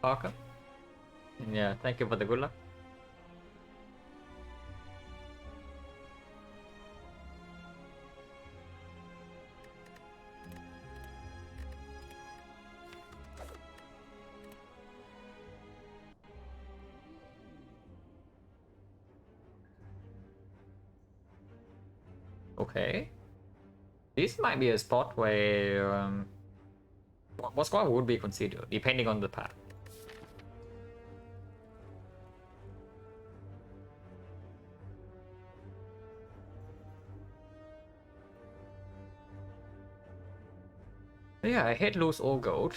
Parker. Yeah, thank you for the good luck. Okay. This might be a spot where what squad would be considered, depending on the path. Yeah, I hate lose all gold.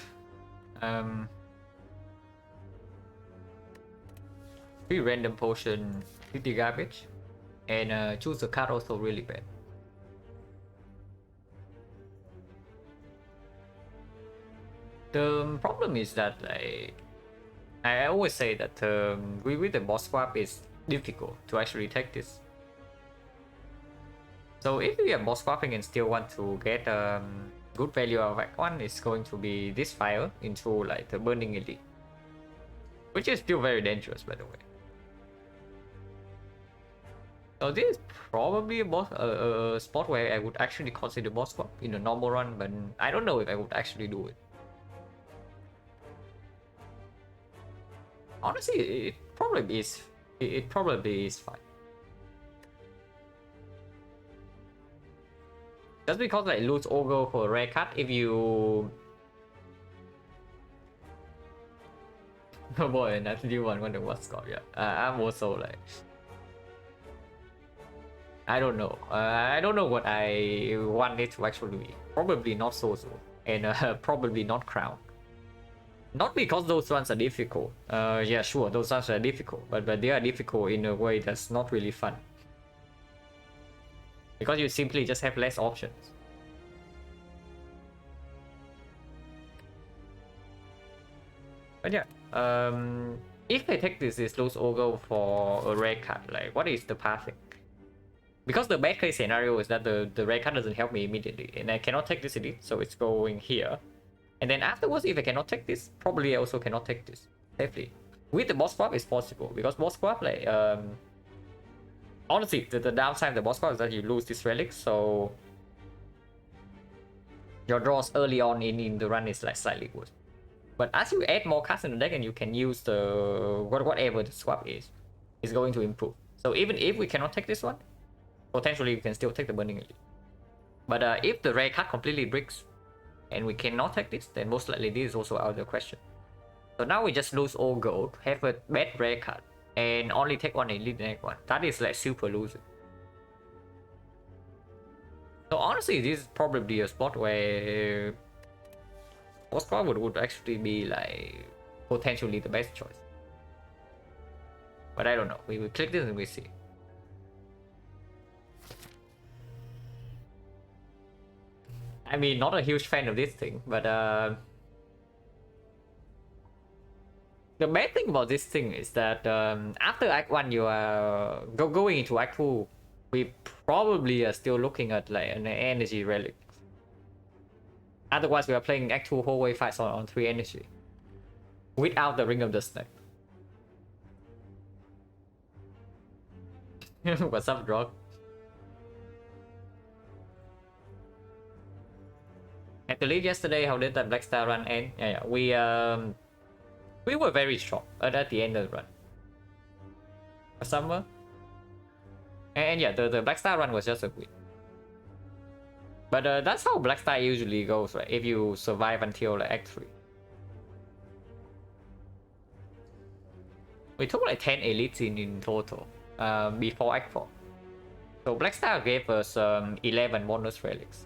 Free random potion, 50 garbage, and choose a card also really bad. The problem is that I always say that with the boss swap is difficult to actually take this. So if you are boss swapping and still want to get good value of Act 1, it's going to be this fire into like the Burning Elite, which is still very dangerous, by the way. So this is probably a spot where I would actually consider boss swap in a normal run, but I don't know if I would actually do it. Honestly, it probably is. It probably is fine. Just because I lose Ogre for a rare card, if you... Oh boy, and that's the one wonder what score, yeah. I'm also like... I don't know. I don't know what I want it to actually be. Probably not Sozo, and probably not Crown. Not because those ones are difficult. Yeah, sure, those ones are difficult, but they are difficult in a way that's not really fun. Because you simply just have less options. But yeah, if I take this lose Ogre for a rare card, like what is the pathing? Because the bad case scenario is that the rare card doesn't help me immediately, and I cannot take this elite, so it's going here. And then afterwards, if I cannot take this, probably I also cannot take this safely. With the boss swap, it's possible because boss swap, like honestly, the downside of the boss swap is that you lose this relic, so your draws early on in the run is like slightly worse. But as you add more cards in the deck and you can use the whatever the swap is, it's going to improve. So even if we cannot take this one, potentially we can still take the Burning Elite. But if the rare card completely breaks and we cannot take this, then most likely this is also out of the question. So now we just lose all gold, have a bad rare card, and only take one elite next one. That is like super losing. So honestly, this is probably a spot where boss swap would actually be like potentially the best choice. But I don't know. We will click this and we see. I mean, not a huge fan of this thing, but the bad thing about this thing is that after Act 1, you are going into Act 2, we probably are still looking at like an energy relic. Otherwise, we are playing Act 2 whole way fights on 3 energy without the Ring of the Snake. What's up, Drog? At the league yesterday, how did that Black Star run end? Yeah, we were very strong at the end of the run. Summer, and yeah, the Black Star run was just a win. But that's how Black Star usually goes, right? If you survive until like, Act 3. We took like 10 elites in total before Act 4. So Black Star gave us 11 bonus relics.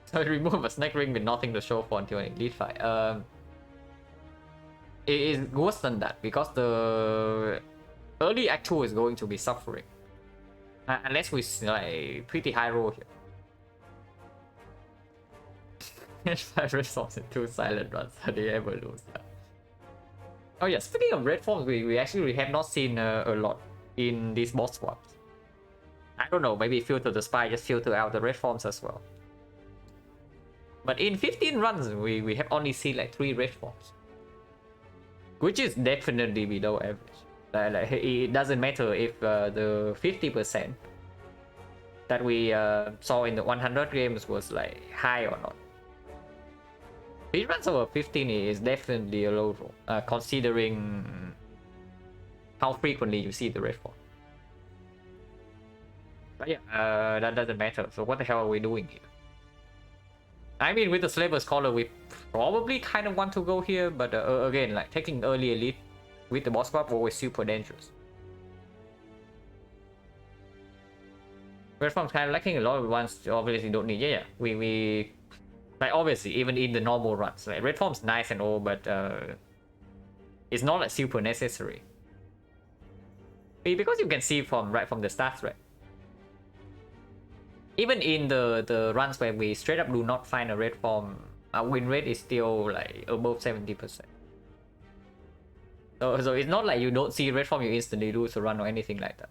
So it removed a snake ring with nothing to show for until an elite fight. It is worse than that because the early Act 2 is going to be suffering. Unless we like pretty high roll here. 5 red forms and 2 silent runs. How do you ever lose that? Oh yeah, speaking of red forms, we actually have not seen a lot in these boss swaps. I don't know, maybe filter the spy, just filter out the red forms as well. But in 15 runs, we have only seen like 3 red forms, which is definitely below average. Like, it doesn't matter if the 50% that we saw in the 100 games was like high or not. 3 runs over 15 is definitely a low roll, considering how frequently you see the red form. But yeah, that doesn't matter. So what the hell are we doing here? I mean, with the Slaver Scholar, we probably kind of want to go here, but again, like taking early elite with the boss swap always super dangerous. Red form's kind of lacking a lot of ones. Obviously, don't need. Yeah, we like obviously even in the normal runs, like red form's nice and all, but it's not like super necessary. Because you can see from right from the stats, right? Even in the runs where we straight up do not find a red form, our win rate is still like above 70%. So it's not like you don't see red form, you instantly lose a run or anything like that.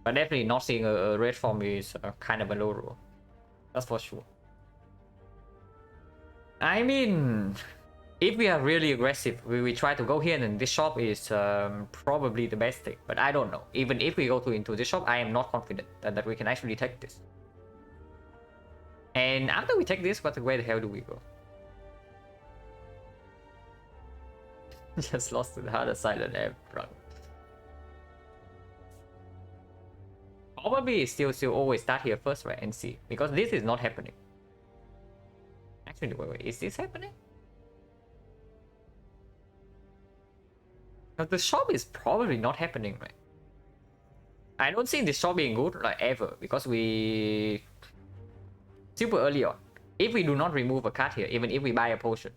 But definitely not seeing a red form is kind of a low roll. That's for sure. I mean, if we are really aggressive, we try to go here, and then this shop is probably the best thing. But I don't know. Even if we go into this shop, I am not confident that we can actually take this. And after we take this, where the hell do we go? Just lost to the other silent run. Probably still always start here first, right? And see. Because this is not happening. Actually, wait, is this happening? Now, the shop is probably not happening, right? I don't see this shop being good, like, ever. Because we... super early on. If we do not remove a card here, even if we buy a potion,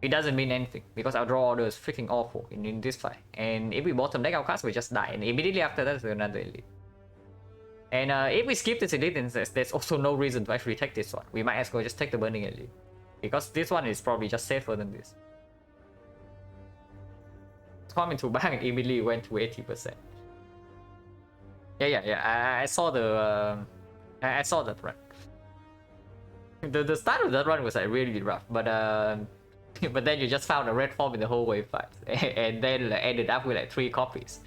it doesn't mean anything. Because our draw order is freaking awful in this fight. And if we bottom deck our cards, we just die. And immediately after that, there's another elite. And if we skip this elite, then there's also no reason to actually take this one. We might as well just take the burning elite. Because this one is probably just safer than this. Coming to bank immediately went to 80%. Yeah. I saw the I saw that run. The start of that run was like really rough, but but then you just found a red form in the whole wave fight, and then like, ended up with like 3 copies.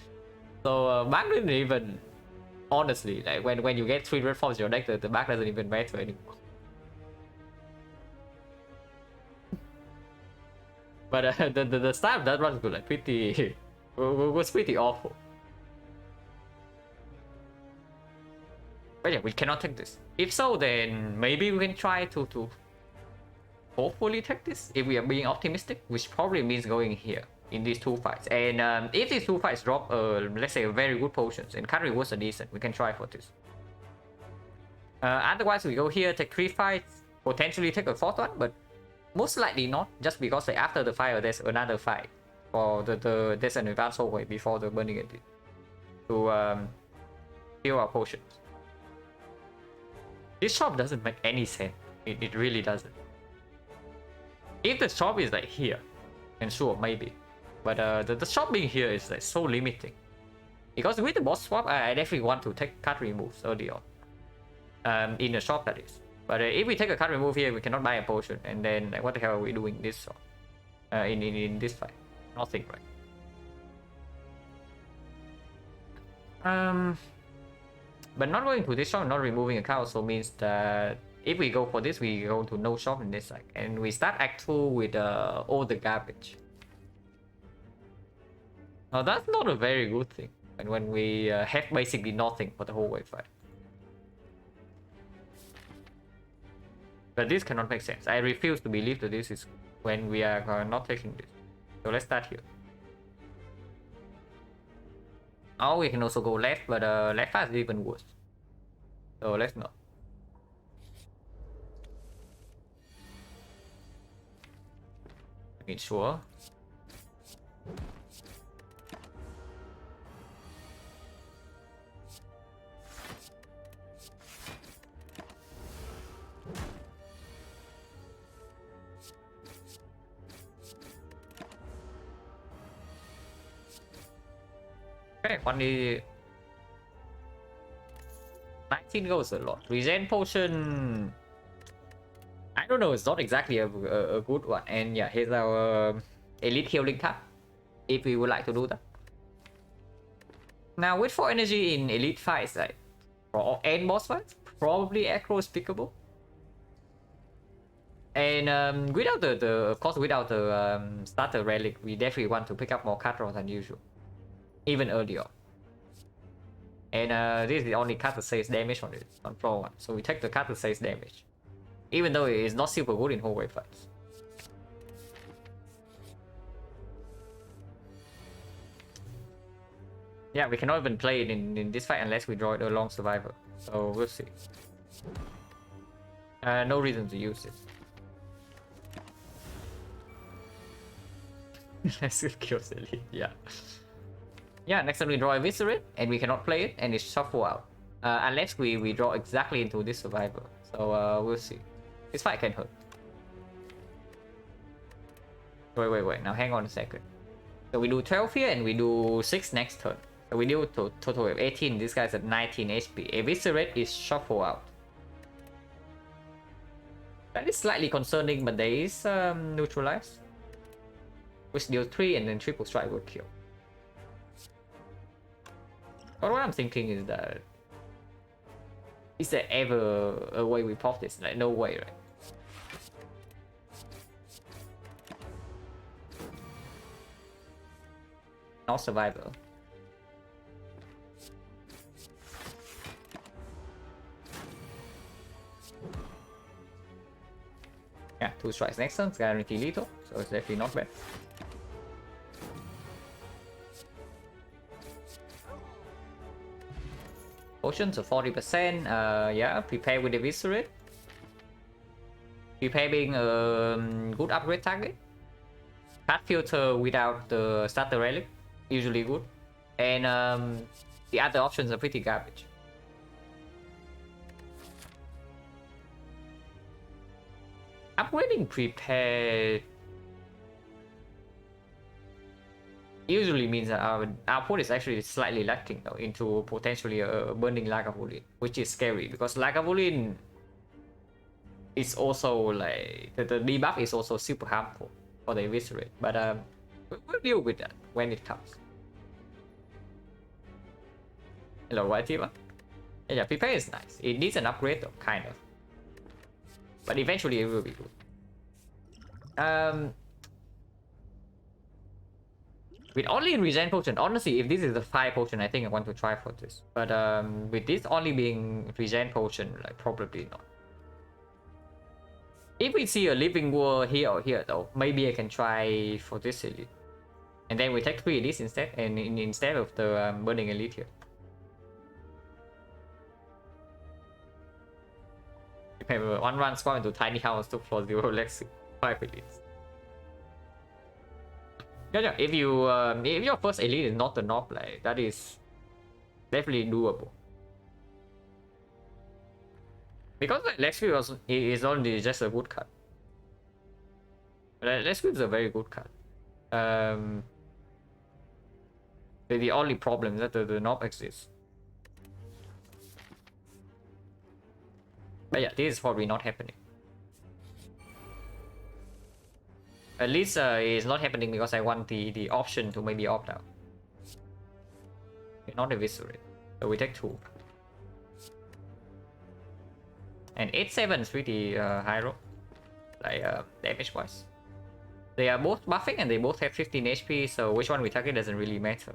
So bank didn't even, honestly, like when you get 3 red forms in your deck, the back doesn't even matter anymore. But the start of that run was like pretty awful. But yeah, we cannot take this. If so, then maybe we can try to hopefully take this if we are being optimistic, which probably means going here in these 2 fights. And if these 2 fights drop, let's say, very good potions and card rewards are decent, we can try for this. Otherwise, we go here, take 3 fights, potentially take a 4th one, but most likely not, just because like, after the fire, there's another fight for there's an advanced hallway before the burning edit to heal our potions. This shop doesn't make any sense. It really doesn't. If the shop is like here, then sure, maybe. But the shop being here is like so limiting. Because with the boss swap, I definitely want to take card removes early on. In the shop, that is. But if we take a card remove here, we cannot buy a potion. And then like, what the hell are we doing this in this fight? Nothing, right? But not going to this shop, not removing a card also means that if we go for this, we go to no shop in this side. And we start Act 2 with all the garbage. Now that's not a very good thing. And when we have basically nothing for the whole wave fight. But this cannot make sense. I refuse to believe that this is when we are not taking this. So let's start here. Or we can also go left, but left fast is even worse. So let's not. I mean, sure. Okay, only 90% 13 goes a lot. Regen potion, I don't know, it's not exactly a good one. And yeah, here's our elite healing tab, if we would like to do that. Now with 4 energy in elite fights, like for end boss fights, probably Acro is pickable. And without the of course without the starter relic, we definitely want to pick up more card draw than usual, even earlier. And this is the only card that says damage on it on floor 1, so we take the card that says damage, even though it is not super good in whole wave fights. Yeah, we cannot even play it in this fight unless we draw it along survivor, so we'll see. No reason to use it. Let's kill Elite, yeah. Yeah, next time we draw Eviscerate, and we cannot play it, and it's shuffle out. Unless we draw exactly into this survivor. So we'll see. This fight can hurt. Wait, now hang on a second. So we do 12 here, and we do 6 next turn. So we do total of 18, this guy's at 19 HP. Eviscerate is shuffle out. That is slightly concerning, but there is neutralize, which deals 3, and then triple strike will kill. But what I'm thinking is that, is there ever a way we pop this? Like, no way, right? Not survivor. Yeah, 2 strikes next turn, guarantee lethal, so it's definitely not bad. Potions of 40%, yeah, prepare with the Eviscerate. Prepare being a good upgrade target. Card filter without the starter relic, usually good. And the other options are pretty garbage. Upgrading prepare usually means that our output is actually slightly lacking though into potentially a burning Lagavulin, which is scary because Lagavulin is also like the debuff is also super harmful for the Eviscerate, but we'll deal with that when it comes. Hello, Whiteiva. Yeah, prepare is nice. It needs an upgrade though, kind of, but eventually it will be good. With only regen potion, honestly, if this is the 5 potion, I think I want to try for this. But with this only being regen potion, like probably not. If we see a living war here or here though, maybe I can try for this elite. And then we take 3 elites instead, and instead of the burning elite here. Remember, 1 run squad into tiny house to floor 0 Lexi, 5 elites. Yeah, if your first elite is not the knob, like that is definitely doable. Because like, Lexi is only just a good card. Lexi is a very good card. The only problem is that the knob exists. But yeah, this is probably not happening. At least it's not happening because I want the option to maybe opt out. Not Eviscerate. So we take 2. And 8-7 is pretty high roll, like damage wise. They are both buffing and they both have 15 HP, so which one we target doesn't really matter.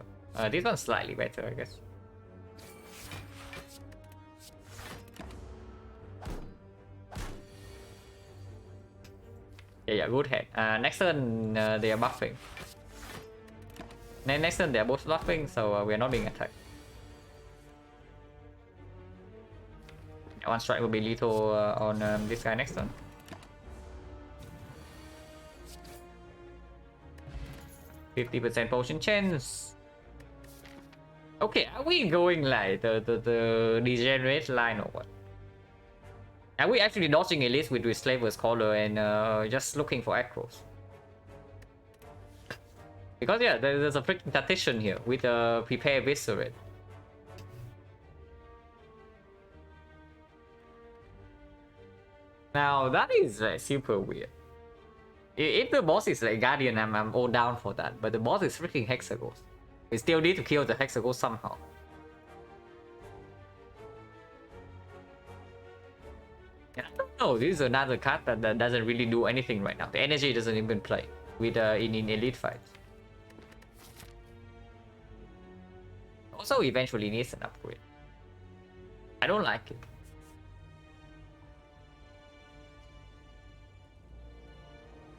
This one's slightly better, I guess. Yeah, good head. Next turn they are buffing. Next turn they are both buffing, so we are not being attacked. One strike will be lethal on this guy next turn. %50 potion chance. Okay, are we going like the degenerate line or what? Are we actually dodging elites with Slaver's Collar and just looking for acros? Because yeah, there's a freaking tactician here with a prepare Eviscerate. Now that is super weird. If the boss is like Guardian, I'm all down for that. But the boss is freaking Hexagons. We still need to kill the Hexagons somehow. And I don't know, this is another card that doesn't really do anything right now. The energy doesn't even play with in elite fights. Also eventually needs an upgrade. I don't like it.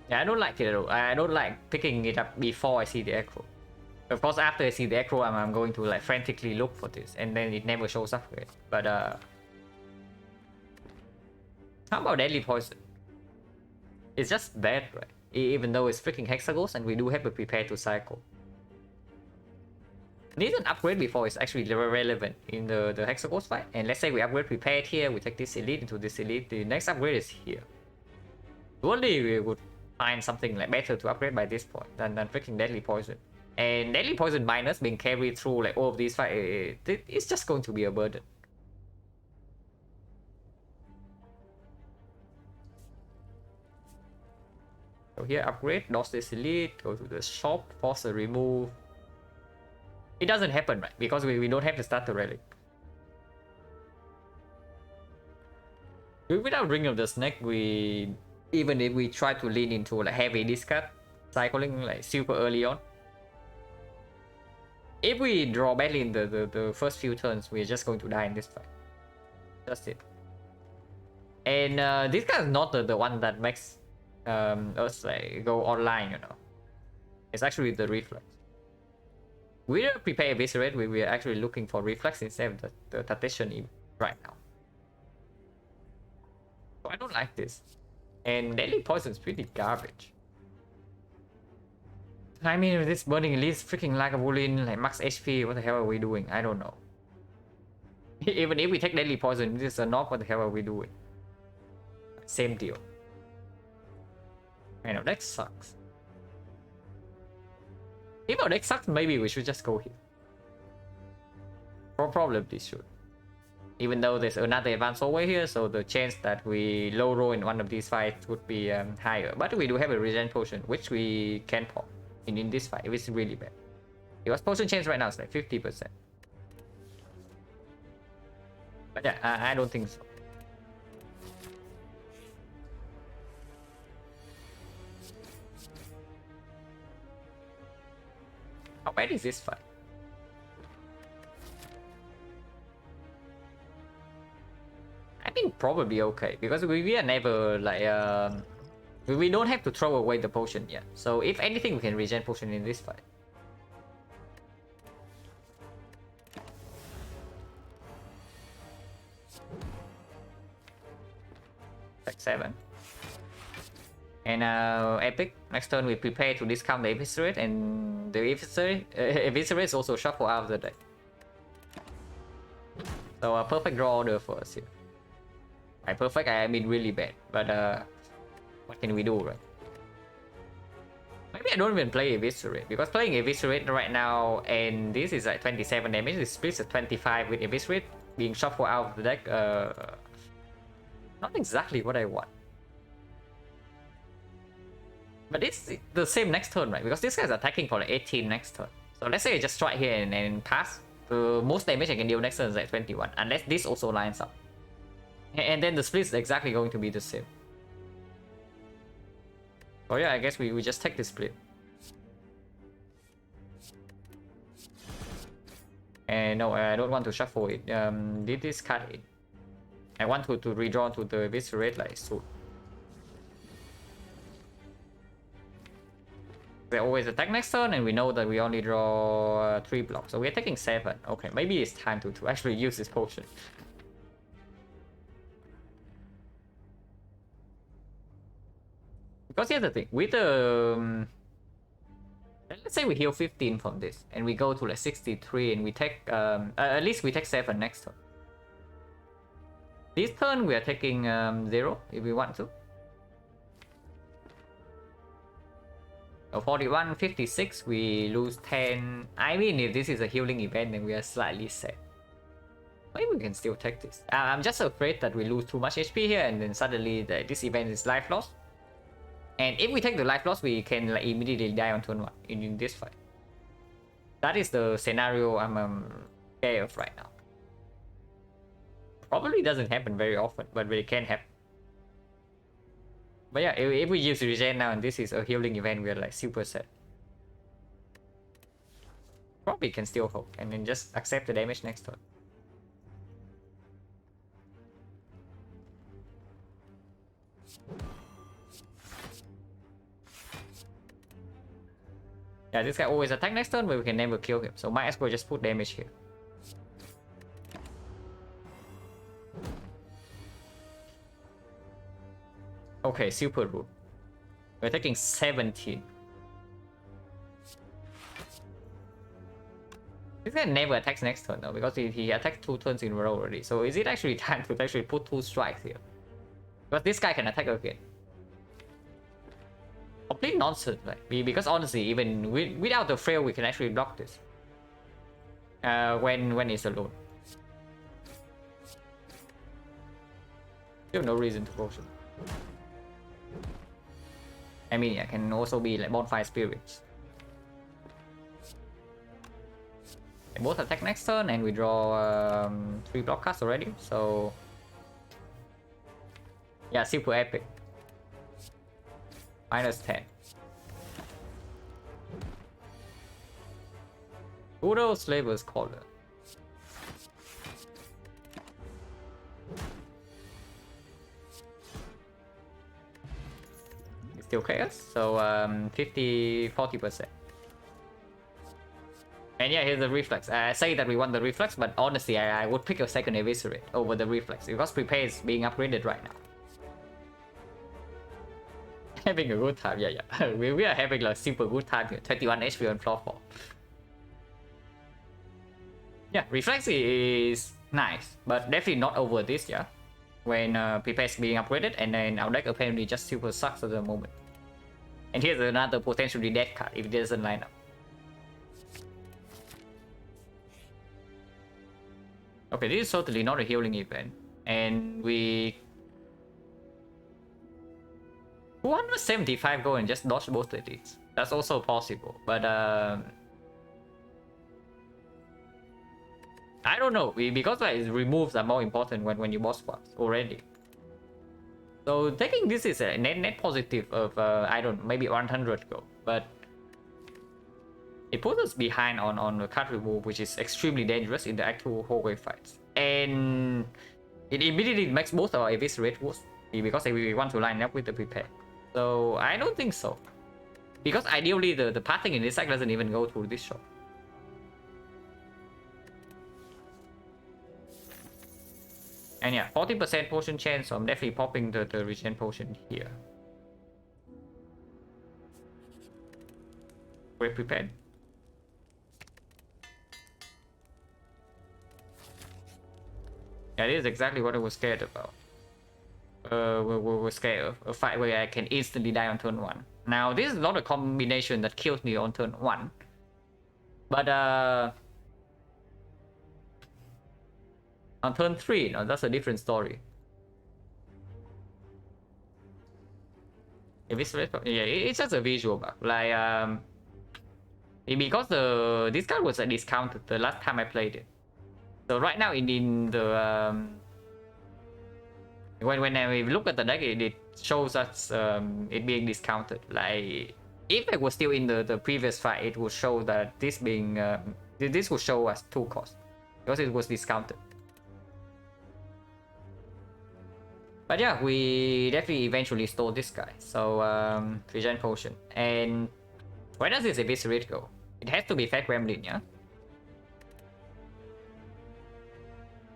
Yeah, I don't like it at all. I don't like picking it up before I see the echo. Of course, after I see the echo, I'm going to like frantically look for this, and then it never shows up again. But how about deadly poison? It's just bad, right? Even though it's freaking hexagons, and we do have to prepare to cycle. Need an upgrade before it's actually relevant in the hexagons fight. And let's say we upgrade prepared here, we take this elite into this elite. The next upgrade is here. Surely we would find something like better to upgrade by this point than freaking deadly poison. And deadly poison minus being carried through like all of these fights, it's just going to be a burden. So here upgrade, dodge this elite, go to the shop, force a remove. It doesn't happen, right? Because we don't have to start the relic. Without Ring of the Snake, we even if we try to lean into like heavy discard, cycling like super early on. If we draw badly in the first few turns, we're just going to die in this fight. That's it. And this guy is not the one that makes us like go online, you know. It's actually the reflex. We don't prepare Eviscerate, we are actually looking for reflex instead of the Tactician right now. So I don't like this. And Deadly Poison is pretty garbage. I mean, with this Burning Elite freaking like a Woollin, like max HP, what the hell are we doing? I don't know. Even if we take Deadly Poison, this is a knock, what the hell are we doing? Same deal. I know, that sucks. If our deck sucks, maybe we should just go here. Probably should. Even though there's another advance over here, so the chance that we low roll in one of these fights would be higher. But we do have a regen potion, which we can pop in this fight if it's really bad. Because potion chance right now is like 50%. But yeah, I don't think so. How bad is this fight? I think probably okay, because we are never like we don't have to throw away the potion yet. So if anything, we can regen potion in this fight. Like 7. And epic. Next turn we prepare to discount the eviscerate, and the eviscerate is also shuffle out of the deck. So a perfect draw order for us here. By perfect, I mean really bad, but what can we do, right? Maybe I don't even play Eviscerate, because playing Eviscerate right now, and this is like 27 damage, it splits at 25 with Eviscerate being shuffled out of the deck. Not exactly what I want. But it's the same next turn, right? Because this guy's attacking for like 18 next turn. So let's say I just strike here and pass. The most damage I can deal next turn is like 21, unless this also lines up. And then the split is exactly going to be the same. Oh yeah, I guess we just take the split. And no, I don't want to shuffle it. Did this cut it? I want to redraw to the Eviscerate like so. They always attack next turn, and we know that we only draw 3 blocks. So we're taking 7. Okay, maybe it's time to actually use this potion. Because here's the thing, with the let's say we heal 15 from this, and we go to like 63, and we take at least we take 7 next turn. This turn we are taking 0 if we want to. 41, 56, we lose 10. I mean, if this is a healing event, then we are slightly sad. Maybe we can still take this. I'm just afraid that we lose too much HP here and then suddenly this event is life loss. And if we take the life loss, we can like immediately die on turn 1 in this fight. That is the scenario I'm scared of right now. Probably doesn't happen very often, but it can happen. But yeah, if we use regen now and this is a healing event, we're like super set. Probably can still hold and then just accept the damage next turn. Yeah, this guy always attack next turn, but we can never kill him. So might as well just put damage here. Okay, super rule. We're taking 17. This guy never attacks next turn though, because he attacked 2 turns in a row already. So is it actually time to actually put 2 strikes here? Because this guy can attack again. Complete nonsense, like, because honestly, even without the frail, we can actually block this. When it's alone. Still no reason to potion. I mean, yeah, can also be like bonfire spirits. They both attack next turn, and we draw 3 block cards already. So yeah, super epic. -10. Udo Slaver's Collar. It's still chaos, so 40%. And yeah, here's the reflex. I say that we want the reflex, but honestly, I would pick a second eviscerate over the reflex because prepare is being upgraded right now. Having a good time, yeah. we are having a super good time here. 21 HP on floor 4. Yeah, reflex is nice, but definitely not over this, yeah. When prepare is being upgraded, and then our deck apparently just super sucks at the moment. And here's another potentially dead card if it doesn't line up. Okay, this is totally not a healing event, and we 275 go and just dodge both of these. That's also possible, but I don't know, because like removes are more important when you boss swaps already. So taking this is a net positive of I don't know, maybe 100 go, but it puts us behind on the card remove, which is extremely dangerous in the actual hallway fights, and it immediately makes both our eviscerate worse because we want to line up with the prepare. So I don't think so, because ideally the pathing in this deck doesn't even go through this shot. And yeah, 40% potion chance, so I'm definitely popping the regen potion here. We're prepared. Yeah, this is exactly what I was scared about. We're scared of a fight where I can instantly die on turn 1. Now, this is not a combination that kills me on turn 1. But on turn 3, no, that's a different story. Yeah, it's just a visual bug. Like because this card was discounted the last time I played it. So right now in the when we look at the deck, it shows us it being discounted. Like if it was still in the previous fight, it would show that this being this would show us 2 costs because it was discounted. But yeah, we definitely eventually stole this guy. So regen potion. And where does this eviscerate go? It has to be Fat Gremlin, yeah?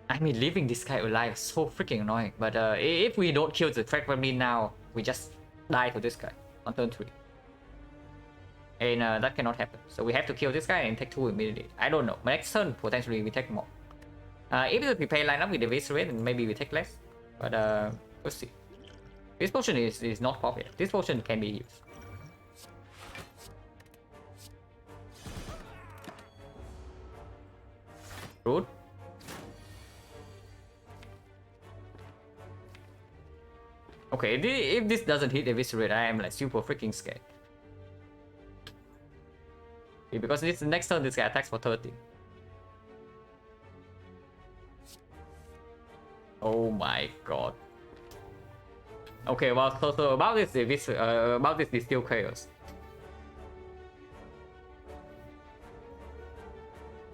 I mean, leaving this guy alive is so freaking annoying. But if we don't kill the Fat Gremlin now, we just die to this guy on turn 3. And that cannot happen. So we have to kill this guy and take 2 immediately. I don't know. Next turn, potentially we take more. If the prepare line up with the eviscerate, then maybe we take less. But we'll see. This potion is not popular. This potion can be used. Rude. Okay, if this doesn't hit eviscerate, I am like super freaking scared. Okay, because this next turn this guy attacks for 30. Oh my god. Okay, well, so about this Distill Chaos.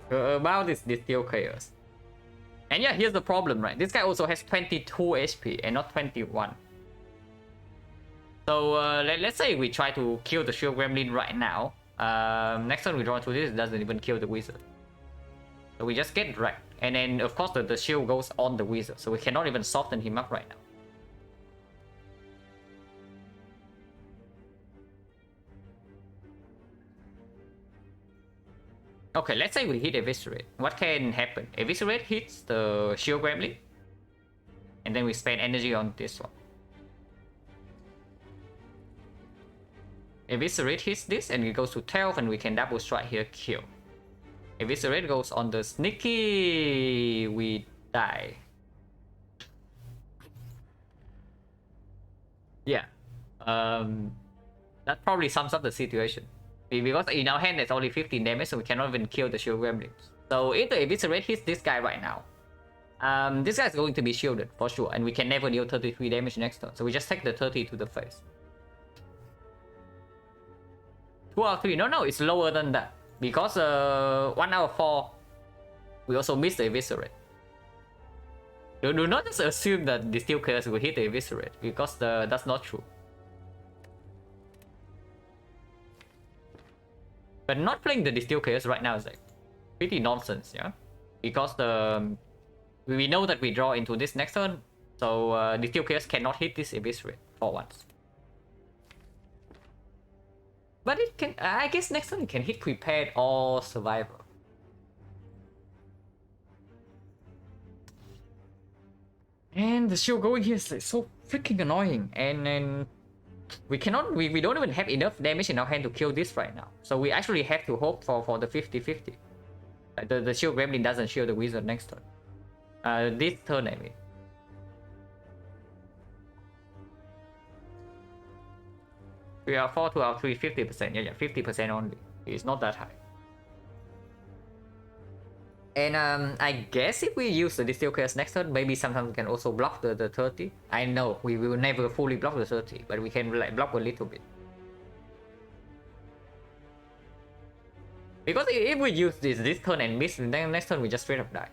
About this Distill Chaos. And yeah, here's the problem, right? This guy also has 22 HP and not 21. So let's say we try to kill the Shield Gremlin right now. Next turn we draw to this, it doesn't even kill the wizard. So we just get dragged. And then of course the shield goes on the wizard, so we cannot even soften him up right now. Okay, let's say we hit Eviscerate. What can happen? Eviscerate hits the Shield Gremlin. And then we spend energy on this one. Eviscerate hits this and it goes to 12 and we can double strike here, kill. Eviscerate goes on the Sneaky, we die. Yeah. That probably sums up the situation. Because in our hand there's only 15 damage, so we cannot even kill the Shield Gremlins. So if the Eviscerate hits this guy right now, this guy is going to be shielded for sure, and we can never deal 33 damage next turn. So we just take the 30 to the face. 2 out of 3. No, it's lower than that. Because 1 out of 4, we also miss the Eviscerate. Do not just assume that the Steel Chaos will hit the Eviscerate, because that's not true. But not playing the Distill Chaos right now is like pretty nonsense, yeah? Because we know that we draw into this next turn, so Distill Chaos cannot hit this Eviscerate for once. But it can, I guess next turn it can hit Prepared or Survivor. And the shield going here is like so freaking annoying, and we cannot, we don't even have enough damage in our hand to kill this right now. So we actually have to hope for the 50-50. The Shield Gremlin doesn't shield the wizard next turn. This turn I mean. We are 4 to our 3, 50%. Yeah, 50% only. It's not that high. And I guess if we use the Distill Chaos next turn, maybe sometimes we can also block the 30. I know we will never fully block the 30, but we can like block a little bit. Because if we use this turn and miss, then next turn we just straight up die.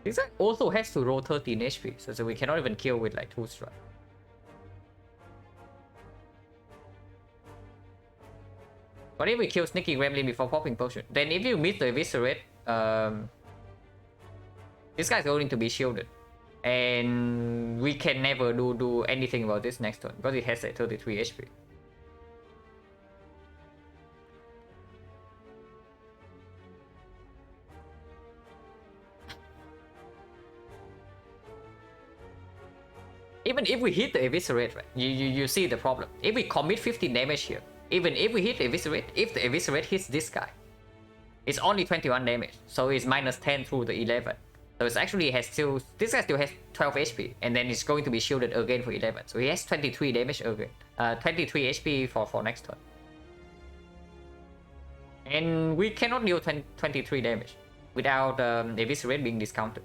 This guy also has to roll 13 HP, so we cannot even kill with like 2 strikes. But if we kill Sneaky Gremlin before popping potion, then if you miss the Eviscerate, this guy is going to be shielded. And we can never do anything about this next turn, because it has a 33 HP. Even if we hit the Eviscerate, right, you see the problem. If we commit 15 damage here, even if we hit the Eviscerate, if the Eviscerate hits this guy, it's only 21 damage, so it's minus 10 through the 11. So it's actually has still, this guy still has 12 HP, and then it's going to be shielded again for 11. So he has 23 damage again, 23 HP for next turn. And we cannot deal 23 damage without Eviscerate being discounted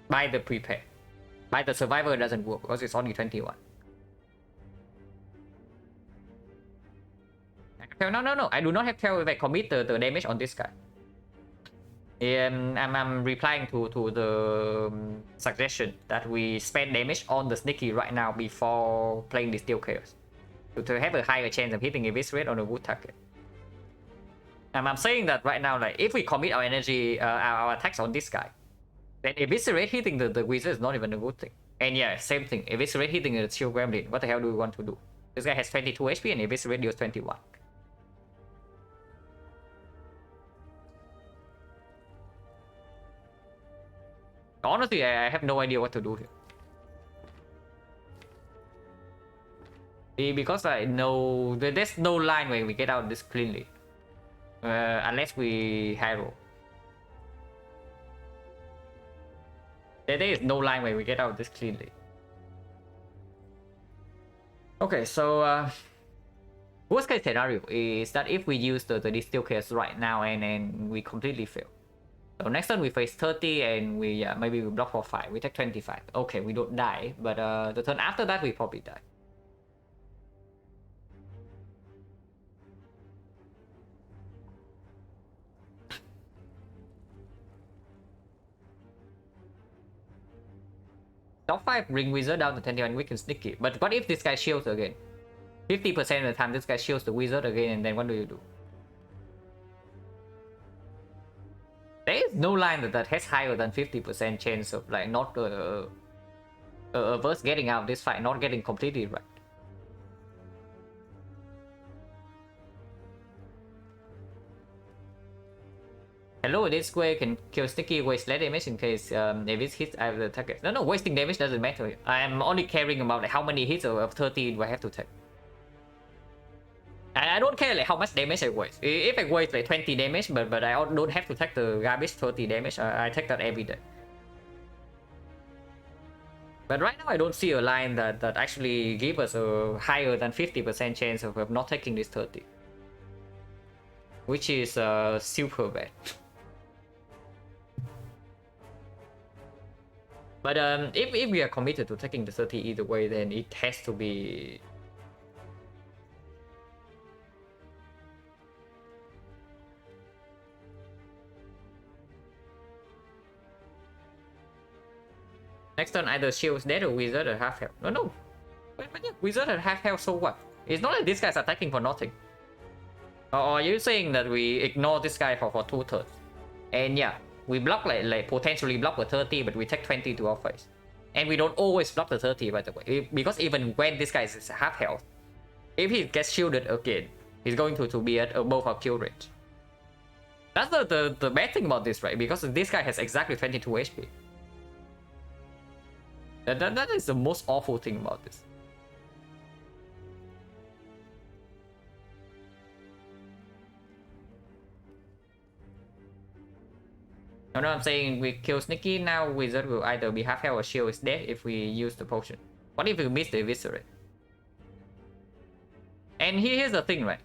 by the prepare. By the Survivor, it doesn't work because it's only 21. No, I do not have 12 if I commit the damage on this guy. I'm replying to the suggestion that we spend damage on the Sneaky right now before playing this Distill Chaos to have a higher chance of hitting Eviscerate on a wood target. I'm saying that right now, like if we commit our energy, our attacks on this guy, then Eviscerate hitting the wizard is not even a good thing. And yeah, same thing. Eviscerate hitting the Shield Gremlin. What the hell do we want to do? This guy has 22 HP and Eviscerate deals 21. Honestly, I have no idea what to do here. Because I know there's no line where we get out this cleanly. Unless we high roll. There is no line where we get out this cleanly. Okay, so worst case scenario is that if we use the distill case right now and we completely fail. So next turn we face 30 and we maybe we block for 5. We take 25. Okay, we don't die, but the turn after that we probably die. Top 5 ring wizard down to 21 weak and sneaky. But what if this guy shields again? 50% of the time this guy shields the wizard again, and then what do you do? There is no line that has higher than 50% chance of like not verse getting out of this fight, not getting completely right. Hello, this square can kill sticky, waste less damage in case if it hits the target. No, wasting damage doesn't matter. I am only caring about like, how many hits of 30 do I have to take. I don't care like how much damage I waste. If I waste like 20 damage, but I don't have to take the garbage 30 damage, I take that every day. But right now I don't see a line that actually gives us a higher than 50% chance of not taking this 30. Which is super bad. But if we are committed to taking the 30 either way, then it has to be... Next turn either shields dead or wizard at half health. No. But yeah, wizard at half health, so what? It's not like this guy's attacking for nothing. Or are you saying that we ignore this guy for 2 turns? And yeah, we block like potentially block the 30, but we take 20 to our face. And we don't always block the 30, by the way. Because even when this guy is half health, if he gets shielded again, he's going to be at above our kill range. That's the bad thing about this, right? Because this guy has exactly 22 HP. That is the most awful thing about this. No, I'm saying we kill Sneaky, now Wizard will either be half health or shield is dead if we use the potion. What if we miss the Eviscerate? And here's the thing, right?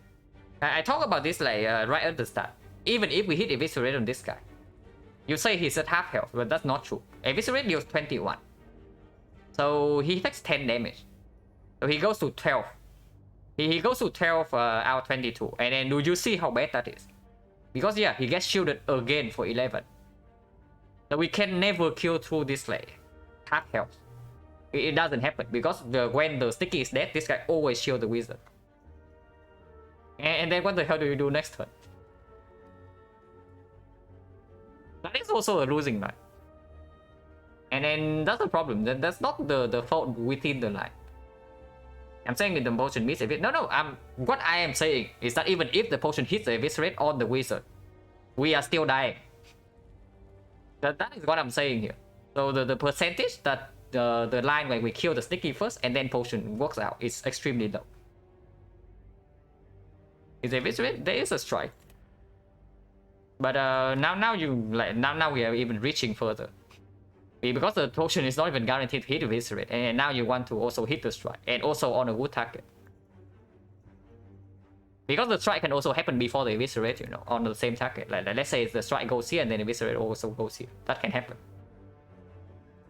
I talk about this like right at the start. Even if we hit Eviscerate on this guy, you say he's at half health, but that's not true. Eviscerate deals 21. So he takes 10 damage. So he goes to 12. He goes to 12 out of 22. And then do you see how bad that is? Because yeah, he gets shielded again for 11. So we can never kill through this like half health. It doesn't happen because when the sticky is dead, this guy always shield the wizard. And then what the hell do you do next turn? That is also a losing line. And then that's the problem. That's not the fault within the line. I'm saying that the potion misses a bit. No. What I am saying is that even if the potion hits the eviscerate on the wizard, we are still dying. That is what I'm saying here. So the percentage that the line where we kill the sticky first and then potion works out is extremely low. Is eviscerate? There is a strike. But now we are even reaching further. Because the potion is not even guaranteed to hit eviscerate, and now you want to also hit the strike and also on a wood target. Because the strike can also happen before the eviscerate, you know, on the same target. Like let's say the strike goes here and then eviscerate also goes here. That can happen.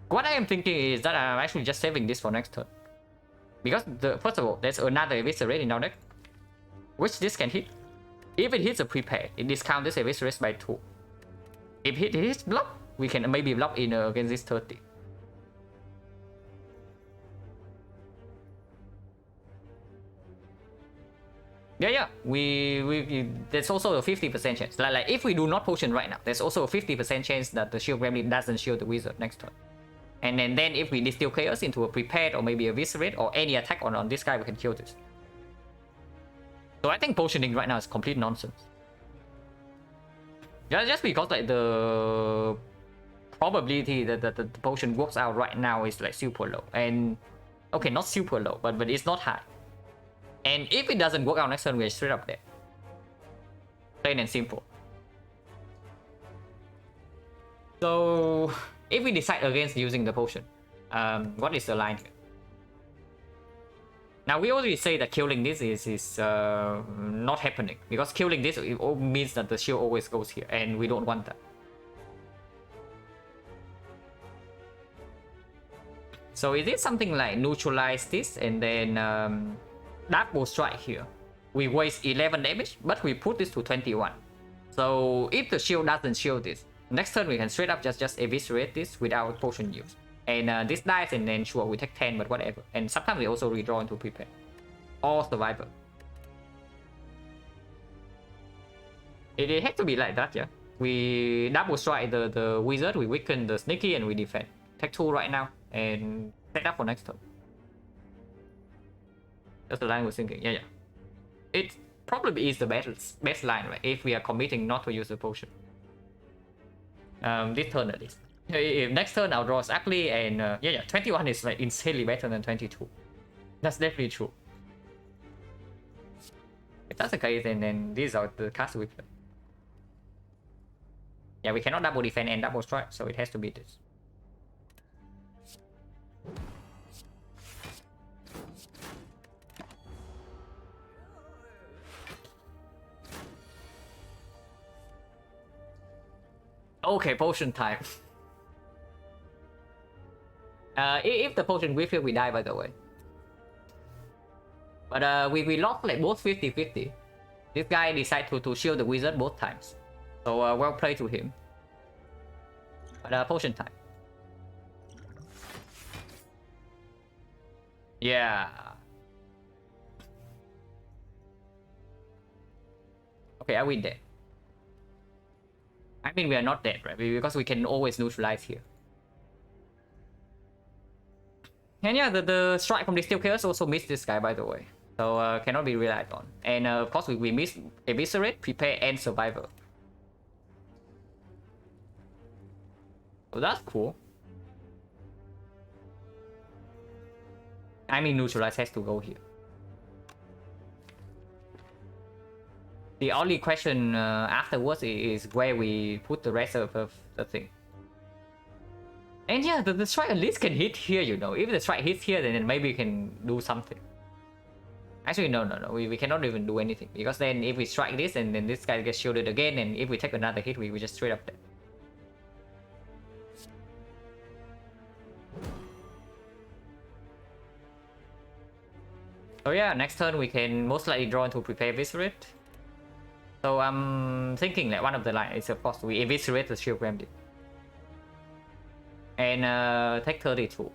What I am thinking is that I'm actually just saving this for next turn. Because first of all, there's another eviscerate in our deck, which this can hit. If it hits a prepared, it discounts this eviscerate by 2. If it hits block, we can maybe block in against this 30. Yeah. There's also a 50% chance. Like if we do not potion right now, there's also a 50% chance that the shield gremlin doesn't shield the wizard next turn. And then if we distill chaos into a prepared or maybe a eviscerate or any attack on this guy, we can kill this. So I think potioning right now is complete nonsense. Just because like the probability that the potion works out right now is like super low. And okay, not super low, but it's not high. And if it doesn't work out next turn, we're straight up dead. Plain and simple. So if we decide against using the potion, what is the line here? Now we already say that killing this is not happening, because killing this it all means that the shield always goes here, and we don't want that. So is it something like neutralize this and then double strike here? We waste 11 damage, but we put this to 21. So if the shield doesn't shield this, next turn we can straight up just eviscerate this without potion use. And this dies, and then sure we take 10, but whatever. And sometimes we also redraw into prepare or survivor. It has to be like that, yeah. We double strike the wizard, we weaken the sneaky, and we defend. Take 2 right now and set up for next turn. That's the line we're thinking. Yeah. It probably is the best line, right? If we are committing not to use the potion. This turn at least. If next turn our draw is ugly, and 21 is like insanely better than 22. That's definitely true. If that's the case, then these are the cards we play. Yeah, we cannot double defend and double strike, so it has to be this. Okay, potion time. If the potion whiff here, we die, by the way. But we lost like both 50-50. This guy decided to shield the wizard both times. So well played to him. But potion time. Yeah. Okay, are we dead? I mean, we are not dead, right? Because we can always neutralize here. And yeah, the strike from the Steel Chaos also missed this guy, by the way. So cannot be relied on. And of course, we missed Eviscerate, Prepare, and Survivor. So that's cool. I mean, neutralize has to go here. The only question afterwards is where we put the rest of the thing. And yeah, the strike at least can hit here, you know. If the strike hits here, then maybe we can do something. Actually, no. We cannot even do anything. Because then if we strike this, and then this guy gets shielded again, and if we take another hit, we just straight up dead. So yeah, next turn we can most likely draw into Prepare Eviscerate. So I'm thinking like one of the lines is of course we eviscerate the shield remedy. And take 32.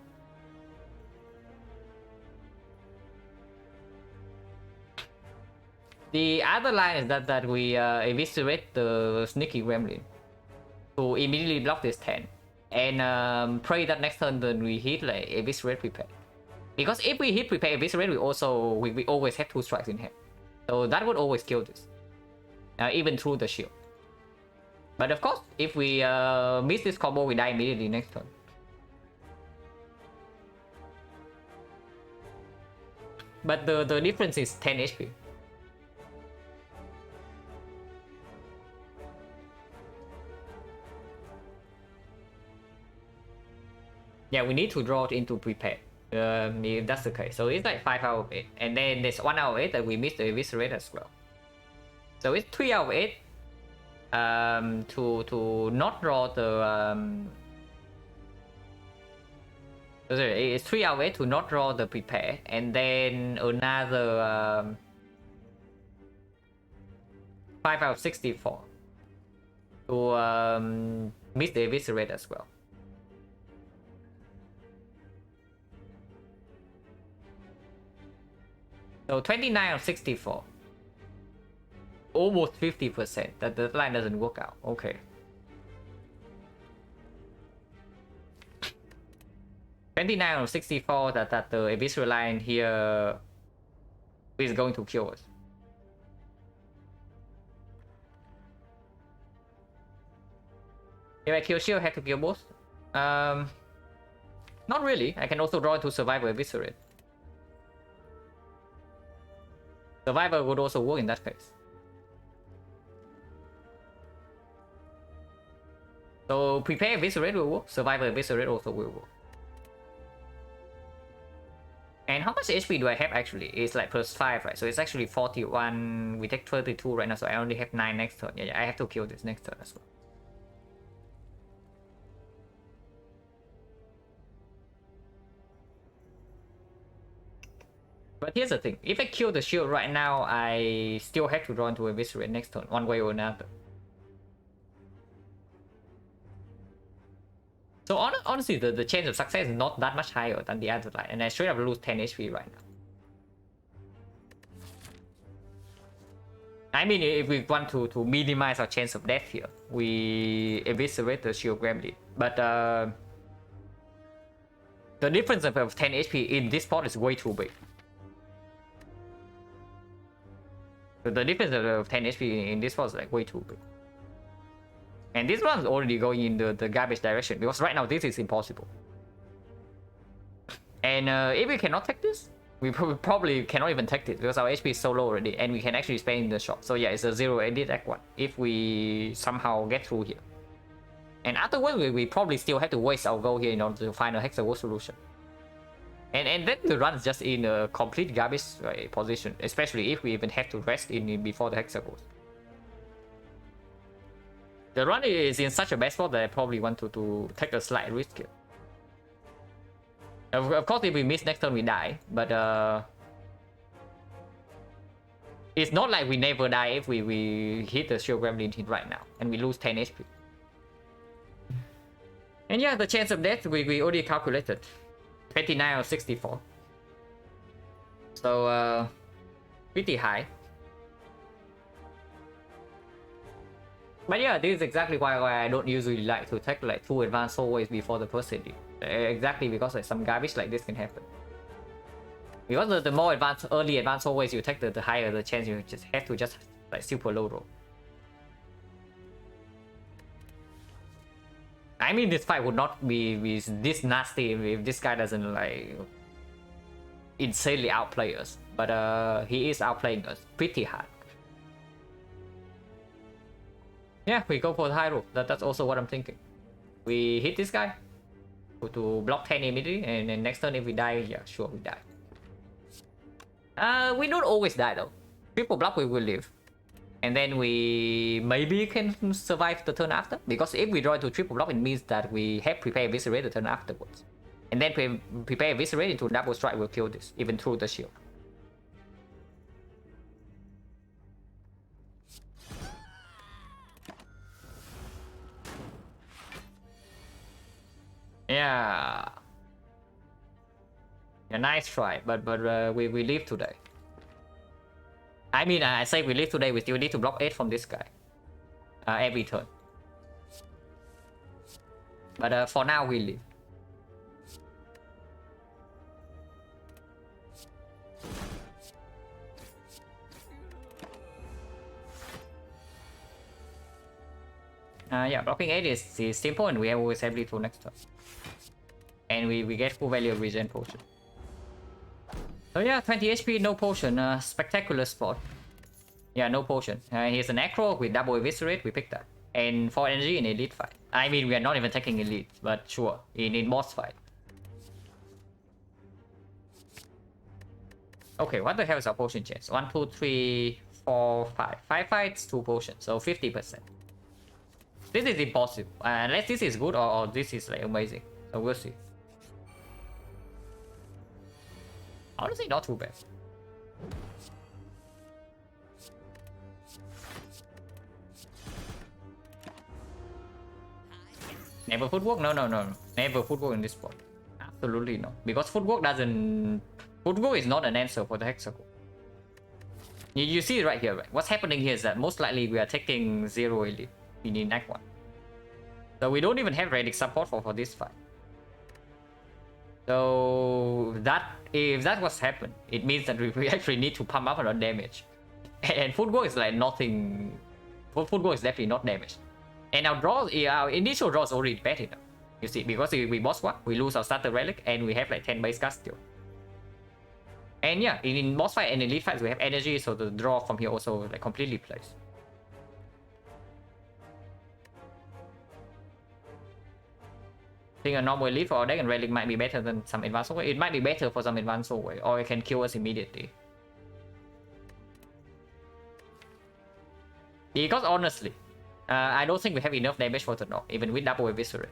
The other line is that we eviscerate the sneaky gremlin to immediately block this 10. And pray that next turn then we hit like eviscerate prepare. Because if we hit prepare eviscerate, we always have 2 strikes in hand. So that would always kill this. Even through the shield. But of course, if we miss this combo, we die immediately next turn. But the difference is 10 HP. Yeah, we need to draw it into prepare. If that's the case. So it's like 5 out of 8. And then there's 1 out of 8 that we missed the eviscerate as well. So it's 3 out of 8 to not draw the it's 3 out of 8 to not draw the prepare, and then another 5 out of 64 to miss the eviscerate as well. So 29 out of 64. Almost 50%. That the line doesn't work out. Okay. 29 out of 64 that the eviscerate line here is going to kill us. If I kill shield, I have to kill both. Not really. I can also draw into survivor eviscerate. Survivor would also work in that case. So prepare Eviscerate will work, Survivor Eviscerate also will work. And how much HP do I have actually? It's like +5, right? So it's actually 41. We take 32 right now, so I only have 9 next turn. Yeah, I have to kill this next turn as well. But here's the thing. If I kill the shield right now, I still have to draw into Eviscerate next turn, one way or another. So honestly, the chance of success is not that much higher than the other line, and I straight up lose 10 HP right now. I mean, if we want to minimize our chance of death here, we Eviscerate the shield gremlin. But the difference of 10 HP in this spot is way too big. The difference of 10 HP in this spot is like way too big. And this one's already going in the garbage direction, because right now this is impossible. And if we cannot take this, we probably cannot even take this, because our HP is so low already, and we can actually spend in the shop. So yeah, it's a 0 edit act 1, if we somehow get through here. And afterwards, we probably still have to waste our gold here in order to find a hexagon solution. And then the run is just in a complete garbage position, especially if we even have to rest in before the hexagons. The run is in such a bad spot that I probably want to take a slight risk here. Of course, if we miss next turn, we die. But it's not like we never die if we hit the shield gremlin hit right now, and we lose 10 HP. And yeah, the chance of death we already calculated, 29 or 64. So pretty high. But yeah, this is exactly why I don't usually like to take like 2 advanced hallways before the first city. Exactly because like some garbage like this can happen. Because the more advanced, early advanced hallways you take, the higher the chance you just have to just like super low roll. I mean, this fight would not be this nasty if this guy doesn't like insanely outplay us. But he is outplaying us pretty hard. Yeah, we go for the high roll. That's also what I'm thinking. We hit this guy to block 10 immediately, and then next turn if we die, yeah, sure, we die. We don't always die though. Triple block we will live. And then we maybe can survive the turn after. Because if we draw into triple block, it means that we have prepared Eviscerate the turn afterwards. And then prepare Eviscerate into double strike will kill this, even through the shield. Yeah. Yeah, nice try, but we live today. I mean, I say we live today, we still need to block 8 from this guy. Every turn. But for now, we live. Yeah, blocking 8 is simple, and we have always have lethal next turn. And we get full value of regen potion. So yeah, 20 HP, no potion. Spectacular spot. Yeah, no potion. Here's an acro with double eviscerate, we pick that. And 4 energy in elite fight. I mean, we are not even taking elite, but sure, in boss fight. Okay, what the hell is our potion chance? 1, 2, 3, 4, 5. 5 fights, 2 potions, so 50%. This is impossible, unless this is good or this is like amazing. So we'll see. Honestly, not too bad. Never footwork? No. Never footwork in this spot. Absolutely not. Because footwork doesn't... Footwork is not an answer for the hexagon. You see it right here, right? What's happening here is that most likely we are taking 0 elite in Act 1. So we don't even have relic support for this fight. So if that was happened, it means that we actually need to pump up on our damage. And footwork is like nothing. Footwork is definitely not damaged. And our initial draw is already bad enough. You see, because we boss swap, we lose our starter relic, and we have like 10 base cast still. And yeah, in boss fight and elite fights we have energy, so the draw from here also like completely plays. I think a normal elite for our deck and relic might be better than some advanced way. It might be better for some advanced way, or it can kill us immediately. Because honestly, I don't think we have enough damage for the knock, even with double eviscerate.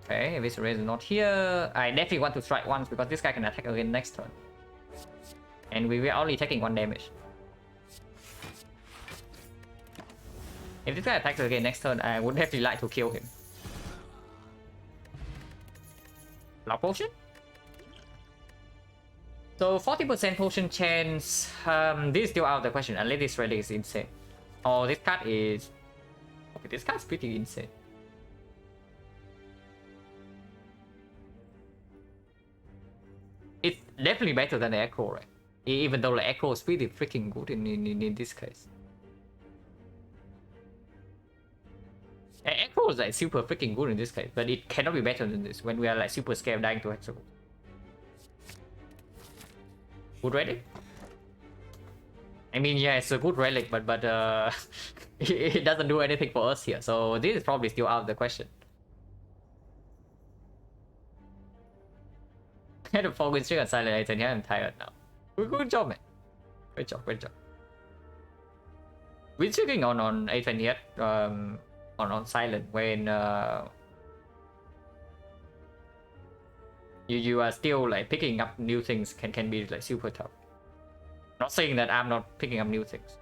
Okay, eviscerate is not here. I definitely want to strike once because this guy can attack again next turn. And we were only taking 1 damage. If this guy attacks again next turn, I would definitely like to kill him. Block potion? So 40% potion chance. This is still out of the question unless this relic is insane. Oh, this card is... Okay, this card's pretty insane. It's definitely better than the Echo, right? Even though the Echo is pretty freaking good in this case. Echo is like super freaking good in this case, but it cannot be better than this when we are like super scared of dying to Hexagon. Good relic? I mean, yeah, it's a good relic, but it doesn't do anything for us here, so this is probably still out of the question. I had a focus trick on Silent Boss, I'm tired now. Good job, man. Great job, great job. We're checking on A20H, on Silent when you are still like picking up new things can be like super tough. Not saying that I'm not picking up new things,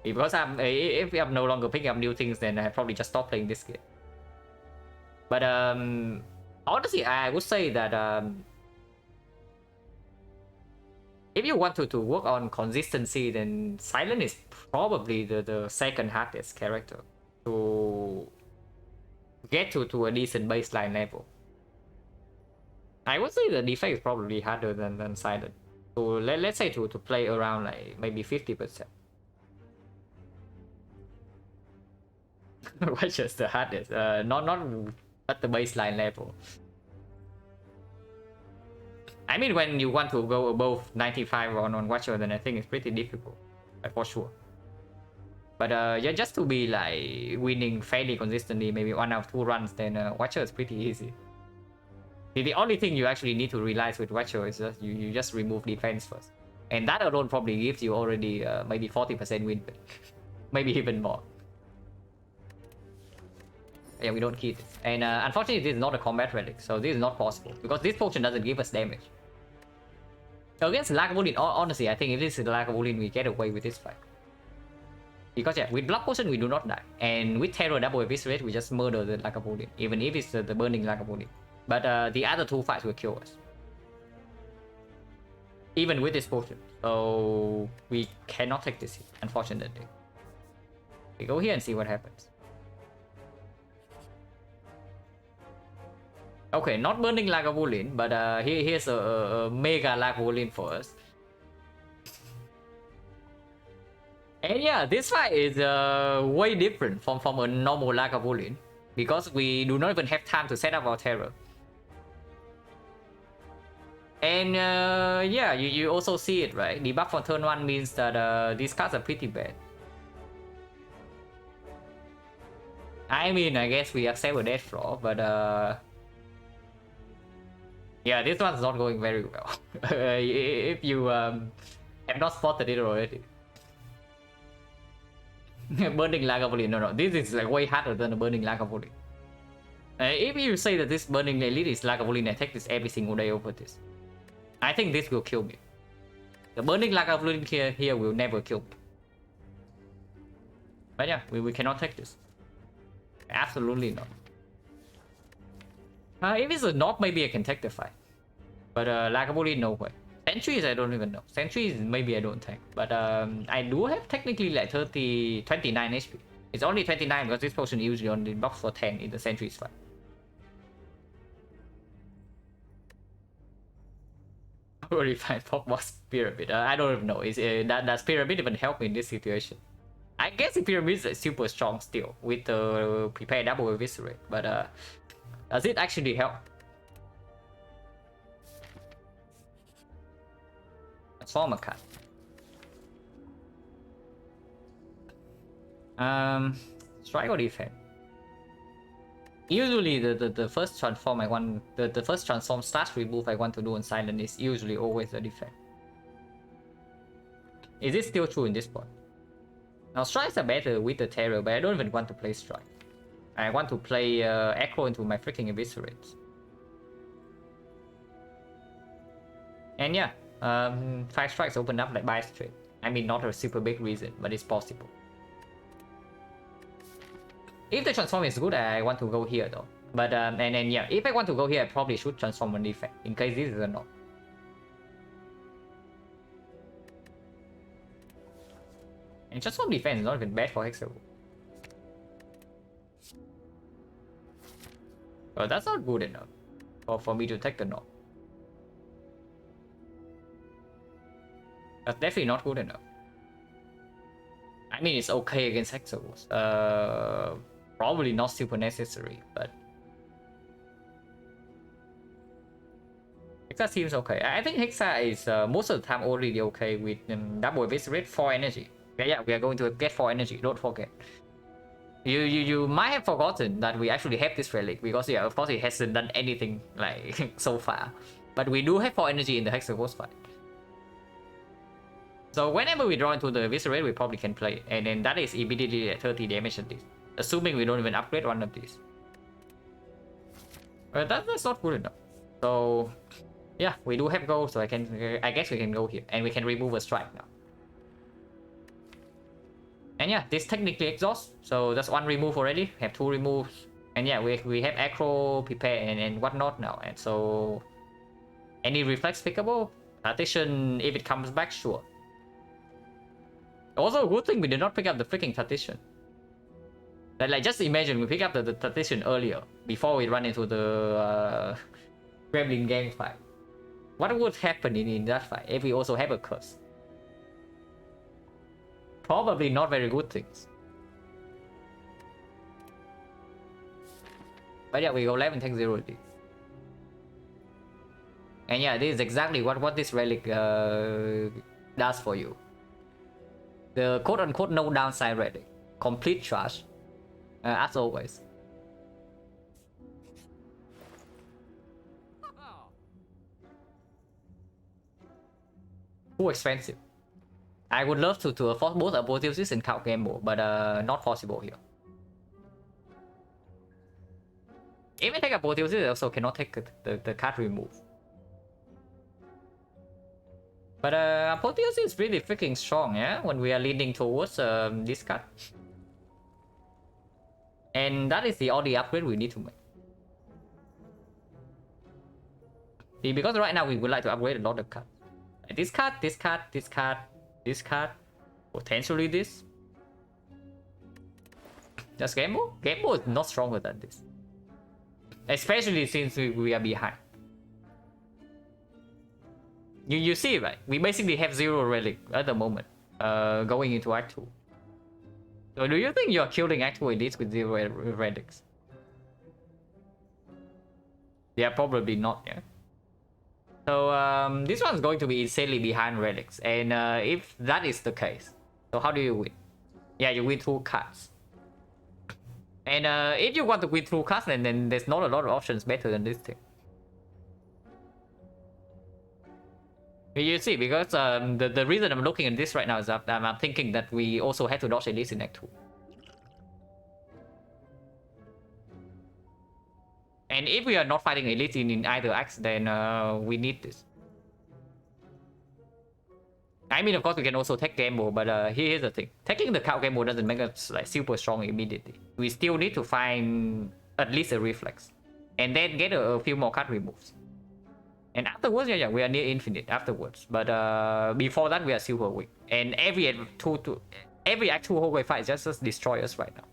because if I'm no longer picking up new things, then I probably just stop playing this game. But honestly, I would say that if you want to work on consistency, then Silent is probably the second hardest character to get to a decent baseline level. I would say the defect is probably harder than Silent. So let's say to play around like maybe 50%. What's just the hardest? Not at the baseline level. I mean, when you want to go above 95 on Watcher, then I think it's pretty difficult, like for sure. But yeah, just to be like winning fairly consistently, maybe 1 or 2 runs, then Watcher is pretty easy. The only thing you actually need to realize with Watcher is just you just remove defense first, and that alone probably gives you already maybe 40% win, maybe even more. Yeah, we don't keep it, and unfortunately this is not a combat relic, so this is not possible because this potion doesn't give us damage. Against Lagavulin, honestly, I think if this is Lagavulin, we get away with this fight. Because yeah, with Blood Potion we do not die, and with Terror Double Eviscerate we just murder the Lagavulin, even if it's the burning Lagavulin. But the other 2 fights will kill us, even with this potion. So we cannot take this hit, unfortunately. We go here and see what happens. Okay, not burning Lagavulin, but here's a mega Lagavulin for us. And yeah, this fight is way different from a normal Lagavulin, because we do not even have time to set up our terror. And yeah, you also see it, right? Debuff on turn 1 means that these cards are pretty bad. I mean, I guess we accept a death flaw, but yeah, this one's not going very well. If you have not spotted it already. Burning Lagavulin, no, this is like way harder than a burning Lagavulin. If you say that this burning elite is Lagavulin, I take this every single day over this. I think this will kill me. The burning Lagavulin here will never kill me. But yeah, we cannot take this. Absolutely not. If it's a knock, maybe I can take the fight. But Lagavulin, no way. Sentries, I don't even know. Sentries, maybe I don't take. But I do have technically like 29 HP. It's only 29 because this potion usually only box for 10 in the Sentries fight. Already find Pbox Pyramid. I don't even know. Does Pyramid even help me in this situation? I guess the Pyramid is super strong still with the prepare double eviscerate, but does it actually help? Transformer card. Strike or defense? Usually the first transform I want, the first transform slash remove I want to do on silent is usually always the defense. Is it still true in this point? Now strikes are better with the terror, but I don't even want to play strike. I want to play echo into my freaking eviscerates. And yeah, 5 strikes open up like bias trade. I mean, not a super big reason, but it's possible. If the transform is good, I want to go here though. But and then yeah, if I want to go here, I probably should transform on defense in case this is a knock. And transform defense is not even bad for Hexagon. But that's not good enough for me to take the knock. That's definitely not good enough. I mean, it's okay against Hexagons. Probably not super necessary, but Hexa seems okay. I think Hexa is most of the time already okay with double eviscerate 4 energy. Yeah, we are going to get 4 energy. Don't forget. You might have forgotten that we actually have this relic because yeah, of course it hasn't done anything like so far, but we do have 4 energy in the Hexagons fight. So whenever we draw into the eviscerate, we probably can play it, and then that is immediately at 30 damage at least. Assuming we don't even upgrade one of these. But that's not good enough. So yeah, we do have gold, so I guess we can go here. And we can remove a strike now. And yeah, this technically exhausts. So that's 1 remove already. Have 2 removes. And yeah, we have acro, prepare, and whatnot now. And so any reflex pickable? Partition, if it comes back, sure. Also a good thing we did not pick up the freaking partition. Like just imagine we pick up the partition earlier before we run into the Gremlin gang fight. What would happen in that fight if we also have a curse? Probably not very good things. But yeah, we go 11 take 0 D. And yeah, this is exactly what this relic does for you. The quote-unquote no downside relic. Complete trash. As always. Too expensive. I would love to afford both apotheosis and count gamble, but not possible here. If I take apotheosis, I also cannot take the card remove. But apotheosis is really freaking strong, yeah, when we are leaning towards this card. And that is the only upgrade we need to make. See, because right now we would like to upgrade a lot of cards. Like this card, this card, this card, this card, potentially this. Just Gamble? Gamble is not stronger than this. Especially since we are behind. You see, right? We basically have 0 relic at the moment, going into Act 2. So do you think you're killing Act 2 elites with 0 relics? Yeah, probably not, yeah. So this one's going to be insanely behind relics, and if that is the case, so how do you win? Yeah, you win 2 cards. And if you want to win 2 cards, then there's not a lot of options better than this thing. You see, because the reason I'm looking at this right now is that I'm thinking that we also have to dodge elites in Act 2. And if we are not fighting elites in either acts, then we need this. I mean, of course, we can also take gamble, but here's the thing. Taking the cow gamble doesn't make us like super strong immediately. We still need to find at least a reflex. And then get a few more card removes. And afterwards, yeah, we are near infinite afterwards. But before that, we are super weak. And every Act 2 hallway fight just destroy us right now.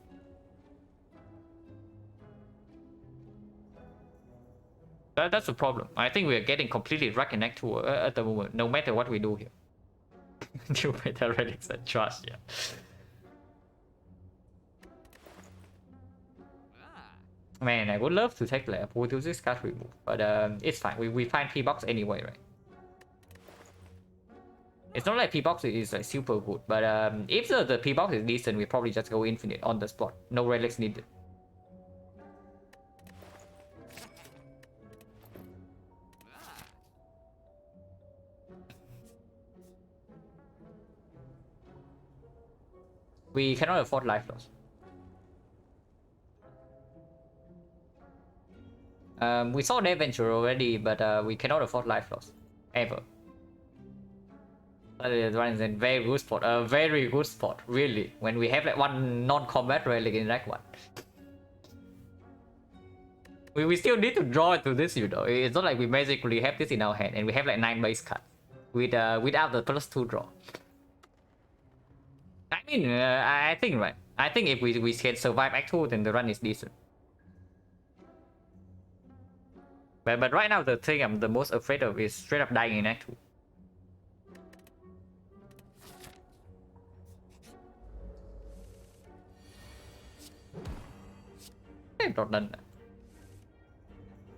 That's the problem. I think we are getting completely wrecked in Act 2 at the moment, no matter what we do here. New meta relics and trash, yeah. Man, I would love to take like a Portuguese card remove, but it's fine. We find Pbox anyway, right? It's not like Pbox is like super good, but if the Pbox is decent, we probably just go infinite on the spot. No relics needed. We cannot afford life loss. We saw the adventure already, but we cannot afford life loss. Ever. That is a very good spot. A very good spot, really. When we have like one non-combat relic in that one. We still need to draw into this, you know. It's not like we magically have this in our hand and we have like 9 base cards. Without the +2 draw. I mean, I think, right? I think if we can survive Act 2, then the run is decent. But right now, the thing I'm the most afraid of is straight up dying in Act 2. Not done.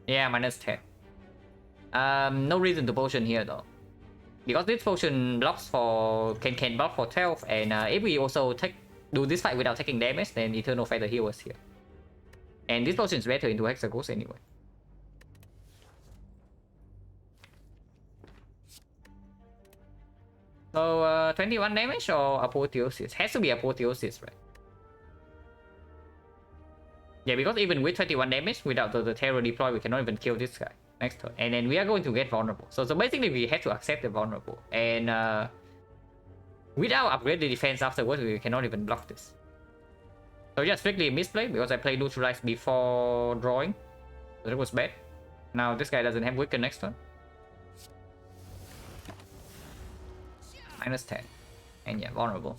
Yeah, -10. No reason to potion here though. Because this potion blocks for can block for 12, and if we also do this fight without taking damage, then Eternal Feather heals here. And this potion is better into Hexaghost anyway. So 21 damage or Apotheosis? Has to be Apotheosis, right? Yeah, because even with 21 damage, without the Terror deploy, we cannot even kill this guy next turn. And then we are going to get vulnerable. So basically, we have to accept the vulnerable. And without upgrading the defense afterwards, we cannot even block this. So just strictly misplay, because I played Neutralize before drawing. So that was bad. Now this guy doesn't have Weaken next turn. -10. And yeah, vulnerable.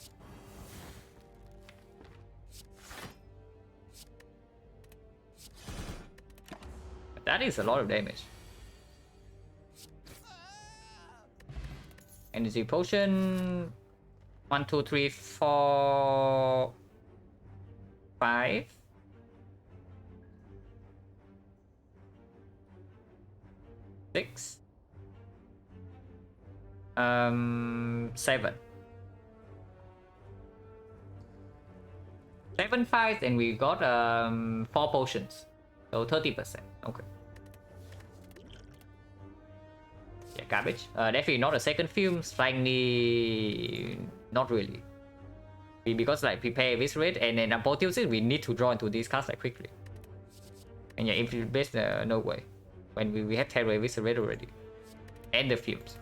That is a lot of damage. Energy potion. 1, 2, 3, 4, 5. 6. 7. 7 fights, and we got 4 potions. So 30%. Okay. Yeah, garbage. Definitely not a second film. Strangely, not really. Because like prepare Viscerate and then Apotheosis, we need to draw into these cards like quickly. And yeah, if base, no way. When we have Terror Viscerate already. And the films.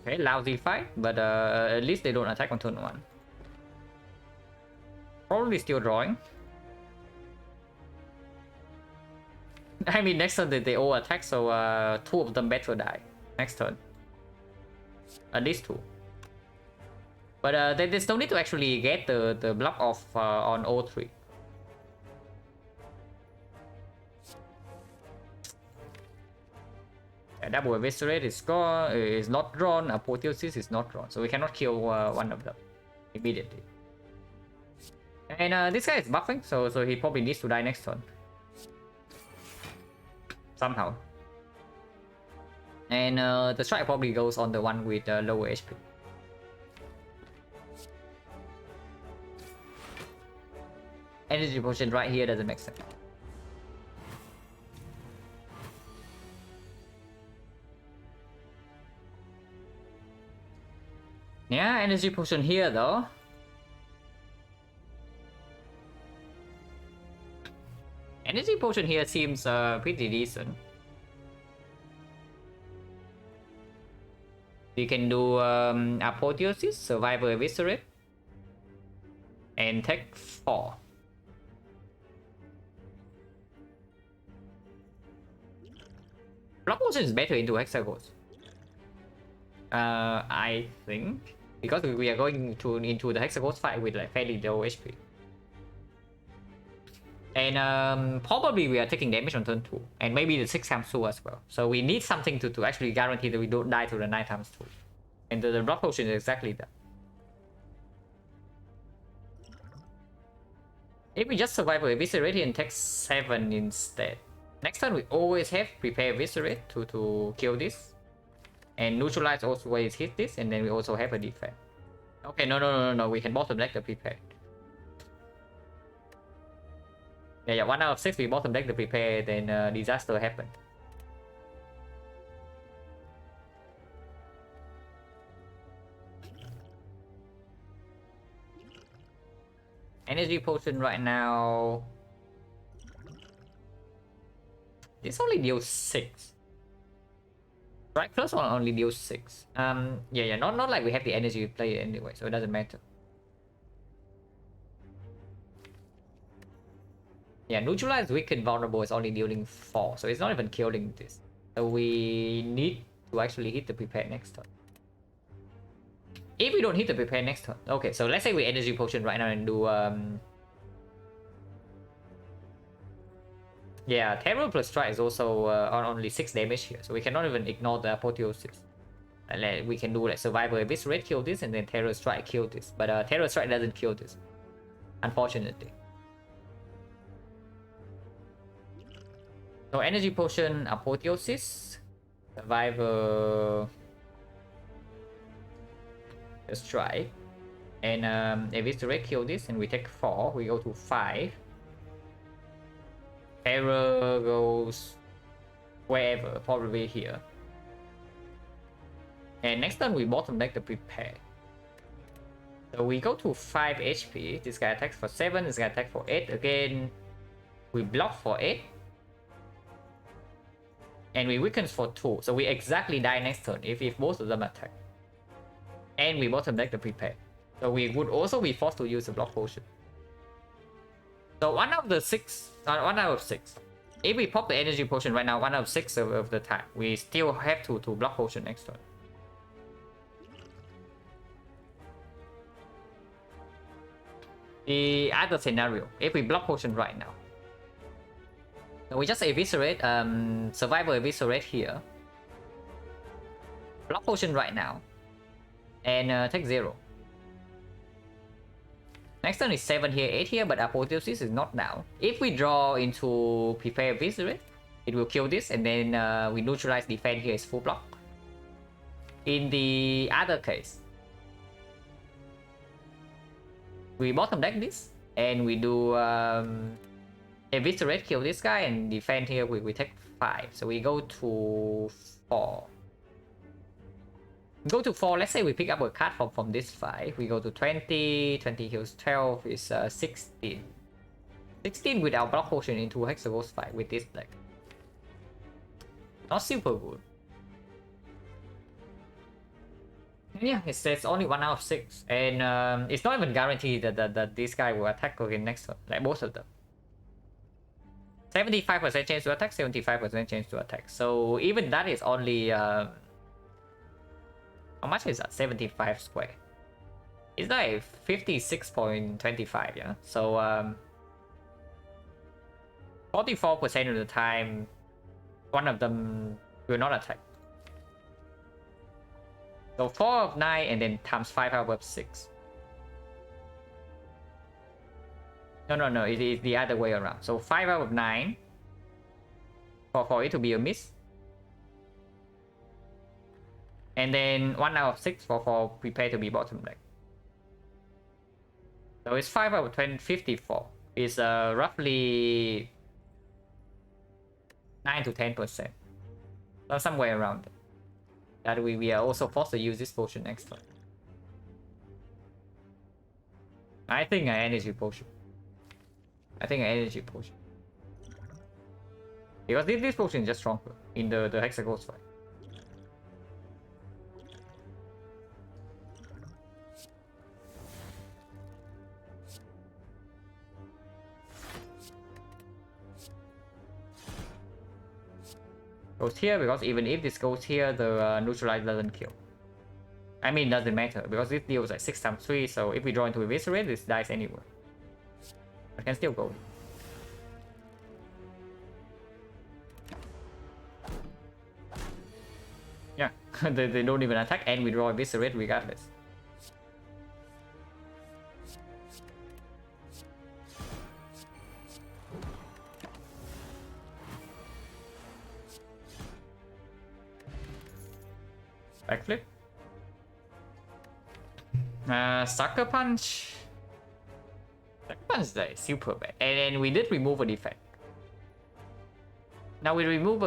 Okay, lousy fight, but at least they don't attack on turn 1. Probably still drawing. I mean, next turn they all attack, so 2 of them better die next turn. At least 2. But they still need to actually get the block off on all 3. Double Eviscerate is not drawn, Apotheosis is not drawn, so we cannot kill one of them immediately. And this guy is buffing, so he probably needs to die next turn. Somehow. And the strike probably goes on the one with lower HP. Energy potion right here doesn't make sense. Yeah, energy potion here though. Energy potion here seems pretty decent. We can do Apotheosis, Survivor Eviscerate, and take 4. Block potion is better into Hexaghost. I think. Because we are going into the Hexaghost fight with like fairly low HP. And probably we are taking damage on turn 2. And maybe the 6 times 2 as well. So we need something to actually guarantee that we don't die to the 9 times 2. And the block potion is exactly that. If we just survive with Eviscerate and take 7 instead. Next turn we always have prepare Eviscerate to kill this. And neutralize also always hit this, and then we also have a defense. Okay, no, we can bottom deck the prepare. Yeah, 1 out of 6 we bottom deck the prepare, then disaster happened. Energy potion right now. This only deals 6. Strike plus one only deals 6. Yeah, not like we have the energy to play it anyway, so it doesn't matter. Yeah, neutralize weakened vulnerable is only dealing 4, so it's not even killing this. So we need to actually hit the prepare next turn. If we don't hit the prepare next turn, okay, so let's say we energy potion right now and do yeah, terror plus strike is also on only 6 damage here, so we cannot even ignore the apotheosis. And we can do like survivor eviscerate kill this, and then terror strike kill this, but terror strike doesn't kill this, unfortunately. So energy potion, apotheosis, survivor, strike, and eviscerate kill this, and we take 4. We go to 5. Terror goes wherever, probably here. And next turn we bottom deck the prepare. So we go to 5 HP. This guy attacks for 7. This guy attacks for 8 again. We block for 8. And we weakens for 2. So we exactly die next turn if both of them attack. And we bottom deck the prepare. So we would also be forced to use the block potion. So 1 out of 6. If we pop the energy potion right now, 1 out of 6 of the time, we still have to block potion next turn. The other scenario, if we block potion right now, we just eviscerate, survival eviscerate here, block potion right now, and take 0. Next turn is 7 here, 8 here, but apotheosis is not down. If we draw into prepare eviscerate, it will kill this, and then we neutralize defense here is full block. In the other case, we bottom deck this, and we do eviscerate kill this guy, and defend here we take 5. So we go to 4. Go to 4, let's say we pick up a card from this 5. We go to 20, 20 heals 12 is 16. 16 without block potion into Hexaghost 5 with this deck. Not super good. Yeah, it says only 1 out of 6. And it's not even guaranteed that this guy will attack again next turn, like both of them. 75% chance to attack, 75% chance to attack. So even that is only... how much is that? 75 square. It's like 56.25, yeah? So 44% of the time, one of them will not attack. So 4 of 9 and then times 5 out of 6. No, it is the other way around. So 5 out of 9 for it to be a miss. And then 1 out of 6 for prepare to be bottom deck. So it's 5 out of 20, 54. It's roughly 9 to 10%. So somewhere around it. That we are also forced to use this potion next turn. I think an energy potion. Because this potion is just stronger in the Hexaghost fight. Goes here because even if this goes here, the neutralize doesn't kill. I mean, doesn't matter because this deals like 6 times 3. So if we draw into eviscerate, this dies anyway. I can still go. Yeah, they don't even attack, and we draw eviscerate regardless. Backflip. Sucker Punch. Sucker Punch is like super bad. And then we did remove a defense. Now we remove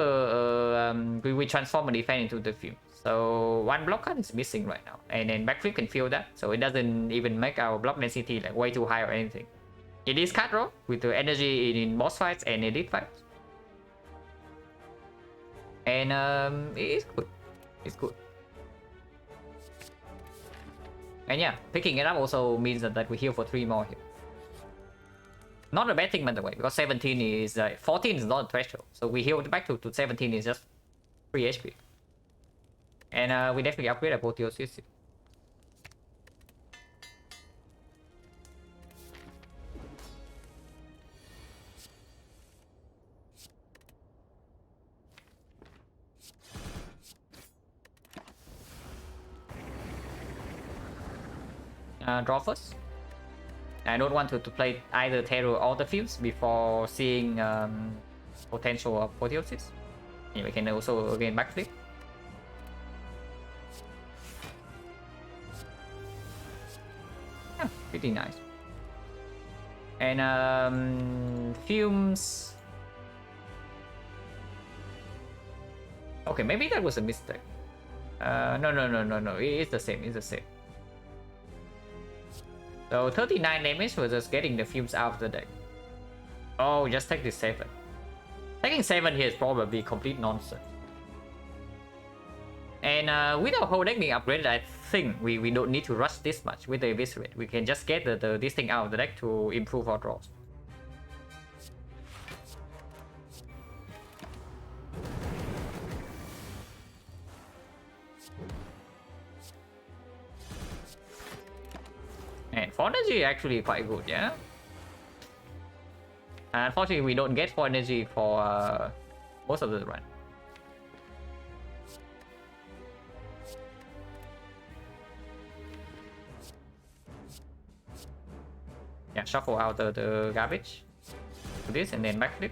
we transform a defense into the fume. So one block card is missing right now. And then Backflip can feel that. So it doesn't even make our block density like way too high or anything. It is card draw with the energy in boss fights and elite fights. And it is good. It's good. And yeah, picking it up also means that we heal for 3 more here. Not a bad thing, by the way, because 17 is 14 is not a threshold. So we heal back to 17 is just 3 HP. And we definitely upgrade Apotheosis. Draw first. I don't want to play either Terror or the Fuse before seeing potential Apotheosis. Yeah, we can also again backflip. Yeah, pretty nice. And Fumes. Okay, maybe that was a mistake. No. It is the same. It's the same. So 39 damage was just getting the fumes out of the deck. Oh, just take this 7. Taking 7 here is probably complete nonsense. And with our whole deck being upgraded, I think we don't need to rush this much with the Eviscerate. We can just get this thing out of the deck to improve our draws. And 4 energy actually quite good, yeah? Unfortunately, we don't get 4 energy for most of the run. Yeah, shuffle out the garbage. Do this and then backflip.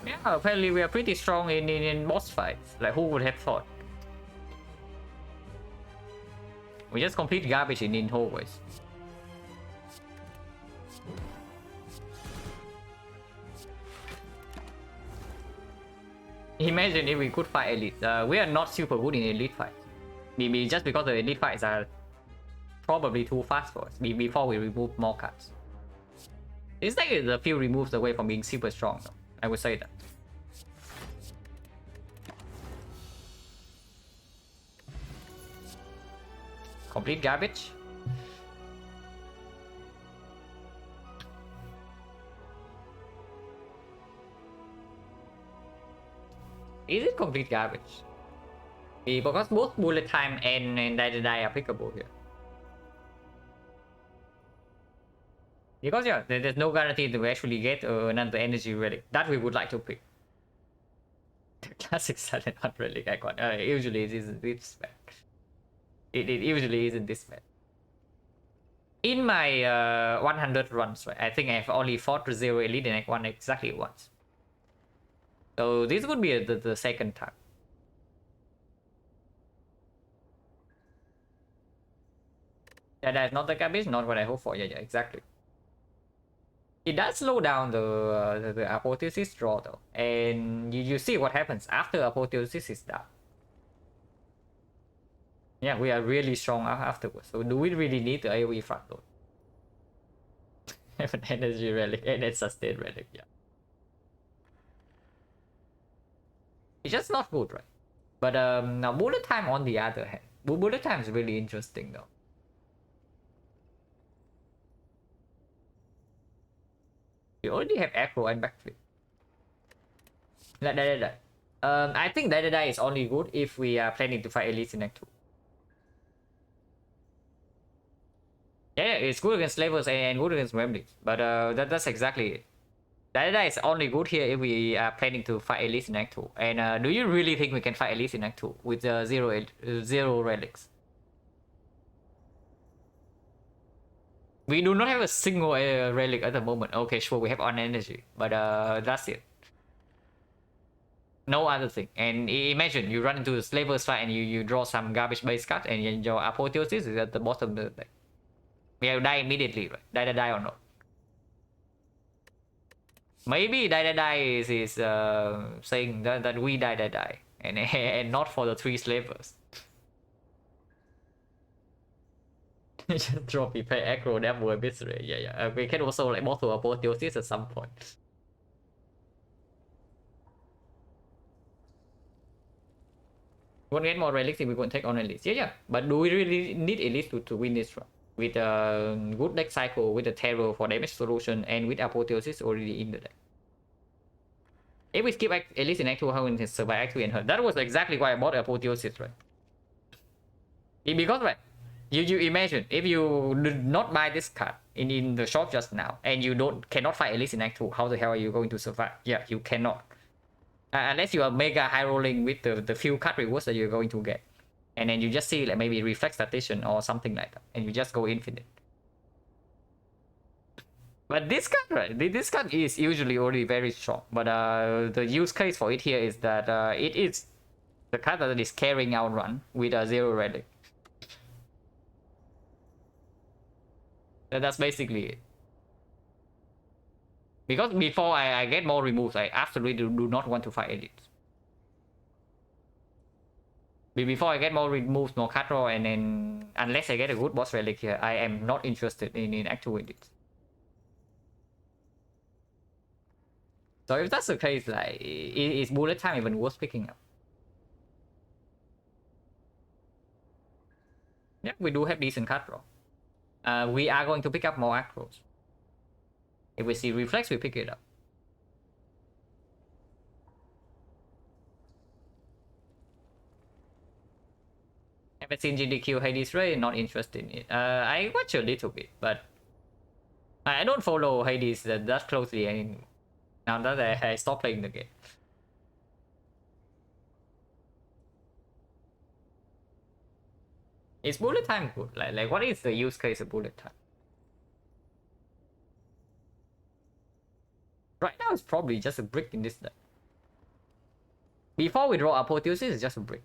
Yeah, apparently we are pretty strong in boss fights. Like, who would have thought? We just complete garbage in hallways. Imagine if we could fight elite. We are not super good in elite fights. Maybe just because the elite fights are probably too fast for us before we remove more cards. It's like a few removes away from being super strong, though. I would say that. Complete garbage. Is it complete garbage? Because both bullet time and die are applicable here. Because yeah, there's no guarantee to actually get another energy relic that we would like to pick. The classic silent relic icon. Usually it isn't this bad. It usually isn't this bad. In my 100 runs, right, I think I've only fought 0 elite in Act 1 exactly once. So this would be the second time. Yeah, that's not the garbage, not what I hope for. Yeah, exactly. It does slow down the Apotheosis draw though, and you see what happens after Apotheosis is down. Yeah, we are really strong afterwards. So do we really need the AoE front load? Have an energy relic and a sustain relic, yeah. It's just not good, right? But now bullet time on the other hand. Bullet time is really interesting though. We already have Acro and Backflip. I think die is only good if we are planning to fight elites in Act 2. Yeah, it's good against levels and good against remnants, but that's exactly it. Die is only good here if we are planning to fight elites in Act 2. And do you really think we can fight elites in Act 2 with zero relics? We do not have a single relic at the moment. Okay, sure, we have on energy, but that's it. No other thing. And imagine you run into the slaver slide and you draw some garbage based card and your apotheosis is at the bottom of the deck. We die immediately, right? Die or not. Maybe die is saying that we die and not for the 3 slavers. Just drop prepare aggro that word misery. Yeah. We can also like bottle apotheosis at some point. We won't get more relics if we won't take on elites. Yeah. But do we really need elites to win this run? With a good deck cycle, with a terror for damage solution, and with apotheosis already in the deck. If we skip elites in Act 2, how we can survive Act 3 and her? That was exactly why I bought apotheosis, right? Because right, you imagine if you did not buy this card in the shop just now, and you cannot fight elites in Act 2, how the hell are you going to survive? Yeah, you cannot. Unless you are mega high rolling with the few card rewards that you're going to get. And then you just see like maybe reflex statistician or something like that. And you just go infinite. But this card, right? This card is usually already very strong. But the use case for it here is that it is the card that is carrying out run with a 0 relic. That's basically it. Because before I get more removes, I absolutely do not want to fight elites. Before I get more removes, more card draw, and then unless I get a good boss relic here, I am not interested in actual elites. So if that's the case, like, is bullet time even worth picking up? Yeah, we do have decent card draw. We are going to pick up more acros. If we see reflex, we pick it up. Haven't seen GDQ Hades Ray, not interested in it. I watch a little bit, but I don't follow Hades that closely anymore. Now that I stopped playing the game. Is bullet time good? Like what is the use case of bullet time? Right now it's probably just a brick in this deck. Before we draw apotheosis, it's just a brick.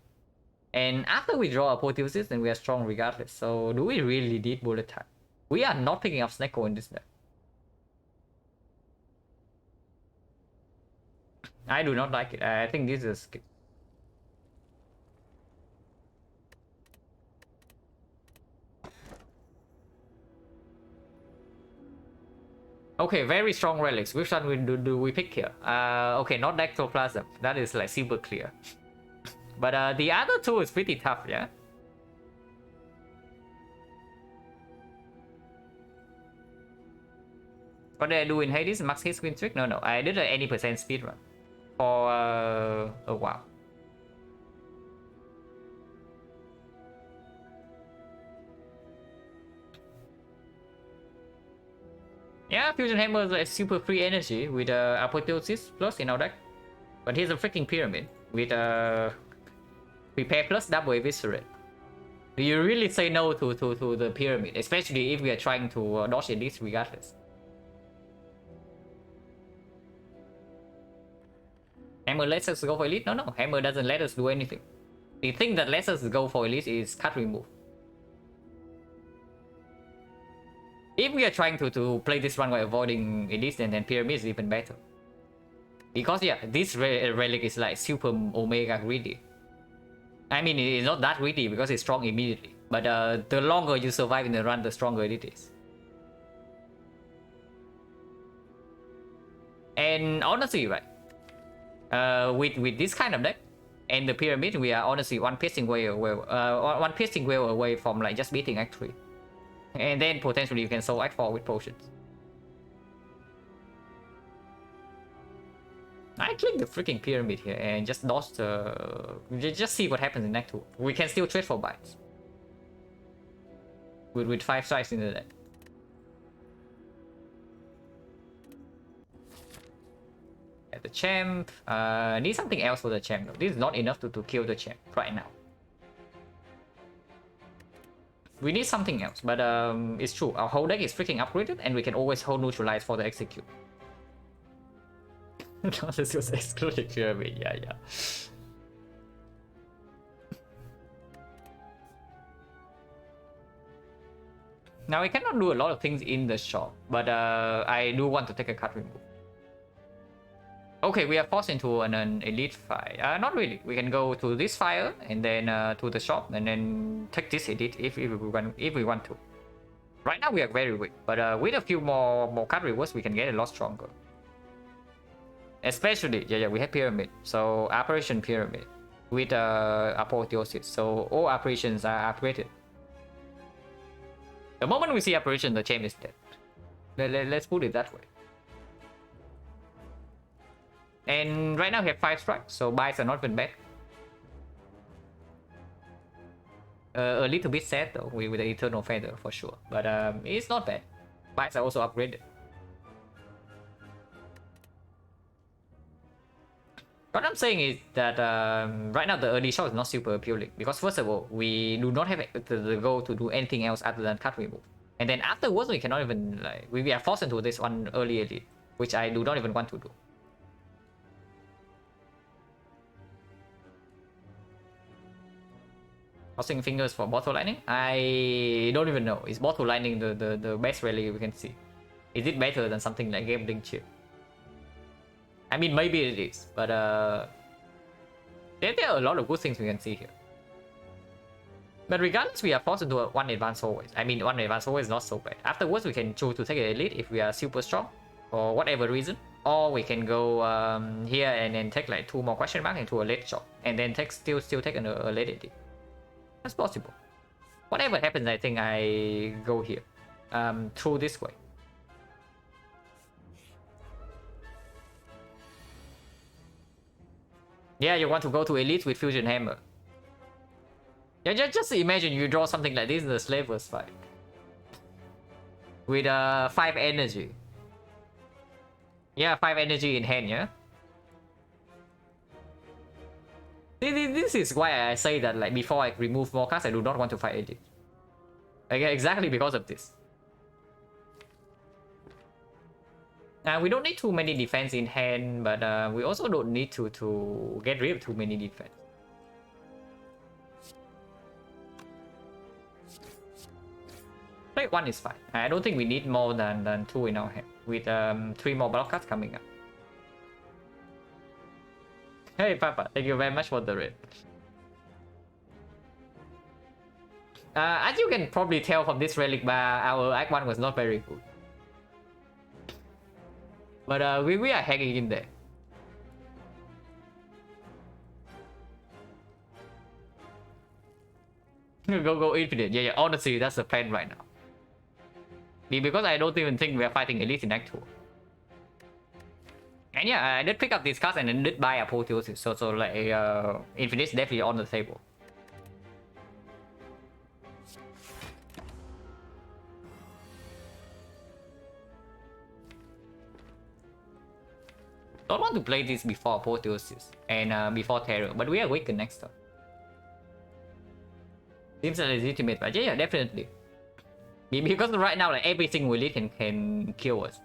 And after we draw apotheosis, then we are strong regardless. So do we really need bullet time? We are not picking up Snecko in this deck. I do not like it. I think this is a skip. Okay, very strong relics. Which one do we pick here? Okay, not Ectoplasm. That is like super clear. But the other two is pretty tough, yeah? What did I do in Hades? Max hit screen trick? No. I did an 80% speed run for a while. Yeah, Fusion Hammer is a super free energy with Apotheosis plus in our deck. But here's a freaking pyramid with Prepare plus double Eviscerate. Do you really say no to the pyramid? Especially if we are trying to dodge elites regardless. Hammer lets us go for elite? No. Hammer doesn't let us do anything. The thing that lets us go for elite is card remove. If we are trying to play this run while avoiding elites, then pyramid is even better. Because yeah, this relic is like super omega greedy. I mean, it's not that greedy because it's strong immediately. But the longer you survive in the run, the stronger it is. And honestly, right, with this kind of deck and the pyramid, we are honestly one piercing whale away from like just beating Act 3. And then potentially you can solo Act 4 with potions. I click the freaking pyramid here and just dodge the... Just see what happens in Act 2. We can still trade for bites. With 5 strikes in the deck. Yeah, the champ. Need something else for the champ though. This is not enough to kill the champ right now. We need something else, but it's true. Our whole deck is freaking upgraded, and we can always hold neutralize for the execute. This was excluding pyramid. Yeah. Now we cannot do a lot of things in the shop, but I do want to take a card remove. Okay, we are forced into an elite fight. Not really. We can go to this fire and then to the shop and then take this elite if we want to. Right now we are very weak, but with a few more card rewards, we can get a lot stronger. Especially, yeah, we have pyramid. So operation pyramid with apotheosis. So all operations are upgraded. The moment we see operation, the champ is dead. Let's put it that way. And right now we have 5 strikes, so buys are not even bad. A little bit sad though with the Eternal Feather for sure, but it's not bad. Buys are also upgraded. What I'm saying is that right now the early shot is not super appealing because first of all we do not have the goal to do anything else other than card remove, and then afterwards we cannot even like we are forced into this one early elite, which I do not even want to do. Crossing fingers for bottle lightning. I don't even know. Is bottle lightning the best rally we can see? Is it better than something like gambling chip? I mean, maybe it is, but there are a lot of good things we can see here. But regardless, we are forced into a 1 advance always. I mean, 1 advance always is not so bad. Afterwards, we can choose to take an elite if we are super strong for whatever reason, or we can go here and then take like 2 more question mark into a late shot, and then take still take a late elite. That's possible. Whatever happens, I think I go here through this way. Yeah, you want to go to elite with fusion hammer. Yeah, just imagine you draw something like this in the slavers fight with 5 energy. Yeah, 5 energy in hand. Yeah. This is why I say that like before I remove more cards, I do not want to fight elite. Okay, exactly because of this. We don't need too many defense in hand, but we also don't need to get rid of too many defense. Play 1 is fine. I don't think we need more than 2 in our hand, with 3 more block cards coming up. Hey Papa, thank you very much for the raid. As you can probably tell from this relic bar, our Act 1 was not very good. But we are hanging in there. Go infinite. Yeah, honestly, that's the plan right now. Because I don't even think we are fighting elite in Act 2. And yeah, I did pick up these cards and then did buy Apotheosis, so like infinite is definitely on the table. Don't want to play this before Apotheosis and before Terror, but we are Awaken next turn. Seems legitimate, but yeah, definitely. Because right now, like everything we lead can kill us.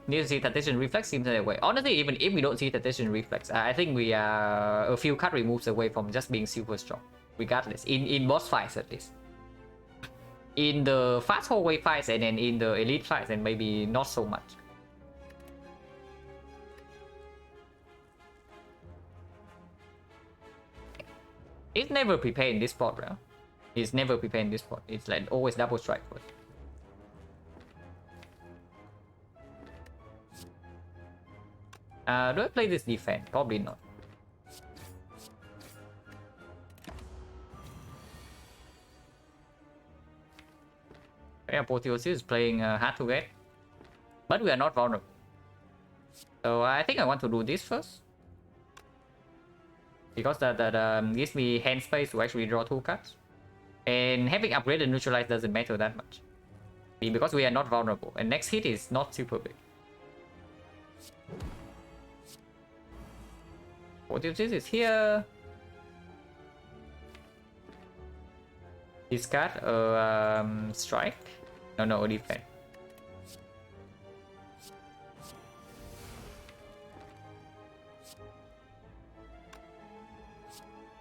Need to see Tactician Reflex seems that way. Honestly, even if we don't see Tactician Reflex, I think we are a few card removes away from just being super strong. Regardless, in boss fights at least. In the fast hallway fights and then in the elite fights, and maybe not so much. It's never prepared in this spot, right? It's never prepared in this spot. It's like always double strike first. Do I play this defense? Probably not. Yeah, Apotheosis is playing hard to get, but we are not vulnerable. So I think I want to do this first, because that gives me hand space to actually draw 2 cards, and having upgraded neutralize doesn't matter that much, because we are not vulnerable, and next hit is not super big. Apotheosis is here. Discard strike. No, defense.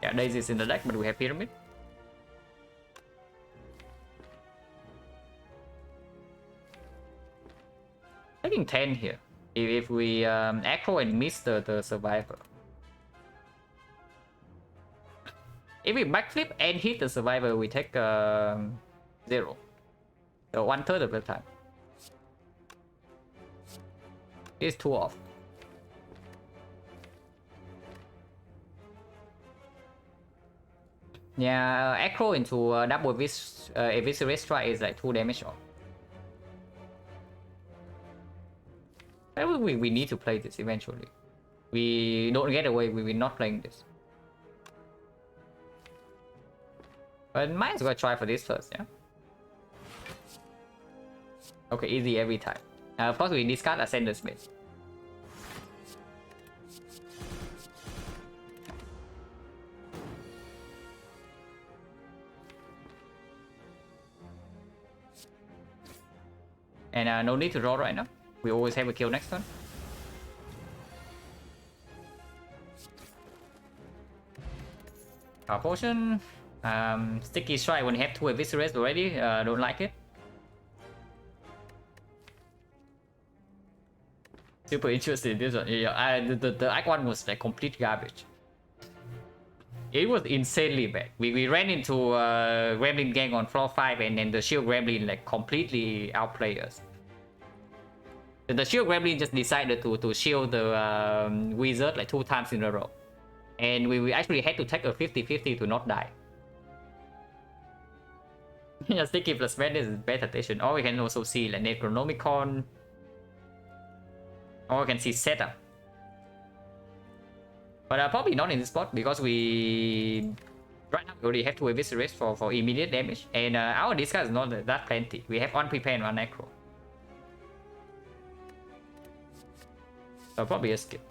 Yeah, Daisy is in the deck, but we have Pyramid. Taking 10 here. If we aggro and miss the survivor. If we backflip and hit the survivor, we take 0. So 1/3 of the time. It's 2 off. Yeah, aggro into double eviscerate strike is like 2 damage off. We need to play this eventually. We don't get away, we will not playing this. But might as well try for this first, yeah? Okay, easy every time. Of course, we discard Ascender Smith. And no need to draw right now. We always have a kill next turn. Power Potion. Sticky Strike when you have 2 Eviscerates already. Don't like it. Super interested in this one. Yeah, the Act 1 was like complete garbage. It was insanely bad. We ran into Gremlin Gang on floor 5 and then the Shield Gremlin like completely outplayed us. The Shield Gremlin just decided to shield the Wizard like 2 times in a row. And we actually had to take a 50-50 to not die. Yeah, Sticky plus Madness is bad attention. Or we can also see like Necronomicon. Or we can see Setup. But probably not in this spot because we right now we already have 2 Eviscerates for immediate damage. And our discard is not that plenty. We have 1 Prepare and 1 Necro. So probably a skip.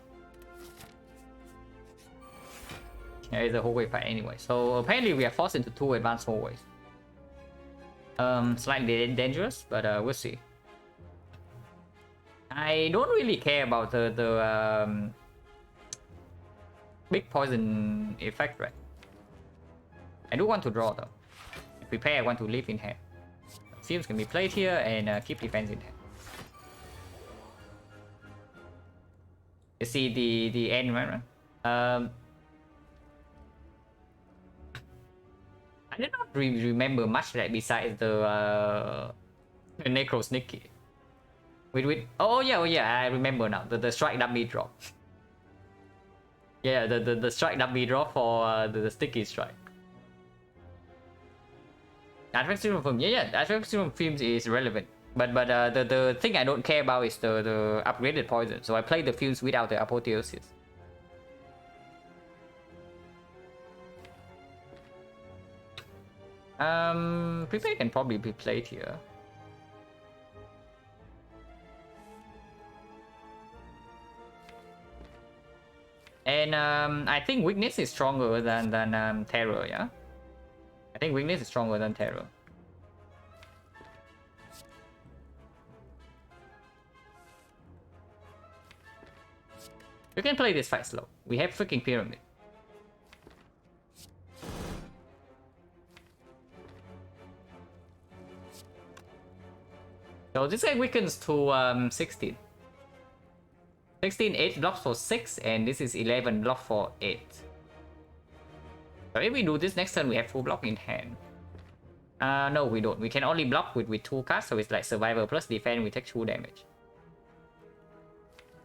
Yeah, it's a hallway fight anyway. So apparently we are forced into 2 advanced hallways. Slightly dangerous, but we'll see. I don't really care about the big poison effect, right? I do want to draw though. Prepare, I want to leave in hand. Fumes can be played here and keep defense in hand. You see the end, right? I did not remember much like besides the Necro Sneaky. Oh yeah, I remember now. The strike dummy drop. Yeah, the strike dummy drop for the Sticky Strike. Artifact from Artifact from Films is relevant. But the thing I don't care about is the upgraded poison. So I play the Fumes without the Apotheosis. Prepare can probably be played here. And I think Weakness is stronger than Terror, yeah? I think Weakness is stronger than Terror. You can play this fight slow. We have freaking Pyramid. So this guy weakens to 16. 16, 8 blocks for 6, and this is 11 block for 8. So if we do this next turn, we have full block in hand. No, we don't. We can only block with 2 cards, so it's like Survivor plus Defense, we take 2 damage.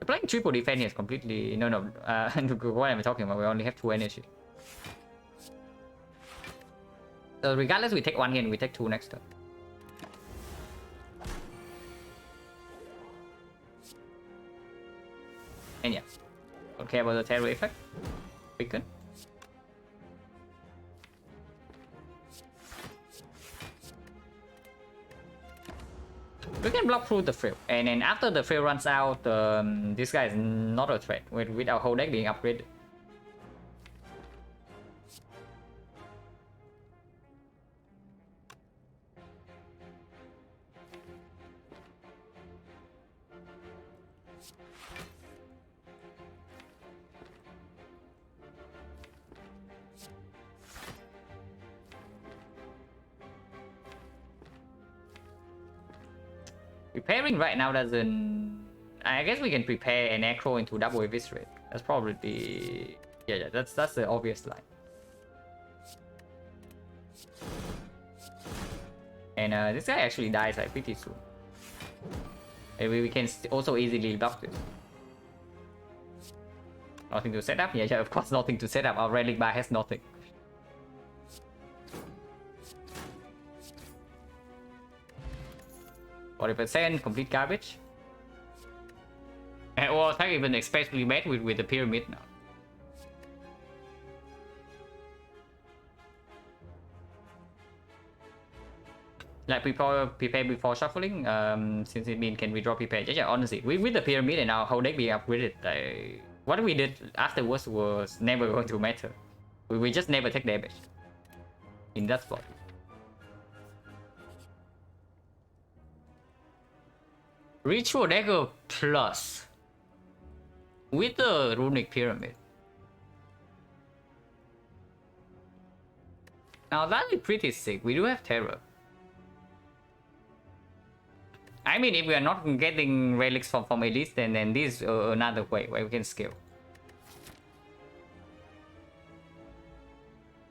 Playing triple defense is completely... No, what am I talking about? We only have 2 energy. So regardless, we take 1 here and we take 2 next turn. And yeah, don't care about the terror effect. Beacon. We can block through the field, and then after the field runs out, this guy is not a threat with our whole deck being upgraded. Preparing right now doesn't... I guess we can prepare an Acro into double Abyss rate. That's probably the... Yeah, that's the obvious line. And this guy actually dies like pretty soon. And we can also easily block this. Nothing to set up? Yeah, of course nothing to set up. Our relic bar has nothing. 40% complete garbage. And well, I even especially made with the pyramid now. Like prepare before shuffling, since it means can we draw prepare? Yeah, honestly, with the pyramid and our whole deck being upgraded, what we did afterwards was never going to matter. We just never take damage in that spot. Ritual Dagger Plus with the Runic Pyramid. Now that is pretty sick. We do have Terror. I mean, if we are not getting relics from Elites, then this is another way where we can scale.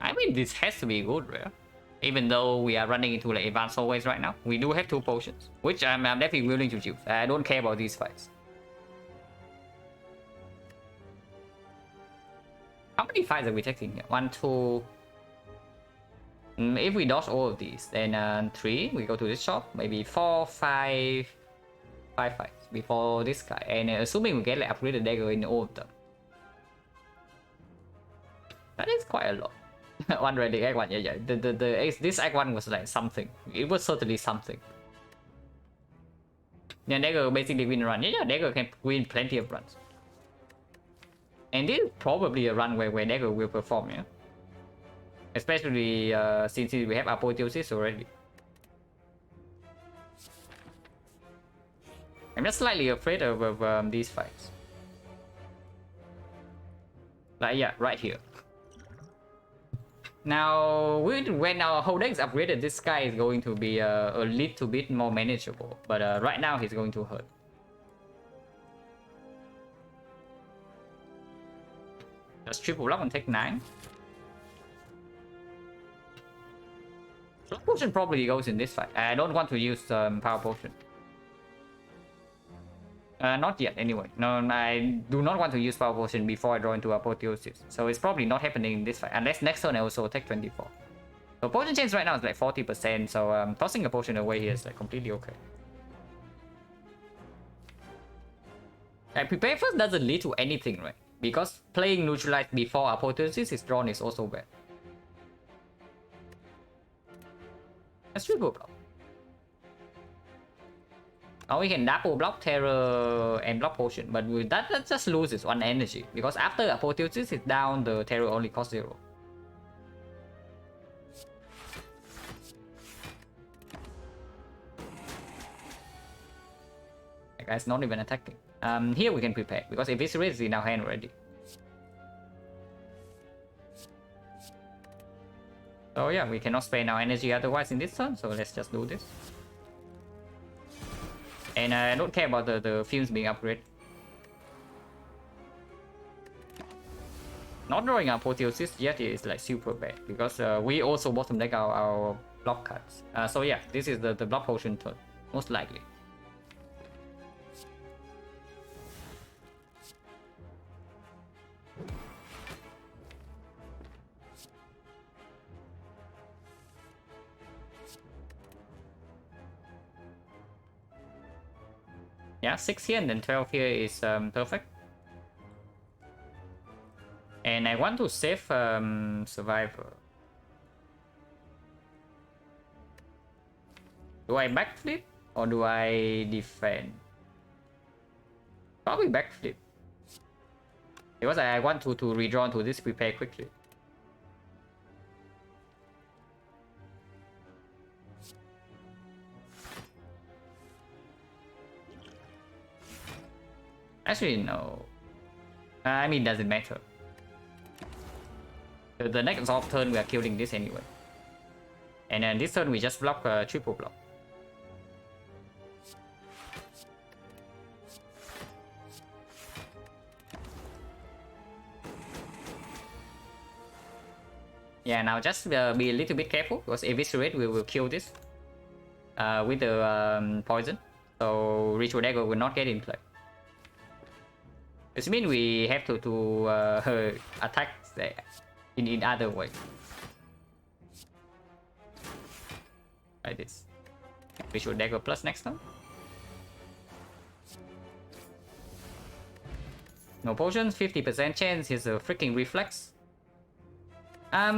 I mean, this has to be good, right? Even though we are running into like advanced always right now, we do have 2 potions, which I'm definitely willing to use. I don't care about these fights. How many fights are we taking here? 1, 2. If we dodge all of these, then 3. We go to this shop. Maybe 4, 5 fights before this guy. And assuming we get like upgraded dagger in all of them, that is quite a lot. One relic Act 1, yeah. This Act 1 was like something. It was certainly something. Yeah, dagger basically win a run. Yeah, dagger can win plenty of runs. And this is probably a run where dagger will perform, yeah. Especially since we have Apotheosis already. I'm just slightly afraid of these fights. Like, yeah, right here. Now, when our whole deck is upgraded, this guy is going to be a little bit more manageable. But right now, he's going to hurt. Just triple block and take 9. Block potion probably goes in this fight. I don't want to use power potion. Not yet, anyway. No, I do not want to use power potion before I draw into Apotheosis. So it's probably not happening in this fight. Unless next turn I also take 24. So potion chance right now is like 40%. So tossing a potion away here is like completely okay. Prepare first doesn't lead to anything, right? Because playing neutralize before Apotheosis is drawn is also bad. Let's triple block. Now we can double block Terror and block potion, but with that just loses 1 energy. Because after Apotheosis is down, the Terror only costs 0. That guy's not even attacking. Here we can prepare, because if it's is in our hand already. So yeah, we cannot spend our energy otherwise in this turn, so let's just do this. And I don't care about the fumes being upgraded. Not drawing Apotheosis yet is like super bad, because we also bottom deck our block cards. So yeah, this is the block potion turn, most likely. Yeah, 6 here and then 12 here is perfect. And I want to save Survivor. Do I backflip or do I defend? Probably backflip. Because I want to redraw to this prepare quickly. Actually, no. I mean, doesn't matter. The next off turn we are killing this anyway. And then this turn we just block triple block. Yeah, now just be a little bit careful because Eviscerate will kill this with the poison. So Ritual Dagger will not get in play. This means we have to attack in other way. Like this. Ritual Dagger plus next turn. No potions, 50% chance is a freaking reflex.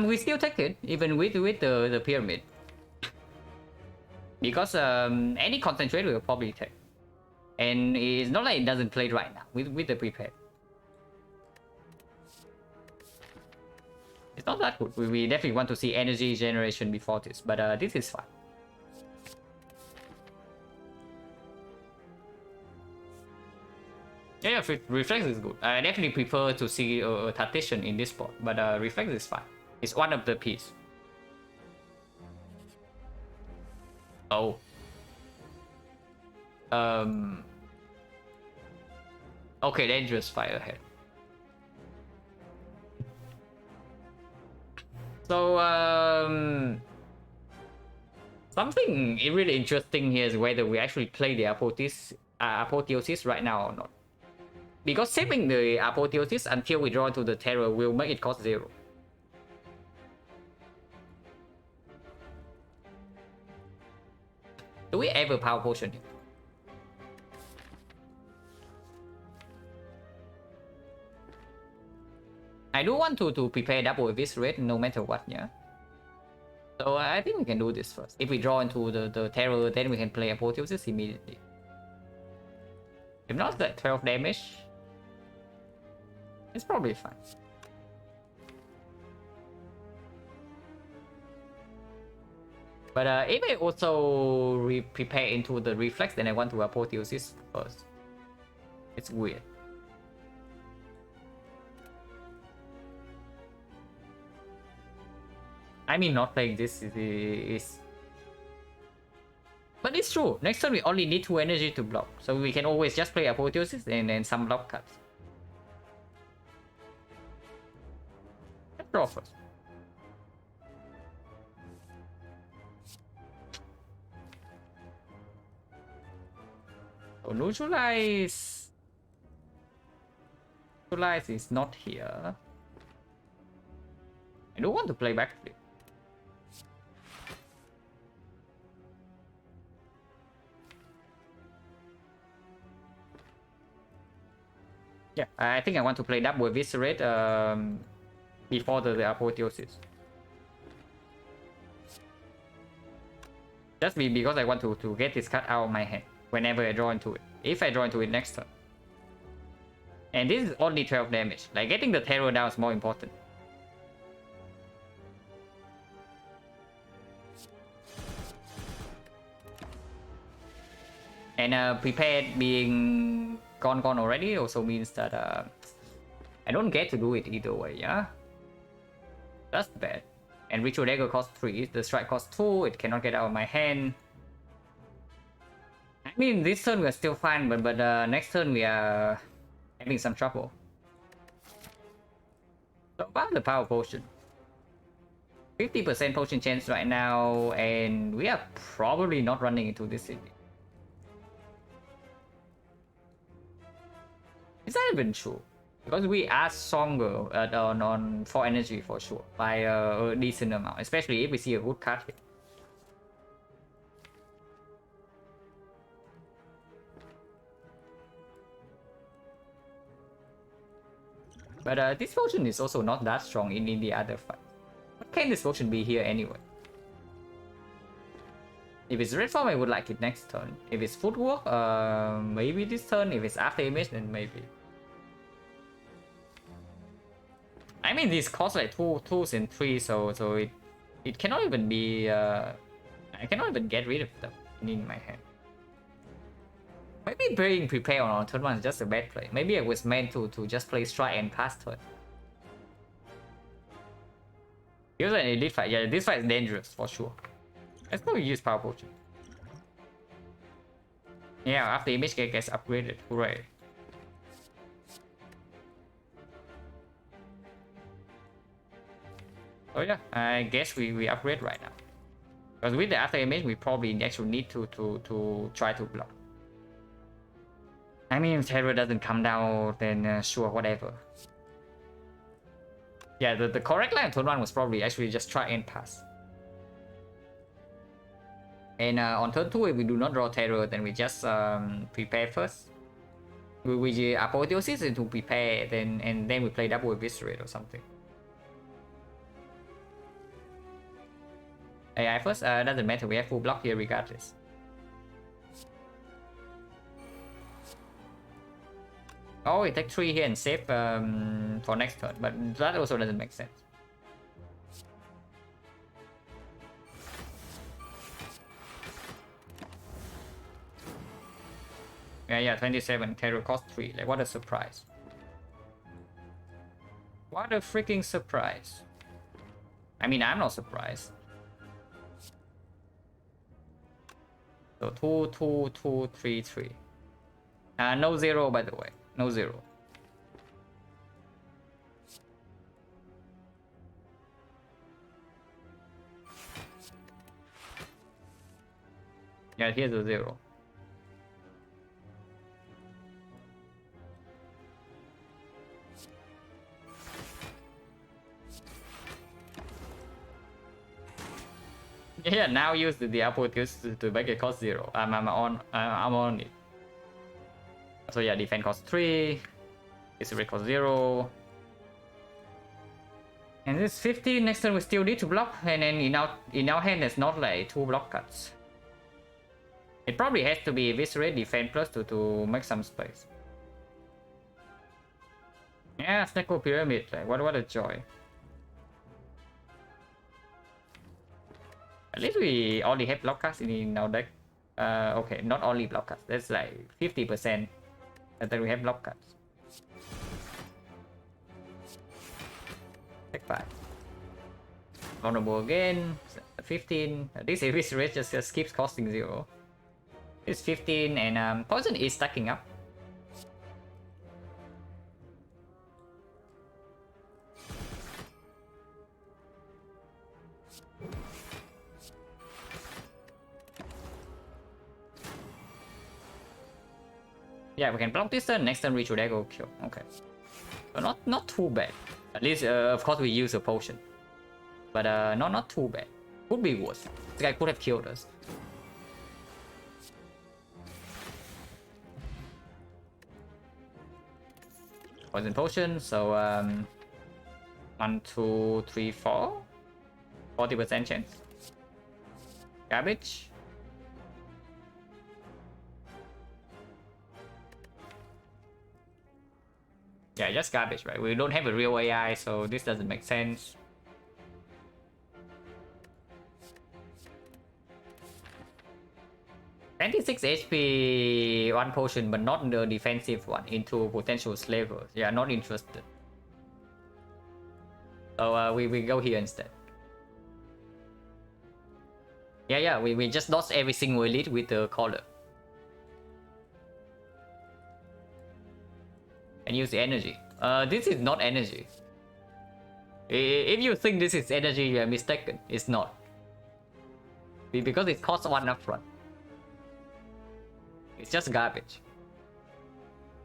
We still take it, even with the pyramid. Because any concentrate will probably take. And it's not like it doesn't play right now with the prepared. It's not that good. We definitely want to see energy generation before this, but this is fine. Yeah, reflex is good. I definitely prefer to see a tactician in this spot, but reflex is fine. It's one of the piece. Oh. Okay, dangerous fire ahead. So something really interesting here is whether we actually play the apotheosis right now or not. Because saving the apotheosis until we draw into the terror will make it cost 0. Do we ever power potion here? I do want to prepare double Eviscerate no matter what, yeah. So I think we can do this first. If we draw into the terror, then we can play Apotheosis immediately. If not, that 12 damage, it's probably fine. But if I also prepare into the reflex, then I want to Apotheosis first. It's weird. I mean, not playing this is... But it's true. Next turn we only need 2 energy to block. So we can always just play Apotheosis and then some block cuts. Let's draw first. So neutralize... Neutralize is not here. I don't want to play backflip. Yeah, I think I want to play double Eviscerate before the Apotheosis. Just because I want to get this card out of my hand whenever I draw into it. If I draw into it next turn. And this is only 12 damage. Like, getting the terror down is more important. And prepared being gone already also means that I don't get to do it either way, yeah? That's bad. And Ritual Dagger costs 3, the strike costs 2, it cannot get out of my hand. I mean, this turn we are still fine, but next turn we are having some trouble. So about the power potion. 50% potion chance right now, and we are probably not running into this city. Is that even true? Because we are stronger on 4 energy for sure by a decent amount, especially if we see a good card here. But this potion is also not that strong in the other fight. What can this potion be here anyway? If it's red form, I would like it next turn. If it's footwork, maybe this turn. If it's after image, then maybe. I mean, these cost like 2s and 3, so it cannot even be. I cannot even get rid of them in my hand. Maybe being prepared on turn 1 is just a bad play. Maybe I was meant to just play strike and pass turn. Use an elite fight. Yeah, this fight is dangerous for sure. Let's go use power potion. Yeah, after image gets upgraded. Hooray. So yeah, I guess we upgrade right now. Because with the after image, we probably actually need to try to block. I mean, if Terror doesn't come down, then sure, whatever. Yeah, the correct line turn 1 was probably actually just try and pass. And on turn 2, if we do not draw Terror, then we just prepare first. We apotheosis into prepare, and then we play double eviscerate or something. AI first, doesn't matter, we have full block here regardless. Oh, we take 3 here and save for next turn, but that also doesn't make sense. Yeah, 27, Terror cost 3, like what a surprise. What a freaking surprise. I mean, I'm not surprised. So 2, 2, 2, 3, 3. No 0 by the way. No 0. Yeah, here's a 0. Yeah, now use the apotheosis to make it cost 0. I'm on it. So yeah, defense cost 3. This rate cost 0. And this 50. Next turn we still need to block, and then in our hand there's not like 2 block cuts. It probably has to be eviscerate defense plus to make some space. Yeah, Snecko Pyramid, like what a joy. At least we only have block cuts in our deck. Okay, not only block cuts. That's like 50%. And then we have block cuts. Take 5. Vulnerable again. 15. This eviscerate just keeps costing 0. It's 15, and poison is stacking up. Yeah, we can block this turn. Next turn we should go kill. Okay, so not too bad. At least, of course, we use a potion, but not too bad. Could be worse. This guy could have killed us. Poison potion. So 1, 2, 3, 4. 40% chance. Garbage. Yeah, just garbage, right? We don't have a real AI, so this doesn't make sense. $26 HP, 1 potion, but not the defensive one, into potential slavers. Yeah, not interested. So we go here instead. Yeah, we just dodge every single elite with the collar. And use the energy. This is not energy. If you think this is energy, you are mistaken. It's not. Because it costs 1 upfront. It's just garbage.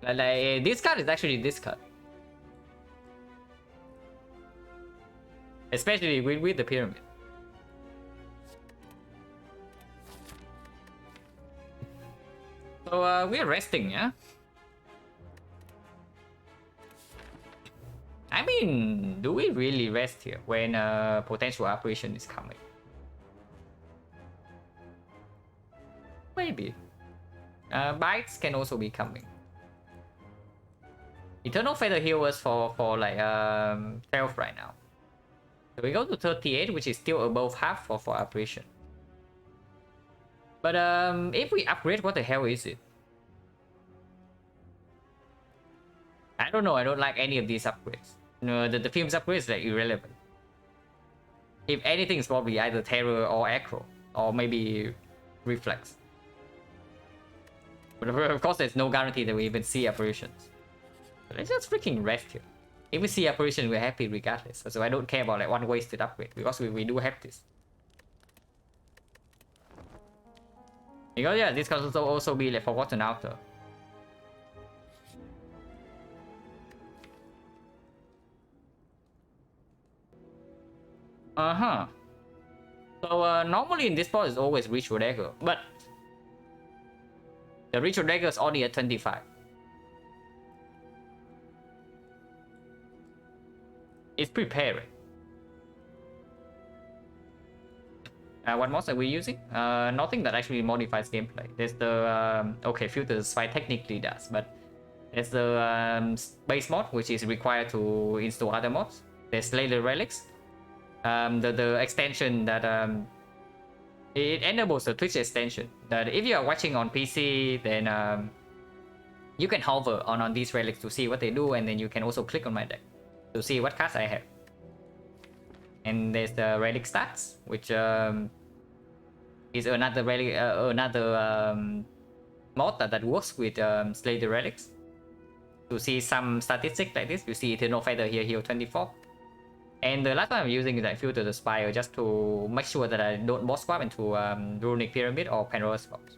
Like, this card is actually this card. Especially with the pyramid. So we're resting, yeah? I mean, do we really rest here when potential operation is coming? Maybe. Bites can also be coming. Eternal Feather heals for like 12 right now. So we go to 38, which is still above half for operation. But if we upgrade, what the hell is it? don't know. I don't like any of these upgrades. No, the Films upgrade is like irrelevant. If anything, it's probably either Terror or Acro, or maybe Reflex. But of course, there's no guarantee that we even see apparitions. So let's just freaking rest here. If we see apparition, we're happy regardless. So I don't care about like one wasted upgrade because we do have this. Because yeah, this can also be like Forgotten Outer. So normally in this part is always Ritual Dagger, but the Ritual Dagger is only at 25. It's preparing. What mods are we using? Nothing that actually modifies gameplay. There's the okay, Filter Spy technically does, but there's the base mod, which is required to install other mods. There's Slayer Relics. The extension that it enables the Twitch extension. That if you are watching on PC, then you can hover on these relics to see what they do, and then you can also click on my deck to see what cards I have. And there's the relic stats, which is another relic, mod that works with Slay the Relics. To see some statistics like this, you see Eternal Feather here, heal 24. And the last one I'm using is like Filter the Spire, just to make sure that I don't boss swap into Runic Pyramid or Pandora swaps.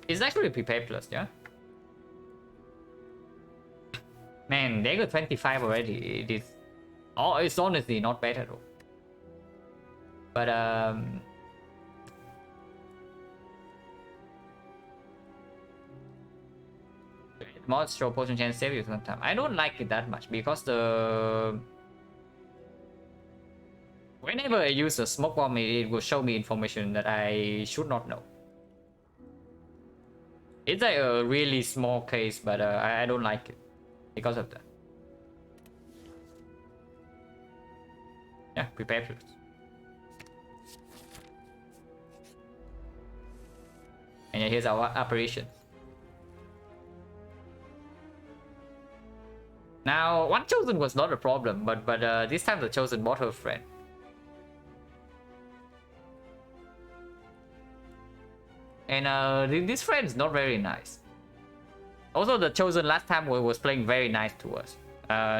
It's actually Prepare Plus, yeah? Man, they got 25 already. It is... Oh, it's honestly not better though. But mods show potion chance save you sometimes. I don't like it that much because whenever I use a smoke bomb, it will show me information that I should not know. It's like a really small case, but I don't like it because of that. Yeah, prepare for it. And yeah, here's our apparition. Now, one chosen was not a problem, but this time the chosen bought her friend. And this friend is not very nice. Also, the chosen last time was playing very nice to us.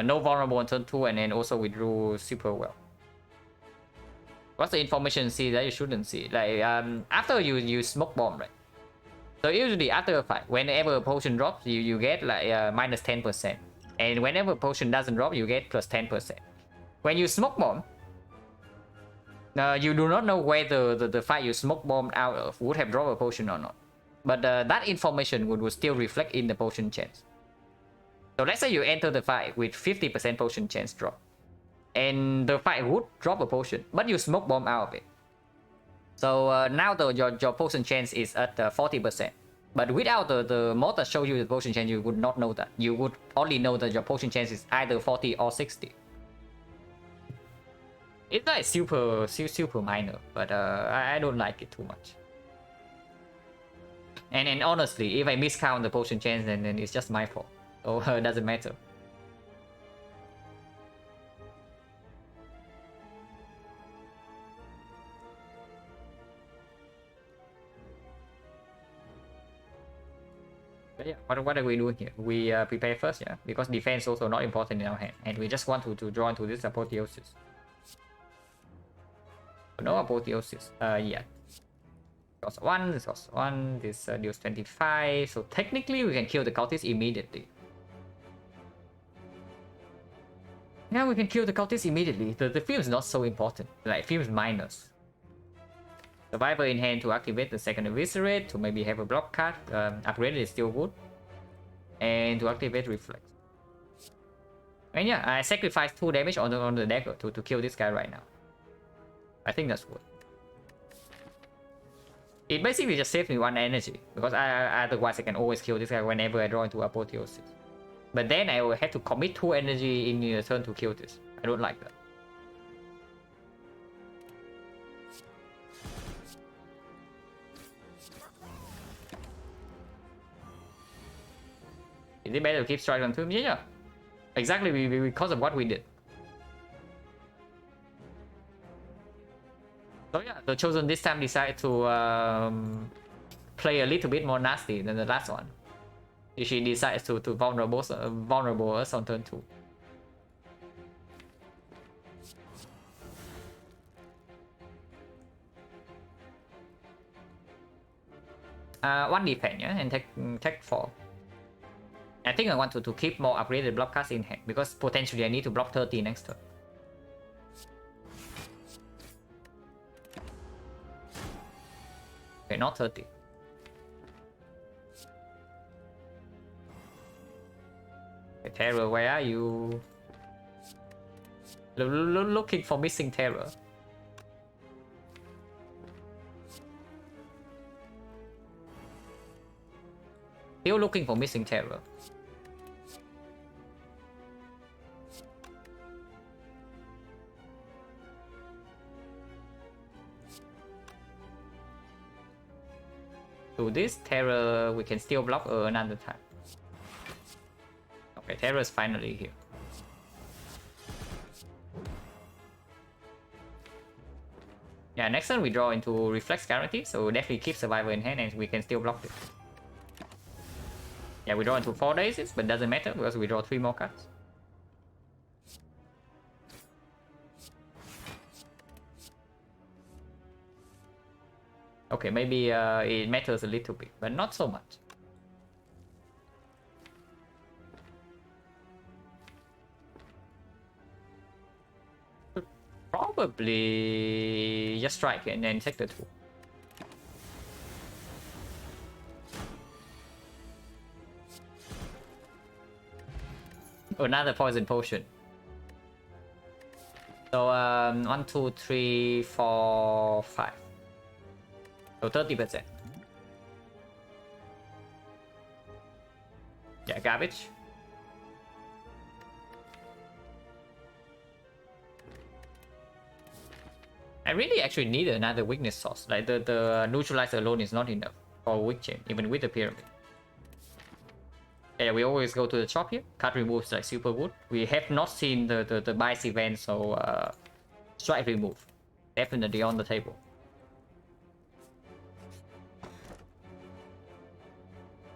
No vulnerable on turn 2, and then also withdrew super well. What's the information see that you shouldn't see? Like after you smoke bomb, right? So usually after a fight, whenever a potion drops, you get like minus 10%. And whenever a potion doesn't drop, you get plus 10%. When you smoke bomb, you do not know whether the fight you smoke bombed out of would have dropped a potion or not. But that information would still reflect in the potion chance. So let's say you enter the fight with 50% potion chance drop. And the fight would drop a potion, but you smoke bomb out of it. So now your potion chance is at 40%. But without the mod that shows you the potion chance, you would not know that. You would only know that your potion chance is either 40 or 60. It's like super minor, but I don't like it too much. And honestly, if I miscount the potion chance, then it's just my fault. So it doesn't matter. But yeah, what are we doing here? We prepare first, yeah, because defense also not important in our hand, and we just want to draw into this apotheosis. No apotheosis, yeah. Cost 1, this costs 1, this deals 25, so technically we can kill the cultist immediately. Yeah, we can kill the cultist immediately. The film is not so important, like film's minus. Survivor in hand to activate the second Eviscerate, to maybe have a block card. Upgraded is still good. And to activate Reflex. And yeah, I sacrificed 2 damage on the dagger to kill this guy right now. I think that's good. It basically just saves me 1 energy, because otherwise I can always kill this guy whenever I draw into Apotheosis. But then I will have to commit 2 energy in the turn to kill this. I don't like that. Is it better to keep strike on tomb? Yeah. Exactly because of what we did. So yeah, the Chosen this time decided to play a little bit more nasty than the last one. She decides to vulnerable us on turn 2. One defense, yeah, and take 4. I think I want to keep more upgraded block cards in hand because potentially I need to block 30 next turn. Okay, not 30. Okay, Terror, where are you? Looking for missing Terror. Still looking for missing Terror. To this Terror, we can still block another time. Okay, Terror is finally here. Yeah, next turn we draw into Reflex Guarantee, so definitely keep Survivor in hand and we can still block it. Yeah, we draw into 4 daisies, but doesn't matter because we draw 3 more cards. Okay, maybe it matters a little bit, but not so much. Probably just strike and then take the 2. Another poison potion. So 1, 2, 3, 4, 5. So 30%. Yeah, garbage. I really actually need another weakness source. Like the neutralizer alone is not enough for weak chain, even with the pyramid. Yeah, we always go to the shop here. Card removes like super wood. We have not seen the bias event, so strike remove. Definitely on the table.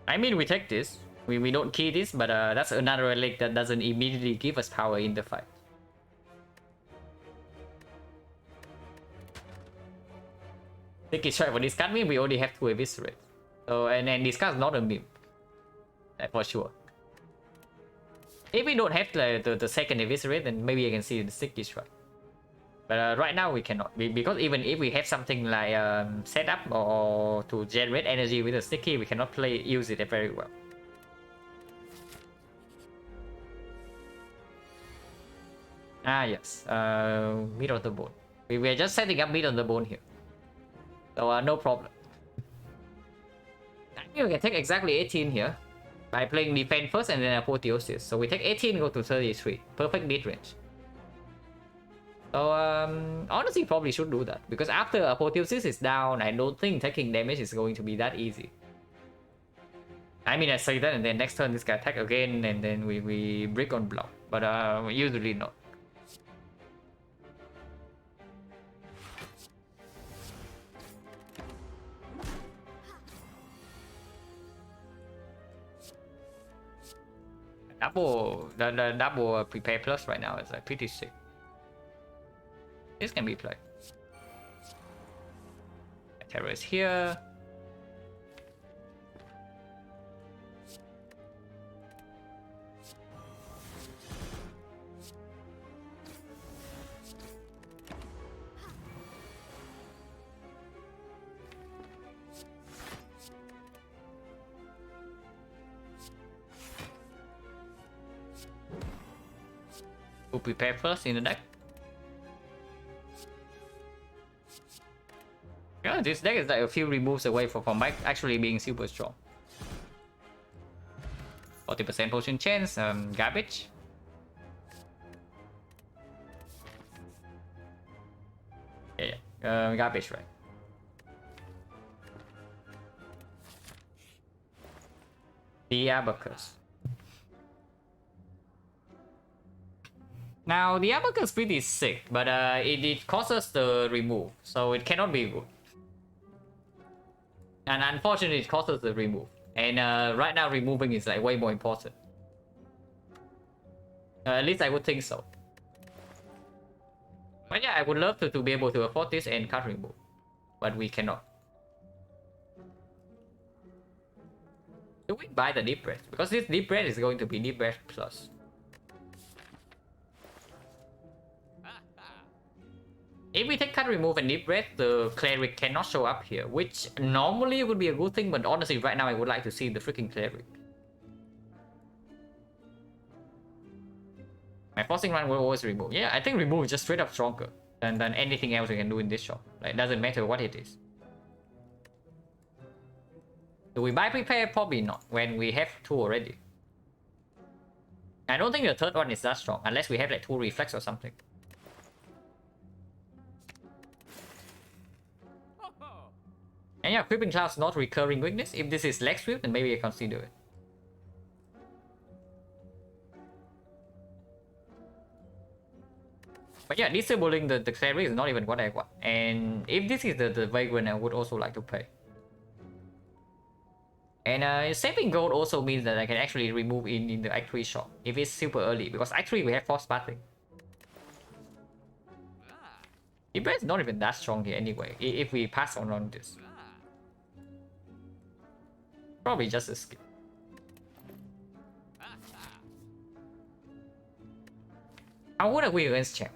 I mean, we take this. We don't key this, but that's another relic that doesn't immediately give us power in the fight. Think it's right for this card meme, we only have 2 eviscerate. So and then this card's not a meme. For sure. If we don't have the second eviscerate, then maybe I can see the sticky strike. But right now we cannot, because even if we have something like setup or to generate energy with a sticky, we cannot use it very well. Ah yes, mid of the bone. We are just setting up mid on the bone here, so no problem. I think we can take exactly 18 here by playing defense first and then apotheosis. So we take 18, go to 33, perfect mid range. So honestly, probably should do that because after apotheosis is down, I don't think taking damage is going to be that easy. I mean, I say that, and then next turn this guy attack again, and then we brick on block, but usually not. The double prepare plus right now is like pretty sick. This can be played. Terror is here. We'll prepare first in the deck. Yeah, this deck is like a few removes away from actually being super strong. 40% potion chance, garbage. Yeah, garbage, right? The Abacus. Now the uppercut speed is sick, but it causes the remove, so it cannot be good. And unfortunately, it causes the remove. And right now, removing is like way more important. At least I would think so. But yeah, I would love to be able to afford this and cut remove, but we cannot. Do we buy the deep breath? Because this deep breath is going to be deep breath plus. If we take cut remove and deep breath, the cleric cannot show up here, which normally would be a good thing, but honestly right now I would like to see the freaking cleric. My forcing run will always remove. Yeah, I think remove is just straight up stronger than anything else we can do in this shop. Like, it doesn't matter what it is. Do we buy prepare? Probably not, when we have two already. I don't think the third one is that strong, unless we have like two reflex or something. And yeah, creeping clouds not recurring weakness. If this is leg sweep, then maybe I consider it. But yeah, disabling the cleric is not even what I want. And if this is the vagrant, I would also like to pay. And saving gold also means that I can actually remove in the Act 3 shop if it's super early, because Act 3 we have force bathing. Ibra is not even that strong here anyway, if we pass on this. Probably just a skip. How good are we against champ?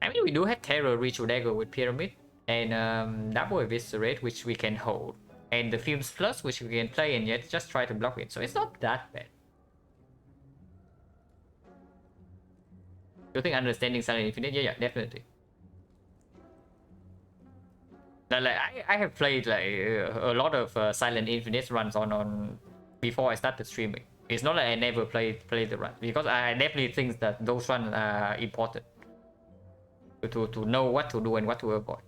I mean, we do have Terror, Ritual Dagger with Pyramid, and Double Eviscerate, which we can hold, and the Fumes Plus, which we can play and yet just try to block it, so it's not that bad. Do you think understanding Silent Infinite? Yeah, definitely. Like I have played like a lot of Silent Infinite runs on before I started streaming. It's not like I never played the run, because I definitely think that those runs are important to know what to do and what to avoid.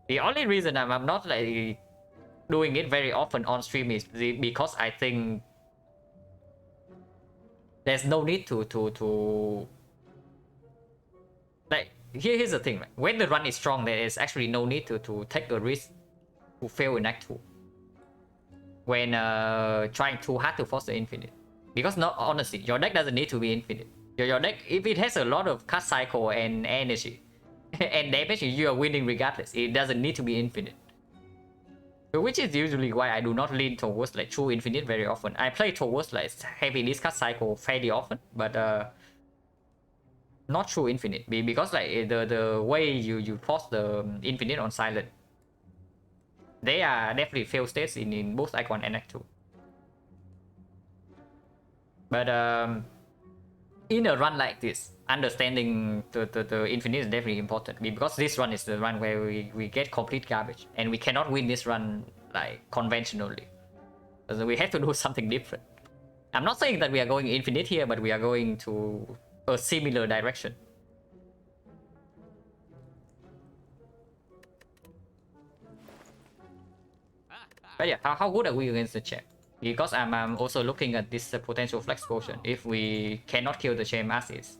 The only reason I'm not like doing it very often on stream is because I think there's no need to like here's the thing, right? When the run is strong, there is actually no need to take a risk to fail in Act 2 when trying too hard to force the infinite, because not honestly your deck doesn't need to be infinite. Your deck, if it has a lot of cast cycle and energy and damage, you are winning regardless. It doesn't need to be infinite, which is usually why I do not lean towards like true infinite very often. I play towards like heavy discard cycle fairly often, but not true infinite, because like the way you force the infinite on silent, they are definitely fail states in both Act 1 and Act 2. But in a run like this, understanding the infinite is definitely important, because this run is the run where we get complete garbage, and we cannot win this run like conventionally. So we have to do something different. I'm not saying that we are going infinite here, but we are going to a similar direction. But yeah, how good are we against the champ? Because I'm also looking at this potential flex potion if we cannot kill the champ as is.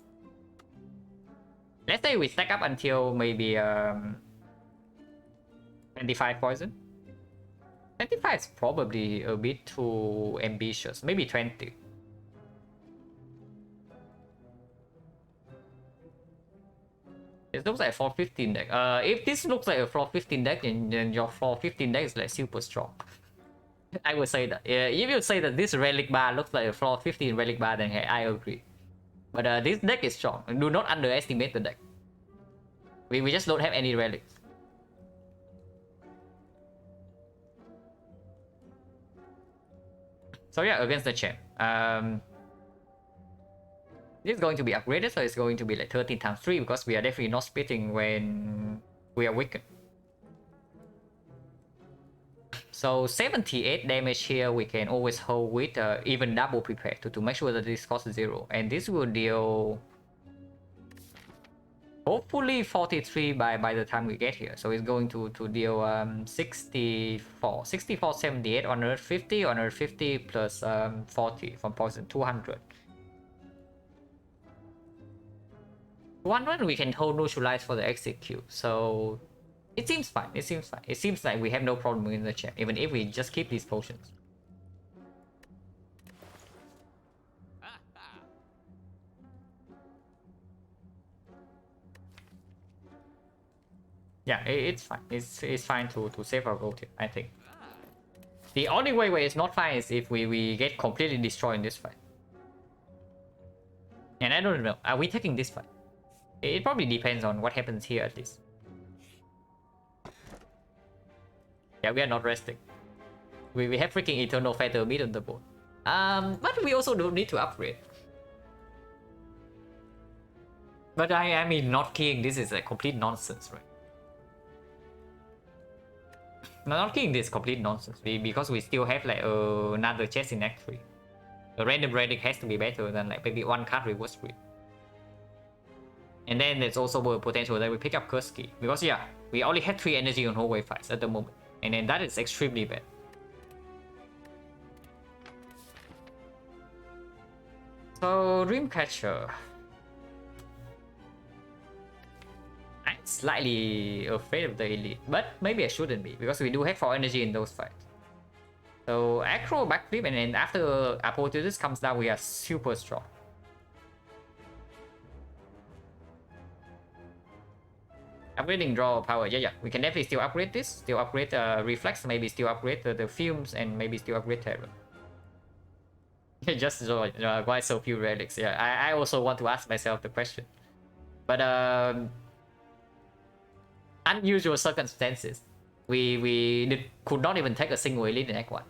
Let's say we stack up until maybe 25 poison. 25 is probably a bit too ambitious. Maybe 20. It looks like a floor 15 deck. If this looks like a floor 15 deck, then your floor 15 deck is like super strong. I would say that. If you say that this relic bar looks like a floor 15 relic bar, then hey, I agree. But this deck is strong. Do not underestimate the deck. We just don't have any relics. So yeah, against the champ. This is going to be upgraded, so it's going to be like 13 times 3, because we are definitely not splitting when we are weakened. So 78 damage here we can always hold with even double prepare to make sure that this costs 0. And this will deal hopefully 43 by the time we get here. So it's going to deal 64, 78 on Earth 50 plus 40 from poison, 200. 1-1 we can hold neutralize for the execute, so it seems fine. It seems fine. It seems like we have no problem in the chat, even if we just keep these potions. Yeah, it's fine. It's fine to save our gold here, I think. The only way where it's not fine is if we get completely destroyed in this fight. And I don't know. Are we taking this fight? It probably depends on what happens here at least. Yeah, we are not resting. We have freaking Eternal Feather mid on the board. But we also don't need to upgrade. But I mean, not keying this is a complete nonsense, right? No, not keying this is complete nonsense. Because we still have like another chest in Act 3. The random relic has to be better than like maybe one card reverse free. And then there's also a potential that we pick up Curse Key. Because yeah, we only have 3 energy on hallway fights at the moment. And then that is extremely bad. So Dreamcatcher. I'm slightly afraid of the elite, but maybe I shouldn't be, because we do have 4 energy in those fights. So Acro backflip, and then after Apotheosis comes down, we are super strong. Upgrading draw power, yeah, we can definitely still upgrade this, still upgrade Reflex, maybe still upgrade the Fumes, and maybe still upgrade Terror. Just why so few relics? Yeah, I also want to ask myself the question. But unusual circumstances, we could not even take a single elite in Act 1.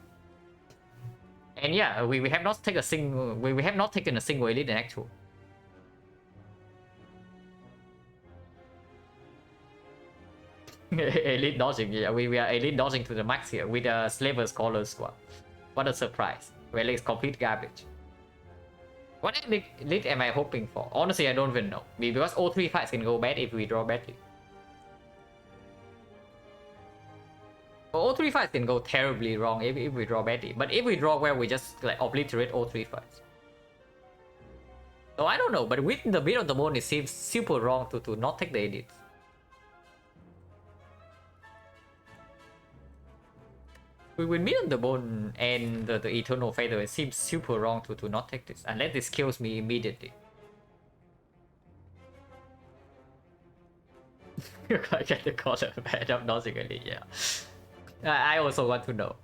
And yeah, we have not taken a single we have not taken a single elite in Act 2. Elite dodging, yeah, we are elite dodging to the max here with a Slaver Scholar squad. What a surprise. Well, it's complete garbage. What elite am I hoping for? Honestly, I don't even know. Because all 3 fights can go bad if we draw badly. All 3 fights can go terribly wrong if we draw badly. But if we draw well, we just like obliterate all 3 fights. So I don't know, but with the bit of the bone, it seems super wrong to not take the elites. With me on the bone and the Eternal Feather, it seems super wrong to not take this, unless this kills me immediately. I get the color bad up logically, yeah. I also want to know.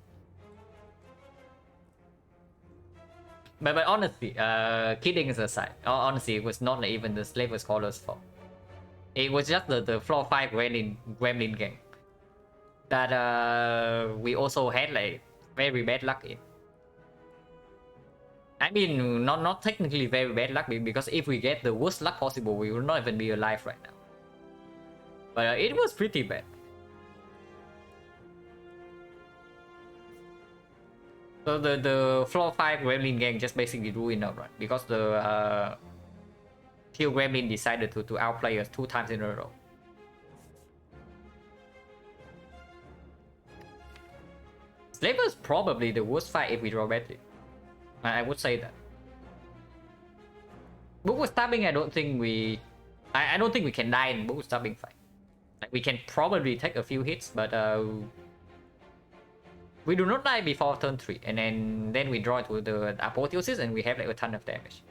But honestly, kidding aside, honestly, it was not even the Slaver Scholar's fault. It was just the floor 5 Gremlin gang that we also had like very bad luck in. I mean, not technically very bad luck, because if we get the worst luck possible, we will not even be alive right now. But it was pretty bad. So the floor 5 Gremlin gang just basically ruined our run, because the Teal Gremlin decided to outplay us 2 times in a row. Slaver is probably the worst fight if we draw badly. I would say that. Book with stabbing, I don't think we can die in book with stabbing fight. Like, we can probably take a few hits, but we do not die before turn 3, and then we draw to the Apotheosis and we have like a ton of damage.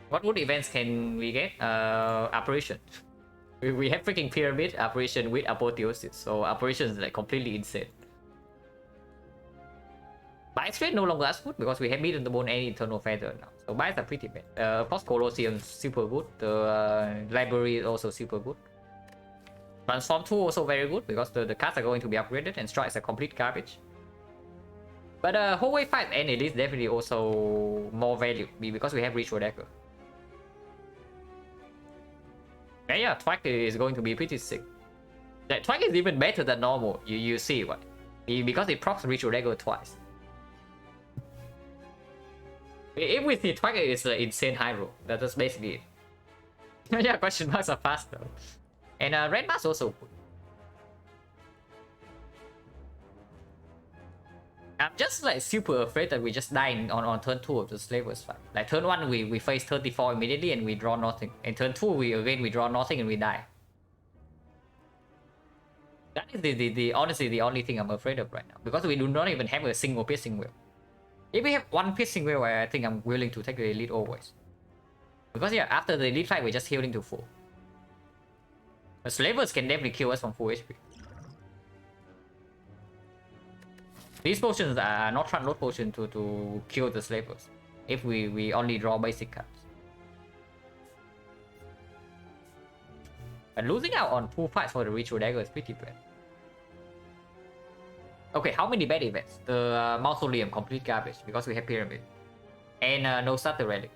What wood events can we get? Apparition. We have freaking Pyramid, Apparition with Apotheosis, so Apparition is like completely insane. Bites rate no longer as good because we have Meat on the Bone and Eternal Feather now. So bites are pretty bad. Of course, Colosseum super good. The library is also super good. Transform 2 also very good because the cards are going to be upgraded, and strikes are complete garbage. But hallway fight and it is definitely also more value because we have Ritual Dagger. Yeah, Twag is going to be pretty sick. That Twag is even better than normal. You see what? Because it procs Ritual Dagger twice. If we see Twag is an insane high roll. That's basically it. Yeah, question marks are faster. And Red Mask also good. I'm just like super afraid that we just die on turn 2 of the slavers fight. Like turn 1 we face 34 immediately and we draw nothing. And turn 2 we draw nothing and we die. That is the honestly the only thing I'm afraid of right now. Because we do not even have a single piercing wheel. If we have one piercing wheel, I think I'm willing to take the elite always. Because yeah, after the elite fight we're just healing to full. The slavers can definitely kill us from full HP. These potions are not front load potion to kill the slavers. If we only draw basic cards. And losing out on 2 fights for the ritual dagger is pretty bad. Okay, how many bad events? The mausoleum, complete garbage because we have pyramid. And no starter relic.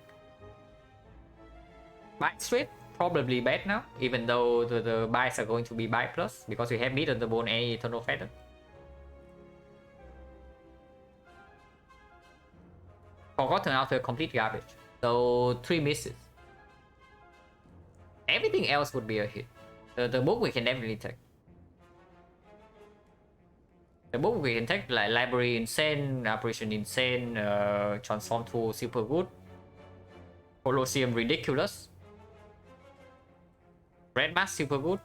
Bite straight, probably bad now, even though the bites are going to be bite plus because we have meat on the bone and eternal feather. Forgotten out to complete garbage. So 3 misses. Everything else would be a hit. The book we can definitely take. The book we can take like Library Insane, Apparition Insane, Transform to Super Good, Colosseum Ridiculous, Red Mask Super Good.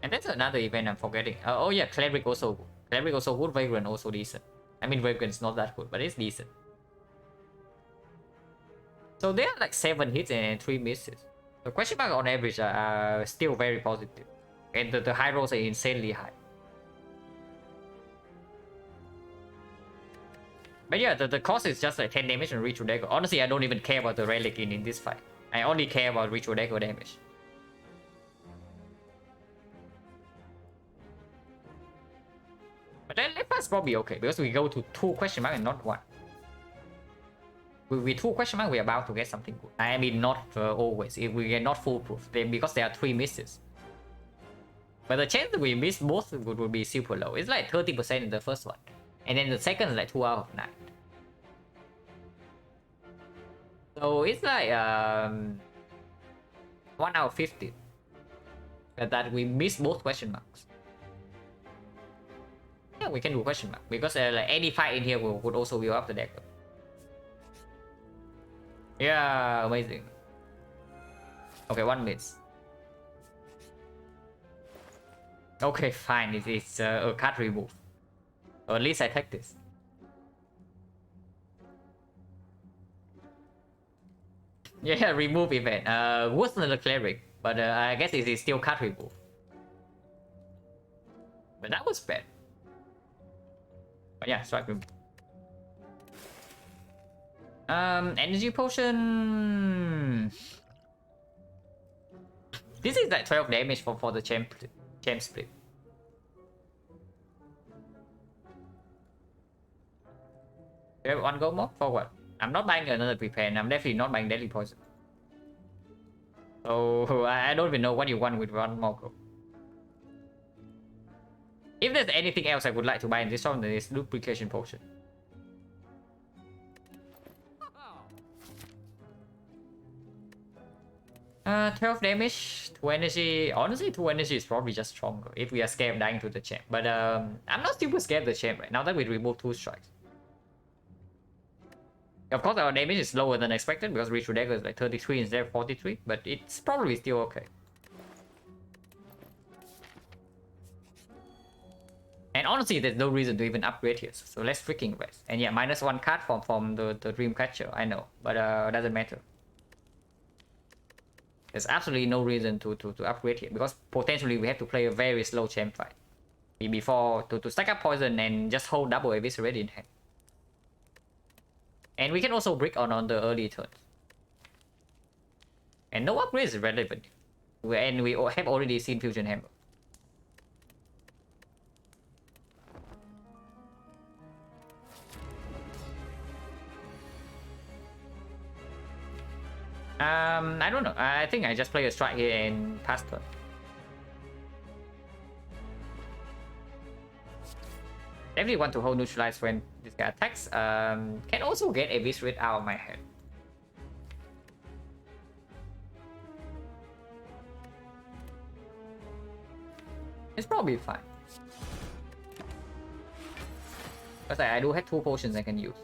And that's another event I'm forgetting. Oh yeah, Cleric also good. Cleric also good, Vagrant also decent. I mean Vagrant's not that good, but it's decent. So there are like 7 hits and 3 misses. The question mark on average are still very positive. And the high rolls are insanely high. But yeah, the cost is just like 10 damage and ritual dagger. Honestly, I don't even care about the relic in this fight. I only care about ritual dagger damage. But then left is probably okay because we go to 2 question mark and not 1. With 2 question mark, we're about to get something good. I mean, not always. If we get not foolproof, then because there are 3 misses. But the chance that we miss both would be super low. It's like 30% in the first one. And then the second is like 2 out of 9. So it's like 1 out of 50. That we miss both question marks. Yeah, we can do question mark. Because like any fight in here would also wheel up the deck. Yeah, amazing. Okay, 1 miss. Okay, fine. It's a card remove. Or at least I take this. Yeah, remove event. Worse than the cleric, but I guess it is still card remove. But that was bad. But yeah, strike remove. Energy potion. This is like 12 damage for the champ split. You have 1 gold more? For what? I'm not buying another prepare and I'm definitely not buying deadly poison. So I don't even know what you want with 1 more gold. If there's anything else I would like to buy in this one, then it's duplication potion. Uh, 12 damage, 2 energy. Honestly, 2 energy is probably just stronger if we are scared of dying to the champ. But I'm not super scared of the champ right now that we remove 2 strikes. Of course, our damage is lower than expected because ritual dagger is like 33 instead of 43, but it's probably still okay. And honestly, there's no reason to even upgrade here, so let's freaking rest. And yeah, -1 card from the Dreamcatcher, I know, but doesn't matter. There's absolutely no reason to upgrade here because potentially we have to play a very slow champ fight before to stack up poison and just hold double eviscerate in hand. And we can also brick on the early turns. And no upgrade is relevant. And we have already seen Fusion Hammer. I don't know. I think I just play a strike here and pass turn. Definitely want to hold neutralize when this guy attacks. Can also get eviscerate out of my head. It's probably fine. Because I do have 2 potions I can use.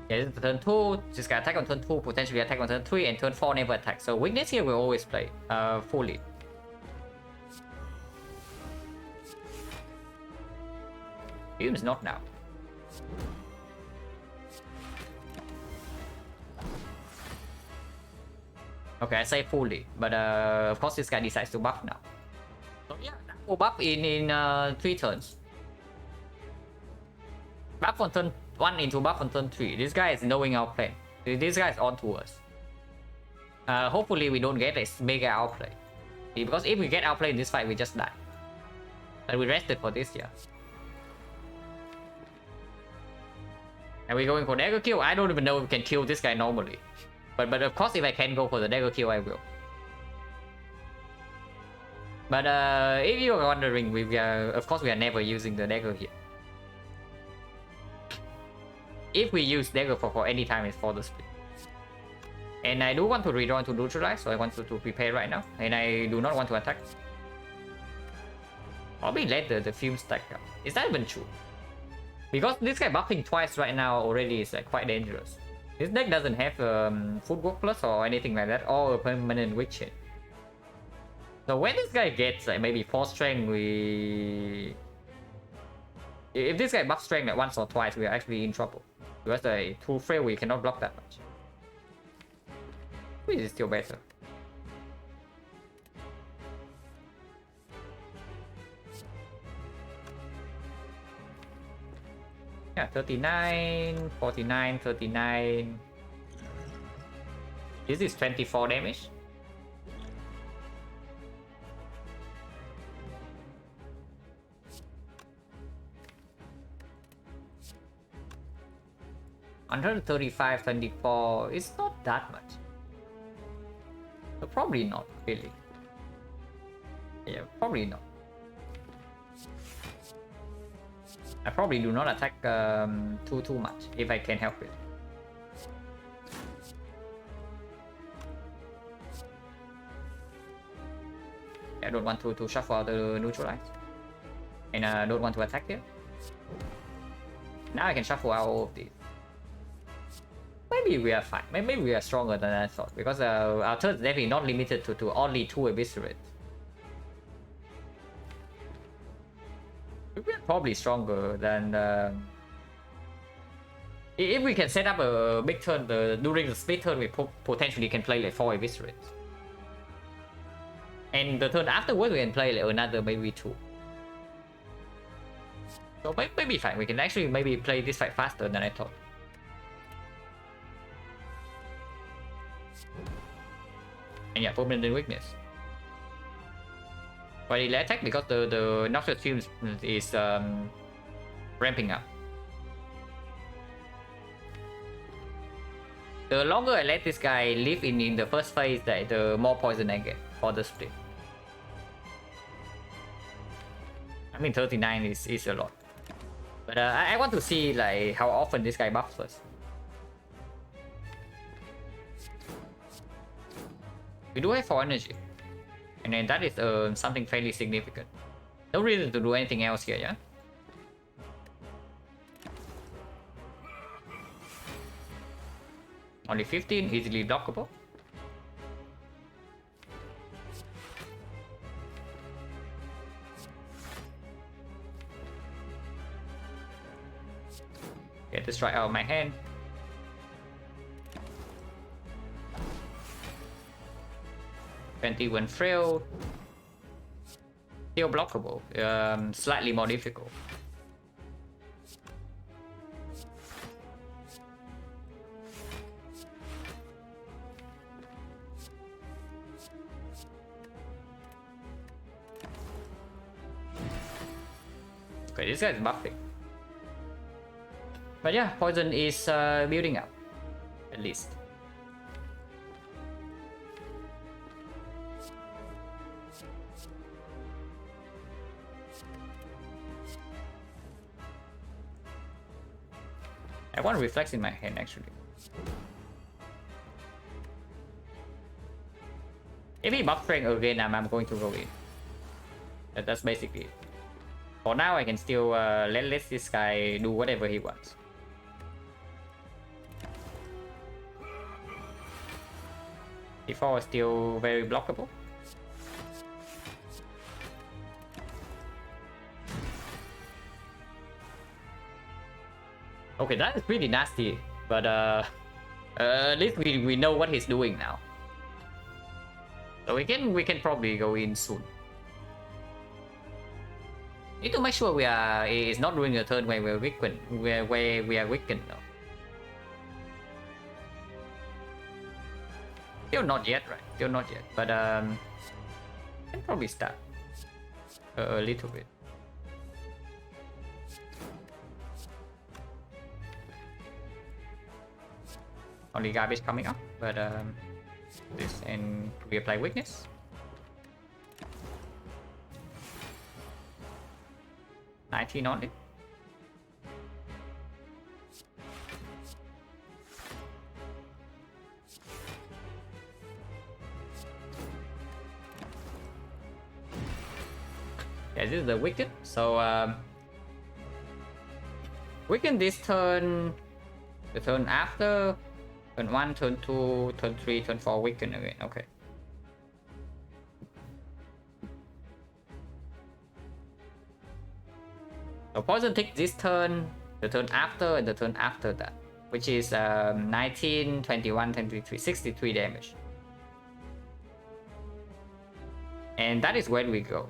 Yeah, this is turn 2, just got attack on turn 2, potentially attack on turn 3, and turn 4 never attack. So weakness here will always play fully. Fumes not now. Okay, I say fully, but of course this guy decides to buff now. So yeah, that will buff in 3 turns. Buff on turn 1 into buff on turn 3. This guy is knowing our plan. This guy is on to us. Hopefully we don't get a mega outplay. Because if we get outplayed in this fight, we just die. But we rested for this, yeah. And we're going for dagger kill. I don't even know if we can kill this guy normally. But of course, if I can go for the dagger kill, I will. But if you are wondering, of course we are never using the dagger here. If we use dagger for any time, it's for the split. And I do want to redraw to neutralize, so I want to prepare right now. And I do not want to attack. Probably let the fume stack up. Is that even true? Because this guy buffing twice right now already is like quite dangerous. This deck doesn't have footwork plus or anything like that, or a permanent witch hit. So when this guy gets like maybe 4 strength, if this guy buffs strength like once or twice, we are actually in trouble. Because the 2 frail we cannot block that much. Which is still better. Yeah, 39, 49, 39. This is 24 damage. Under 35, 24, it's not that much. So probably not, really. Yeah, probably not. I probably do not attack too much if I can help it. I don't want to shuffle out the neutralize. And I don't want to attack here. Now I can shuffle out all of these. Maybe we are fine. Maybe we are stronger than I thought. Because our turn is definitely not limited to only 2 eviscerate. We are probably stronger than... if we can set up a big turn during the split turn, we potentially can play like 4 eviscerates. And the turn afterwards, we can play like another maybe 2. So maybe fine. We can actually maybe play this fight faster than I thought. And yeah, permanent weakness. But it attack because the Noxious Fume is ramping up. The longer I let this guy live in the first phase, the more poison I get for the split. I mean 39 is a lot. But I want to see like how often this guy buffs first. We do have 4 energy. And then that is something fairly significant. No reason to do anything else here, yeah? Only 15, easily blockable. Get this right out of my hand. When frail, still blockable, slightly more difficult. Okay, this guy is buffing. But yeah, poison is building up, at least. I want to reflex in my hand actually. If he buff strength again, I'm going to go in. That's basically it. For now, I can still let this guy do whatever he wants. D4 is still very blockable. Okay, that is pretty nasty, but at least we know what he's doing now. So we can probably go in soon. Need to make sure it's not during a turn where we're weakened, where we are weakened though. Still not yet, right? Still not yet, but can probably start a little bit. Only garbage coming up, but this, and we apply weakness. $19 only. Yeah, this is the weaken. So weaken this turn, the turn after, turn 1, turn 2, turn 3, turn 4, weaken again. Okay. So poison takes this turn, the turn after, and the turn after that, which is 19, 21, 23, 63 damage. And that is when we go.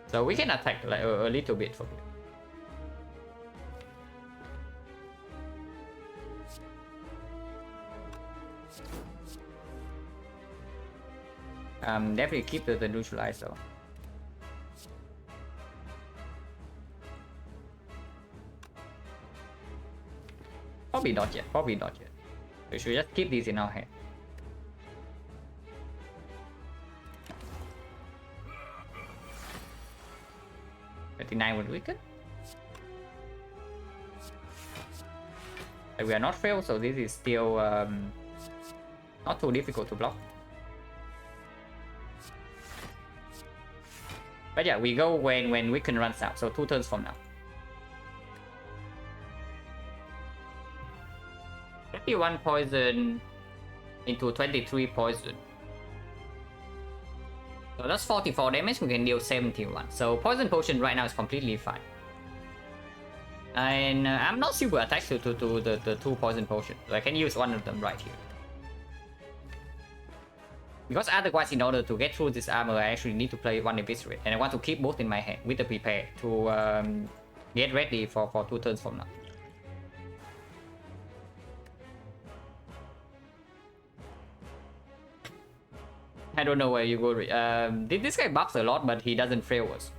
So we can attack like a little bit for it. Definitely keep the neutralize though. Probably not yet. Probably not yet. We should just keep these in our hand. $39 would weaken. We are not failed, so this is still not too difficult to block. But yeah, we go when weaken runs out, so 2 turns from now. 31 poison into 23 poison. So that's 44 damage, we can deal 71. So poison potion right now is completely fine. And I'm not super attached to the 2 poison potions. So I can use one of them right here. Because otherwise, in order to get through this armor, I actually need to play one Eviscerate. And I want to keep both in my hand with the prepare to get ready for 2 turns from now. I don't know where you go. This guy buffs a lot, but he doesn't fail us.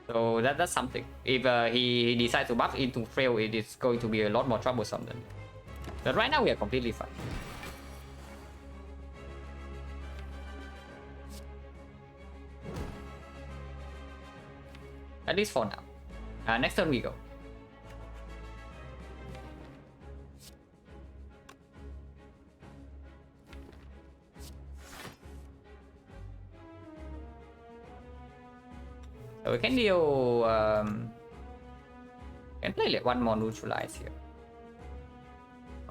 So that's something. If he decides to buff into fail, it is going to be a lot more troublesome than. But right now we are completely fine. At least for now. Next turn we go. So we can deal. Can play like one more neutralize here.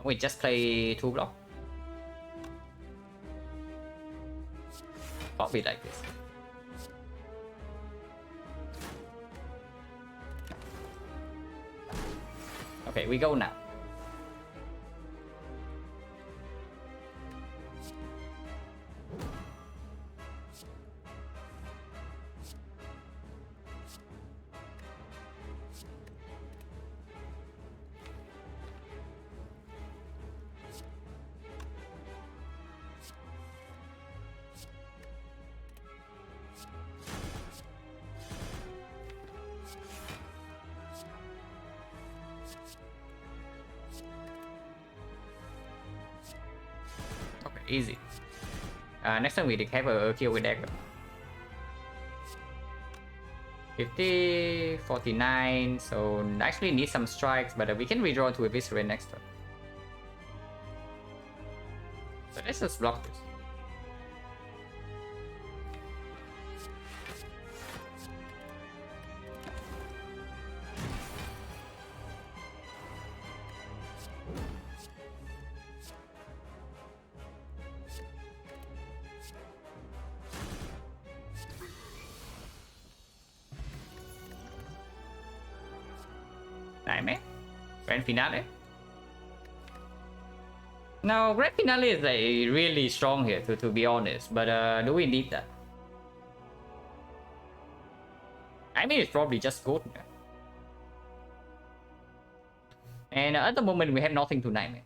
We just play 2 block. Probably like this. Okay, we go now. Easy. Next time we have a kill with dagger. 50, 49, so actually need some strikes, but we can redraw to Eviscerate next turn. So let's just block this. Nightmare? Grand Finale? Now, Grand Finale is like really strong here, to be honest. But do we need that? I mean, it's probably just good. And at the moment, we have nothing to Nightmare.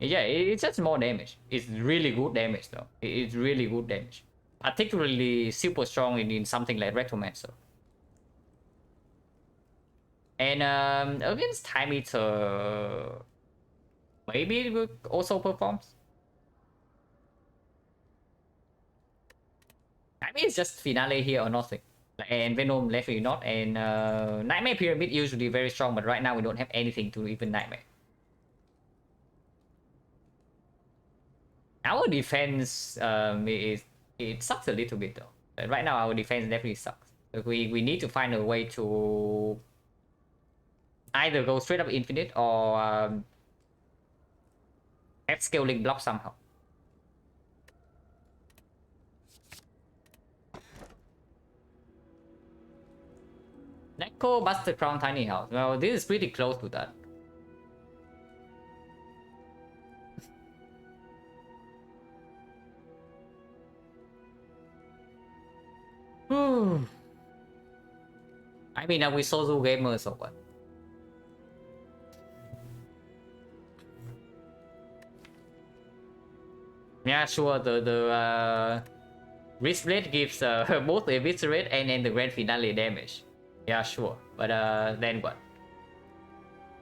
Yeah, it's just more damage. It's really good damage, though. It's really good damage. Particularly super strong in something like Retromancer. And against Time Eater, maybe it will also performs. I mean, it's just Finale here or nothing. And Venom definitely not. And Nightmare Pyramid usually very strong, but right now we don't have anything to even Nightmare. Our defense it sucks a little bit though. Right now our defense definitely sucks. We need to find a way to either go straight up infinite or have scaling block somehow. Neko Buster Crown Tiny House. Well, this is pretty close to that. I mean, are we Sozu gamers or what? Yeah, sure. The Wristblade gives both Eviscerate and the Grand Finale damage. Yeah, sure. But then what?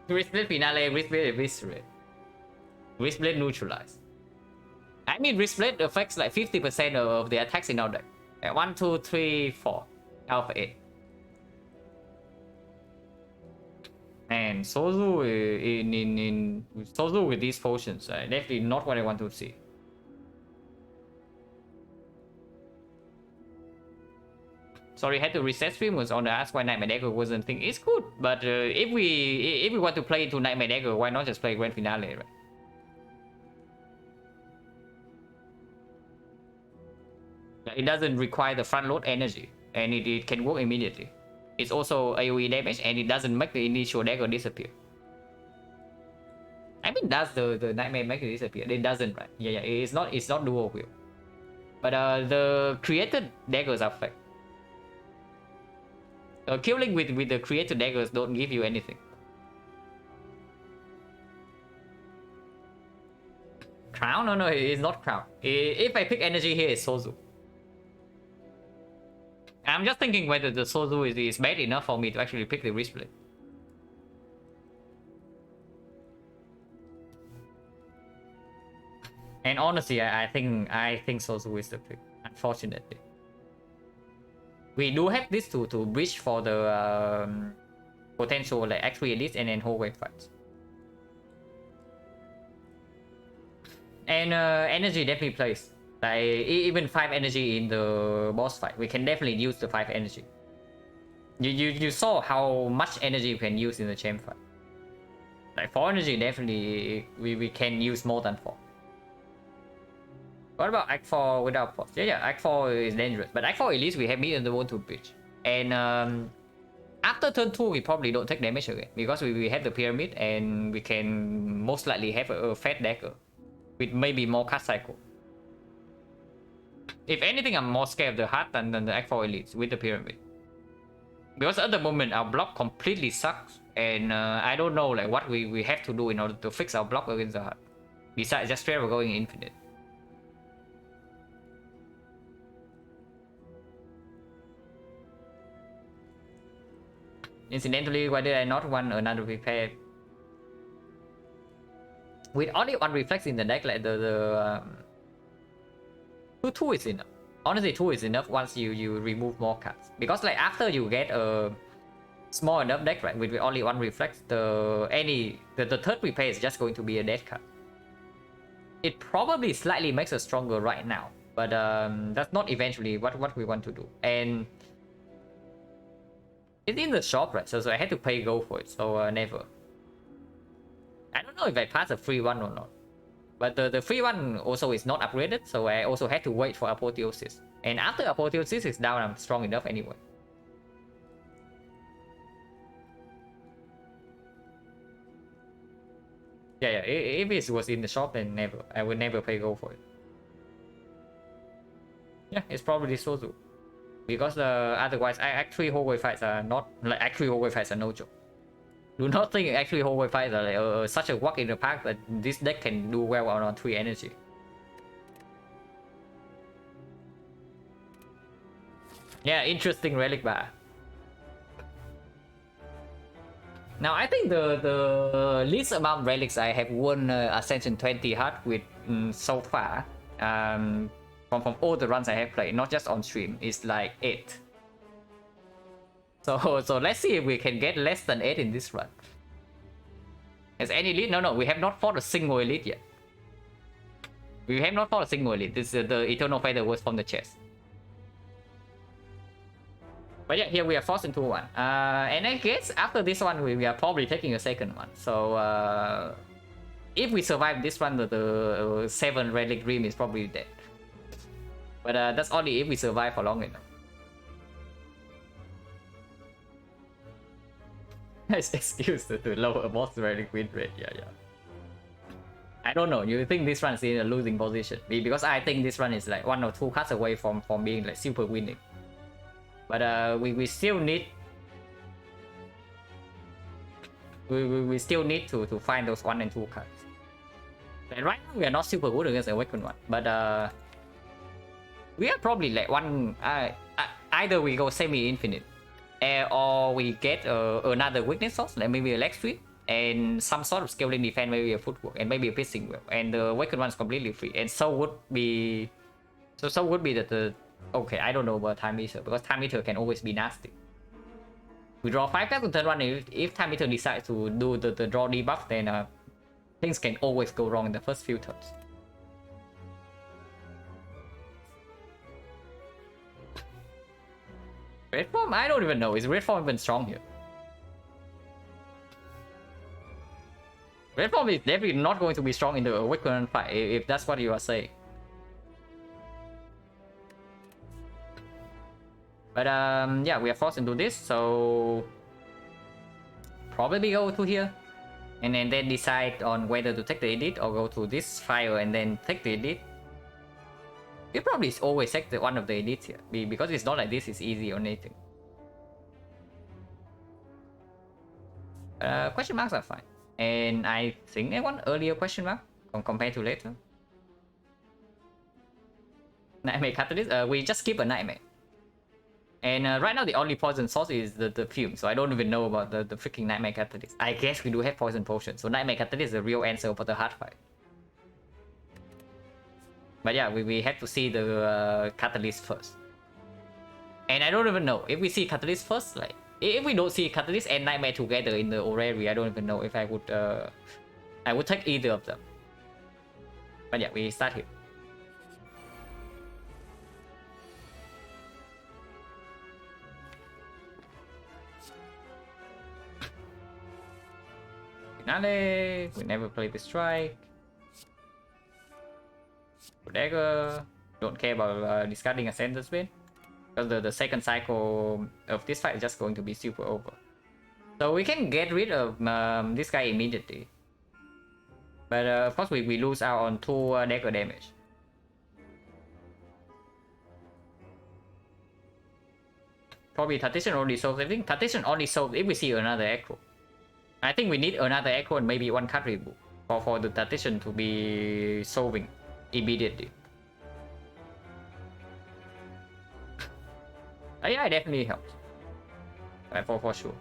Wristblade Finale, Wristblade Eviscerate. Wristblade Neutralize. I mean, Wristblade affects like 50% of the attacks in our deck. 1, 2, 3, 4. Alpha 8. And Sozu in Sozu with these potions, definitely not what I want to see. Sorry, had to reset stream was on the ask why Nightmare Dagger wasn't thing. It's good, but if we want to play into Nightmare Dagger, why not just play Grand Finale, right? It doesn't require the front load energy, and it can work immediately. It's also AoE damage, and it doesn't make the initial dagger disappear. I mean, does the Nightmare make it disappear? It doesn't, right? Yeah, it's not dual wield. But the created daggers are fake. Killing with the created daggers don't give you anything. Crown? No, it's not Crown. If I pick energy here, it's Sozu. I'm just thinking whether the Sozu is bad enough for me to actually pick the Wristblade. And honestly, I think Sozu is the pick, unfortunately. We do have this to bridge for the potential like X3 Elite and then whole wave fights. And energy definitely plays. Like even 5 energy in the boss fight, we can definitely use the 5 energy. You saw how much energy you can use in the champ fight. Like 4 energy definitely we can use more than 4. What about Act 4 without force? Yeah, Act 4 is dangerous. But Act 4 at least we have Meet and the One to bridge. And after turn 2 we probably don't take damage again. Because we have the pyramid and we can most likely have a fat dagger. With maybe more card cycle. If anything, I'm more scared of the heart than the Act 4 elites with the pyramid. Because at the moment our block completely sucks. And I don't know like what we have to do in order to fix our block against the heart. Besides just straight up going infinite. Incidentally, why did I not want another repair? With only one reflex in the deck, like the 2 is enough. Honestly, 2 is enough once you remove more cards. Because like after you get a small enough deck, right, with only one reflex, the third repair is just going to be a dead card. It probably slightly makes us stronger right now, but that's not eventually what we want to do. And it's in the shop, right? So I had to pay gold for it, so never. I don't know if I pass a free one or not. But the free one also is not upgraded, so I also had to wait for Apotheosis. And after Apotheosis is down, I'm strong enough anyway. Yeah, if it was in the shop, then never. I would never pay gold for it. Yeah, it's probably Sozu. Because otherwise, actually hallway fights are not like actually hallway fights are no joke. Do not think actually hallway fights are like such a walk in the park that this deck can do well on 3 energy. Yeah, interesting relic bar. Now I think the least amount of relics I have won Ascension 20 hard with so far, from all the runs I have played, not just on stream, is like 8. So let's see if we can get less than 8 in this run. Has any elite? No, we have not fought a single elite yet. We have not fought a single elite. This is the Eternal Fighter was from the chest. But yeah, here we are forced into one. And I guess after this one, we are probably taking a second one. So if we survive this one, the 7 relic dream is probably dead. But that's only if we survive for long enough. Nice excuse to lower boss relic win rate. Yeah. I don't know. You think this run is in a losing position? Because I think this run is like 1 or 2 cuts away from being like super winning. But we still need we still need to find those 1 and 2 cuts. And right now we are not super good against Awakened one, but we are probably like one. Either we go semi-infinite, or we get another weakness source, like maybe a leg sweep and some sort of scaling defense, maybe a footwork and maybe a piercing wheel, and the Awakened one is completely free. And so would be that the okay, I don't know about Time Eater, because Time Eater can always be nasty. We draw 5 cards on turn 1. If Time Eater decides to do the draw debuff, then things can always go wrong in the first few turns. Red form? I don't even know. Is red form even strong here? Red form is definitely not going to be strong in the Awakened fight, if that's what you are saying. But yeah, we are forced into this, so probably go to here, and then decide on whether to take the edit or go to this fire and then take the edit. We probably always take one of the edits here, because it's not like this is easy or anything. Question marks are fine, and I think I want earlier question mark compared to later. Nightmare Catalyst. We just skip a nightmare. And right now the only poison source is the fume, so I don't even know about the freaking Nightmare Catalyst. I guess we do have poison potion, so Nightmare Catalyst is the real answer for the hard fight. But yeah, we have to see the Catalyst first. And I don't even know if we see Catalyst first, like if we don't see Catalyst and Nightmare together in the Orrery, I don't even know if I would take either of them. But yeah, we start here. Finale. We never played the strike. Dagger. Don't care about discarding a sentence win, because the second cycle of this fight is just going to be super over. So we can get rid of this guy immediately. But of course we lose out on 2 dagger damage. Probably Tactician only solves everything. Tactician only solves if we see another echo. I think we need another echo and maybe 1 card reboot for the Tactician to be solving immediately. Yeah, it definitely helps. For sure.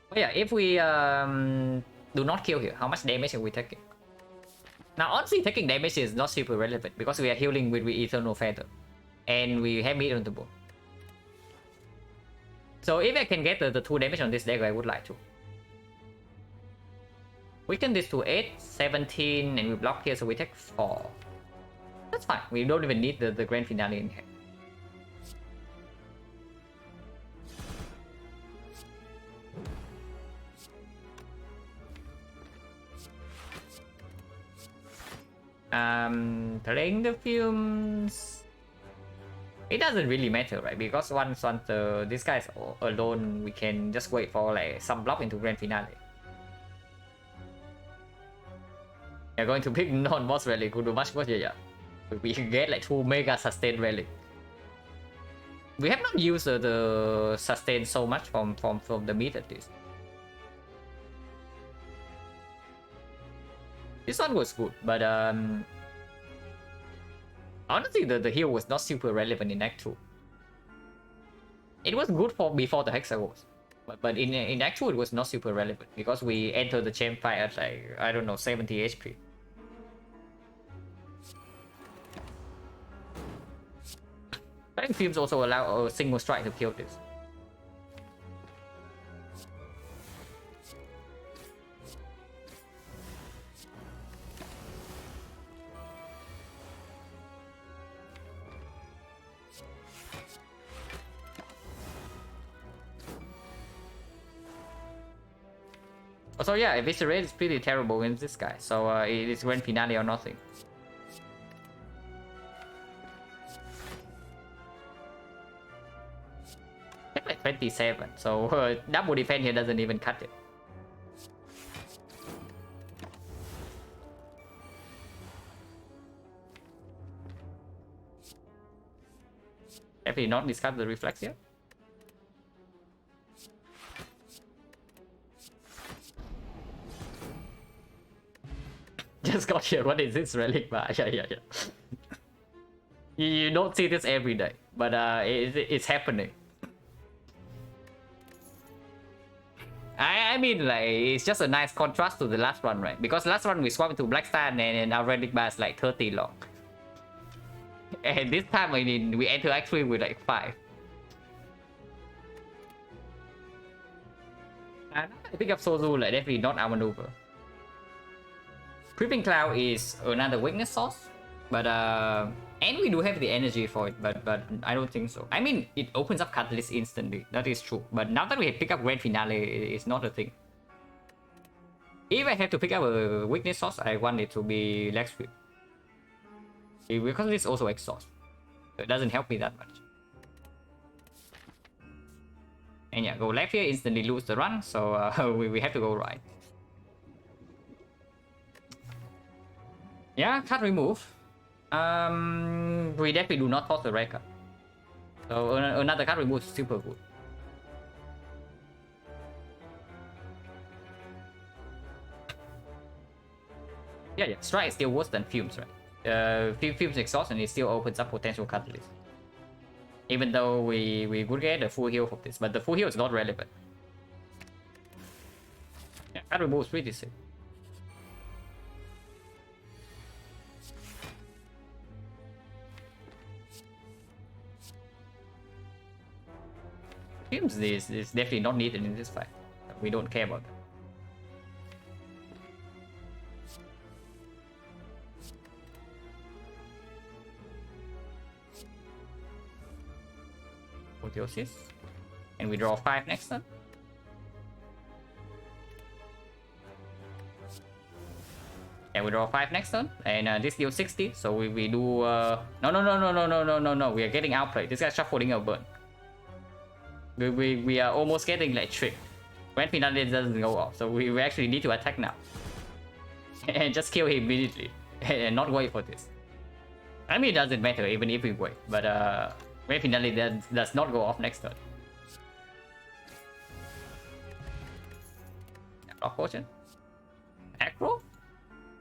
But yeah, if we do not kill here, how much damage are we taking? Now, honestly, taking damage is not super relevant because we are healing with Eternal Feather, and we have meat on the board. So if I can get the 2 damage on this dagger, I would like to. Weaken this to 8, 17, and we block here, so we take 4. That's fine. We don't even need the grand finale in hand. Playing the fumes. It doesn't really matter, right? Because once this guy is alone, we can just wait for like some block into grand finale. We're going to pick non-boss relic. Could do much worse. Yeah. We can get like 2 mega sustain relic. We have not used the sustain so much from the meat at least. This one was good, but honestly the heal was not super relevant in Act 2. It was good for before the Hexa Wars, but in Act 2 it was not super relevant because we entered the champ fight at like, I don't know, 70 HP. I think films also allow a single strike to kill this. So yeah, Eviscerate is pretty terrible in this guy, so it is grand finale or nothing. It's like 27, so double defense here doesn't even cut it. Definitely not discard the reflex here. Just got here. What is this relic bar? Yeah. You don't see this every day, but it's happening. I mean, like, it's just a nice contrast to the last one, right? Because last one we swapped into Black Star and our relic bar is like 30 long. And this time, I mean, we enter Act 3 with like 5. I pick up Sozu, like, definitely not our maneuver. Creeping Cloud is another weakness source, but and we do have the energy for it, but I don't think so. I mean, it opens up Catalyst instantly, that is true, but now that we have picked up Grand Finale, it's not a thing. If I have to pick up a weakness source, I want it to be Leg Sweep. Because it's also exhaust, so it doesn't help me that much. And yeah, go left here, instantly lose the run, so we have to go right. Yeah, card remove. We definitely do not toss the red card. So another card remove is super good. Yeah, strike is still worse than fumes, right? Fumes exhaust and it still opens up potential catalyst. Even though we would get a full heal for this, but the full heal is not relevant. Yeah, card remove is pretty sick. Fumes is definitely not needed in this fight. We don't care about that. Apotheosis. And we draw 5 next turn. Yeah, we draw 5 next turn. And this deals 60. So we do... No. We are getting outplayed. This guy's shuffling a burn. We are almost getting like tricked. When Finale doesn't go off, so we actually need to attack now. And just kill him immediately. And not wait for this. I mean, it doesn't matter even if we wait. But when Finale does not go off next turn. Block potion. Acro?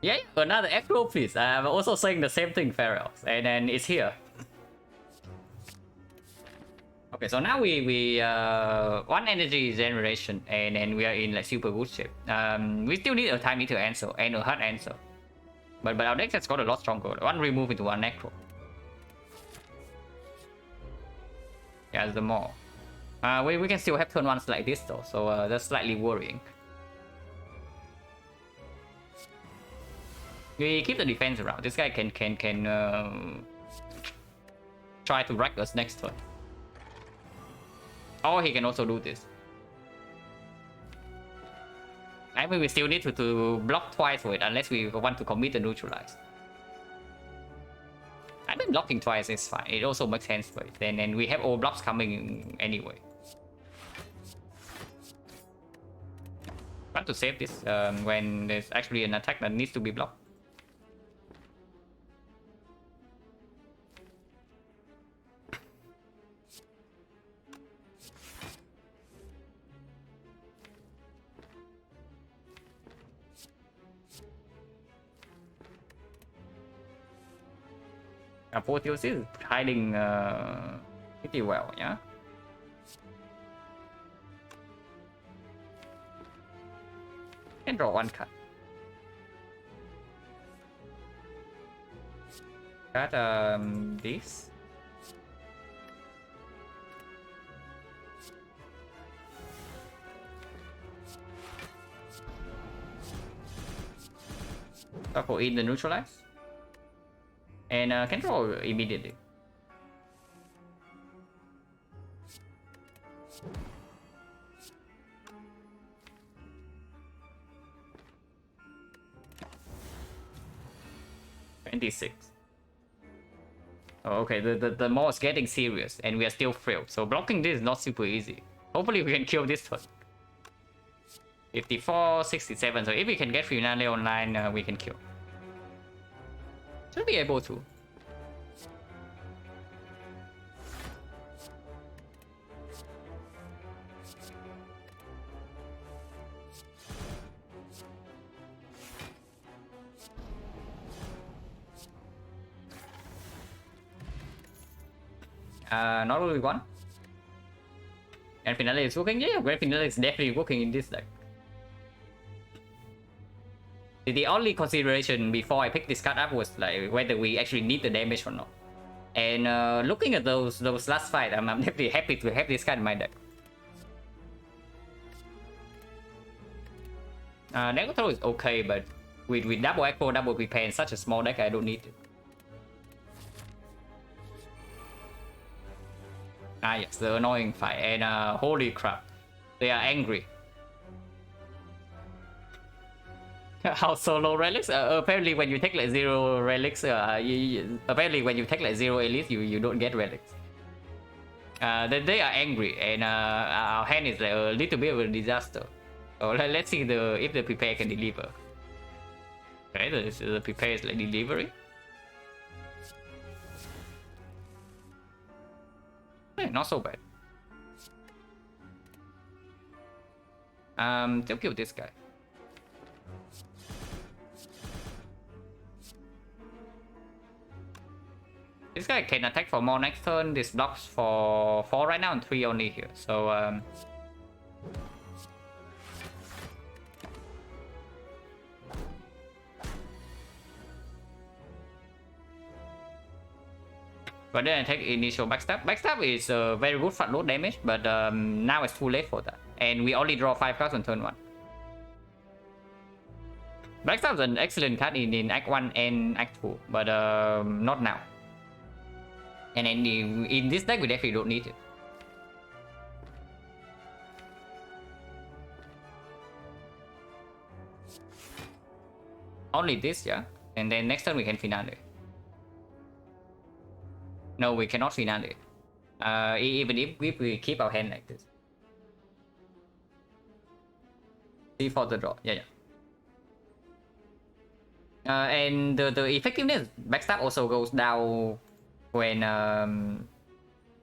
Yeah, another Acro please. I'm also saying the same thing, Pharaohs. And then it's here. Okay, so now we one energy generation and then we are in like super good shape. We still need a time meter answer and a hard answer. But our deck has got a lot stronger. One remove into one necro. Yeah, the more. We can still have turn ones like this though, so that's slightly worrying. We keep the defense around. This guy can try to wreck us next turn. Or he can also do this. I mean, we still need to block twice for it, unless we want to commit the neutralize. I think blocking twice is fine. It also makes sense for it. Then we have all blocks coming anyway. Want to save this when there's actually an attack that needs to be blocked. Apotheosis is hiding pretty well, yeah. Can draw one card. Got this. Couple in the neutralize. And can draw immediately. Oh, okay, the more is getting serious and we are still failed. So blocking this is not super easy. Hopefully we can kill this turn. 54, 67. So if we can get Finale online, we can kill. Should be able to. Not only one. And Finale is working. Yeah, Grand Finale is definitely working in this deck. The only consideration before I picked this card up was like whether we actually need the damage or not. And looking at those last fight, I'm definitely happy to have this card in my deck. Negative is okay, but with double echo, double prepare in such a small deck, I don't need it. Ah yes, the annoying fight, and holy crap, they are angry. How solo relics? Apparently when you take like 0 relics, apparently when you take like 0 elites, you don't get relics. They are angry, and our hand is like a little bit of a disaster. So let's see if the prepare can deliver. Okay, the prepare is like delivery. Hey, not so bad. Still kill this guy. This guy can attack for more next turn. This blocks for 4 right now and 3 only here. So but then I take initial backstab. Backstab is very good front load damage, but now it's too late for that. And we only draw 5 cards on turn 1. Backstab is an excellent card in Act 1 and Act 2, but not now. And in this deck, we definitely don't need it. Only this, yeah? And then next turn we can Finale. No, we cannot Finale. Even if we keep our hand like this. See for the draw, yeah. And the effectiveness backstab also goes down when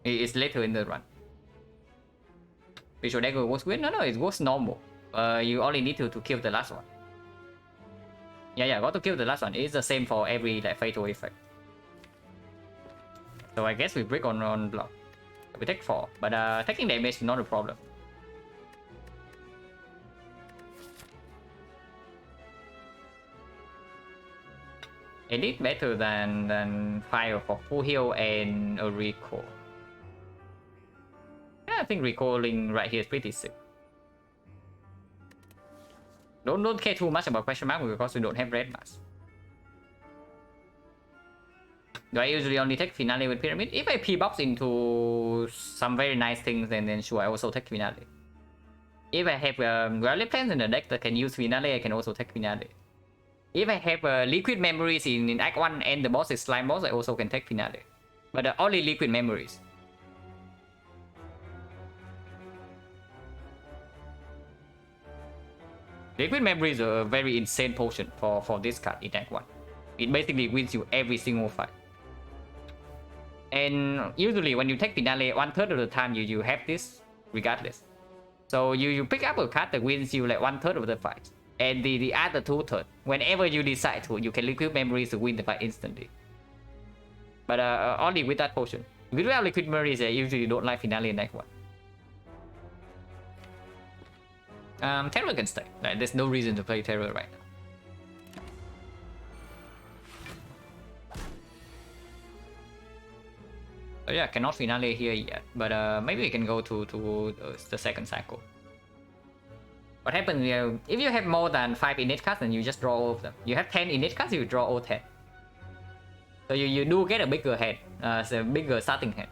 it's later in the run. Visual dagger works weird? No, it works normal. You only need to kill the last one. Yeah, got to kill the last one. It's the same for every like fatal effect. So I guess we break on block. We take 4, but taking damage is not a problem. Elite better than Fire for full heal and a recall. Yeah, I think recalling right here is pretty sick. Don't care too much about question mark because we don't have red mask. Do I usually only take Finale with Pyramid? If I Pbox into some very nice things, then sure, I also take Finale. If I have rally plans in the deck that can use Finale, I can also take Finale. If I have liquid memories in Act 1 and the boss is slime boss, I also can take Finale. But only liquid memories. Liquid memories are a very insane potion for this card in Act 1. It basically wins you every single fight. And usually when you take Finale, 1/3 of the time you have this regardless. So you pick up a card that wins you like 1/3 of the fight. And the other 2/3, whenever you decide to, you can liquid memories to win the fight instantly. But only with that potion. Without liquid memories, I usually don't like finale in deck 1. Terror can stay. Like, there's no reason to play Terror right now. So yeah, cannot finale here yet, but maybe we can go to the second cycle. What happens if you have more than 5 innate cards, then you just draw all of them. You have 10 innate cards, you draw all 10. So you do get a bigger hand, a bigger starting hand.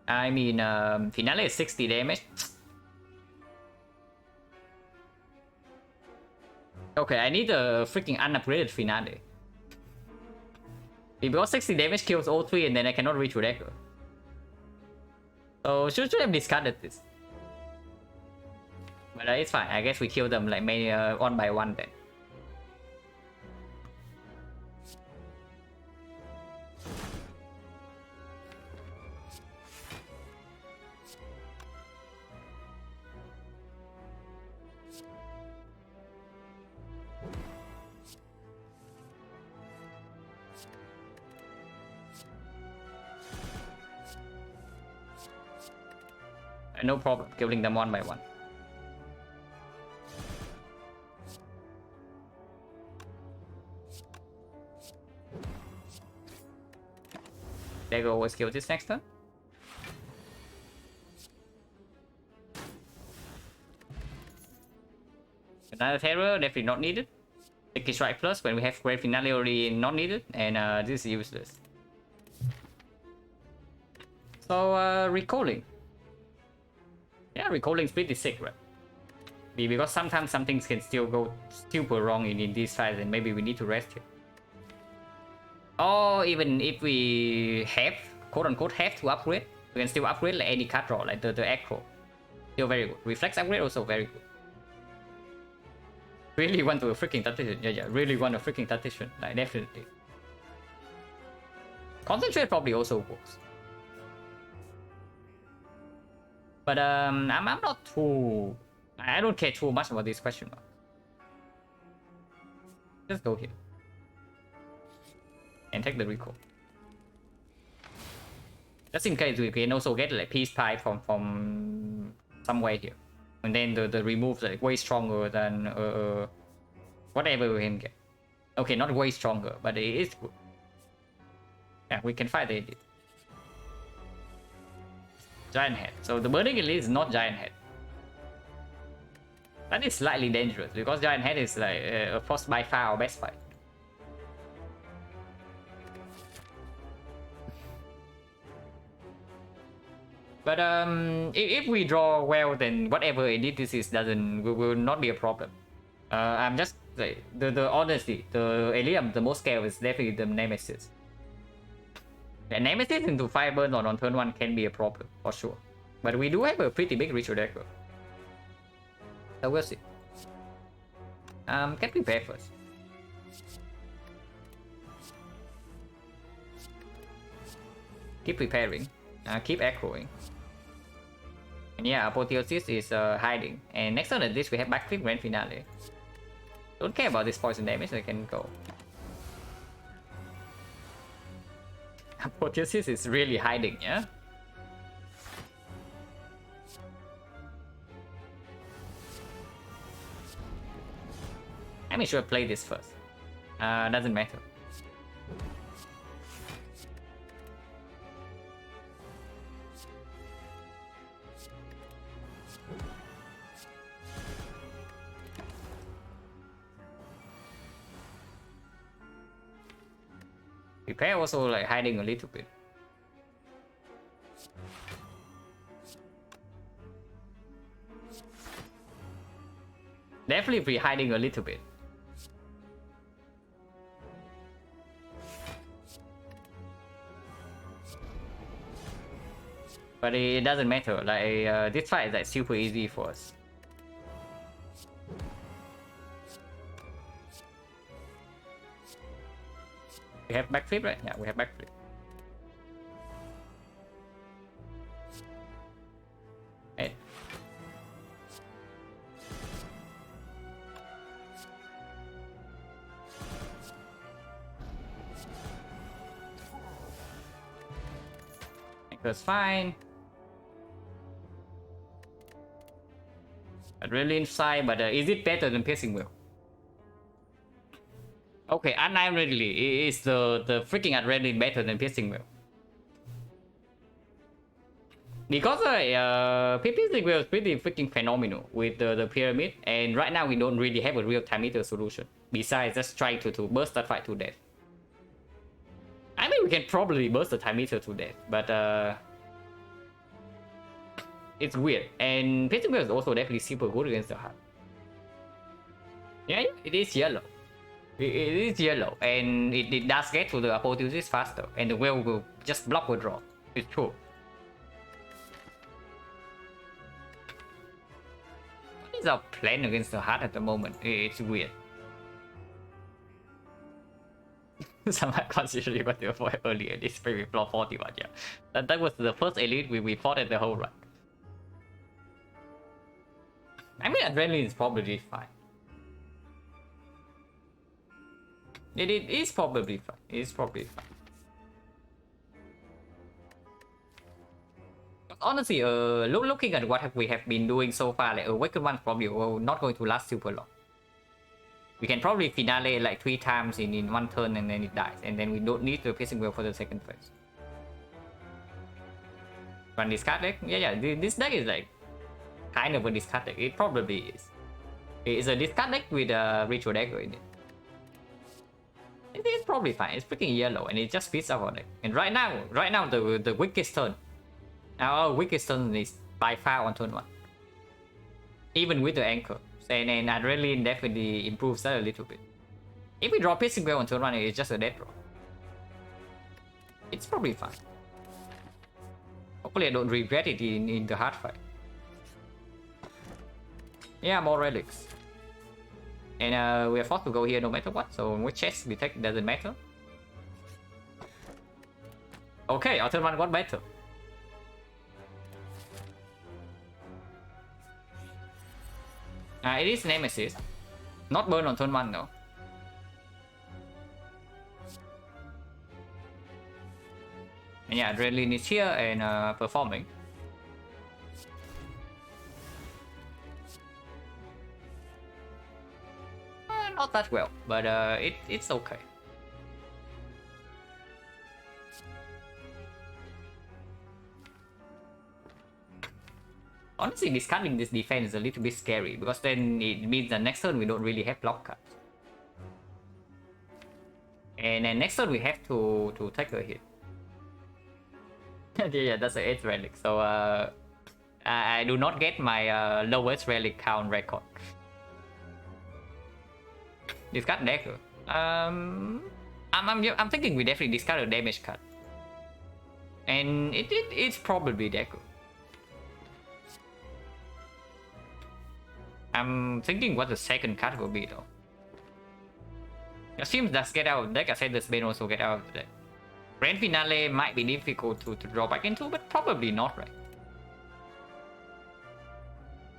I mean, finale is 60 damage. Okay, I need a freaking unupgraded finale. Because 60 damage kills all 3 and then I cannot reach with Echo. So should have discarded this. But it's fine, I guess we kill them like maybe one by one then. No problem, killing them one by one. There go, always kill this next turn. Another Terror, definitely not needed. Sticky Strike Plus when we have Great Finale already not needed, and this is useless. So, recalling. Yeah, recalling is pretty sick, right? Because sometimes some things can still go super wrong in these fights, and maybe we need to rest here. Or even if we have, quote-unquote, have to upgrade, we can still upgrade like any card draw, like the Acro. Still very good. Reflex upgrade also very good. Really want to freaking Tactician. Yeah, really want a freaking Tactician. Like, definitely. Concentrate probably also works. But I'm not too... I don't care too much about this question mark. Just go here. And take the recall. Just in case we can also get like Peace Pie from somewhere here. And then the remove like way stronger than whatever we can get. Okay, not way stronger, but it is good. Yeah, we can fight the edit. Giant Head. So the Burning Elite is not Giant Head. That is slightly dangerous because Giant Head is like of course by far our best fight. But if we draw well, then whatever edit this is will not be a problem. I'm just like the honestly, the Eliam the most scale is definitely the Nemesis. The Nemesis into 5 burn on turn 1 can be a problem for sure. But we do have a pretty big ritual deck. So we'll see. Get prepared first. Keep preparing. Keep echoing. And yeah, Apotheosis is hiding. And next on this we have Backflip Grand Finale. Don't care about this poison damage, I can go. Apotheosis is really hiding, yeah? I mean, should play this first. Doesn't matter. Prepare also like hiding a little bit. Definitely be hiding a little bit. But it doesn't matter, like this fight is like super easy for us. We have backflip, right? Yeah, we have backflip. Hey. That's fine. Really inside, but is it better than piercing wheel? Okay, undoubtedly, is the freaking adrenaline better than piercing wheel? Because piercing wheel is pretty freaking phenomenal with the pyramid, and right now we don't really have a real time eater solution besides just trying to burst that fight to death. I mean, we can probably burst the time eater to death, but it's weird. And piercing wheel is also definitely super good against the heart. Yeah, it is yellow. It is yellow, and it does get to the opportunities faster, and the whale will just block or draw. It's true. What is our plan against the heart at the moment? It's weird. Someone considered what they fought earlier. This very floor 41, yeah. That was the first elite we fought at the whole run. I mean, adrenaline is probably fine. It is probably fine. It is probably fine. Honestly, looking at what we have been doing so far, like Awakened One probably not going to last super long. We can probably finale like 3 times in one turn and then it dies, and then we don't need the piercing wheel for the second phase. Run discard deck? Yeah. This deck is like kind of a discard deck. It probably is. It's a discard deck with a ritual dagger in it. It's probably fine. It's freaking yellow and it just fits our deck. And right now the weakest turn. Our weakest turn is by far on turn 1. Even with the anchor. And adrenaline definitely improves that a little bit. If we draw piercing wheel on turn 1, it's just a dead draw. It's probably fine. Hopefully I don't regret it in the hard fight. Yeah, more relics. And we are forced to go here no matter what, so which chest we take doesn't matter. Okay, our turn 1 got better. It is Nemesis. Not burn on turn 1 though. And yeah, adrenaline is here and performing. Not that well, but it's okay. Honestly, discarding this defense is a little bit scary, because then it means that next turn we don't really have block cards. And then next turn we have to take a hit. Yeah, that's an 8th relic, so I do not get my lowest relic count record. Discard dagger. I'm thinking we definitely discard a damage card. And it's probably dagger. I'm thinking what the second card will be though. It seems does get out of the deck. I said this Bane also get out of the deck. Grand Finale might be difficult to draw back into, but probably not, right?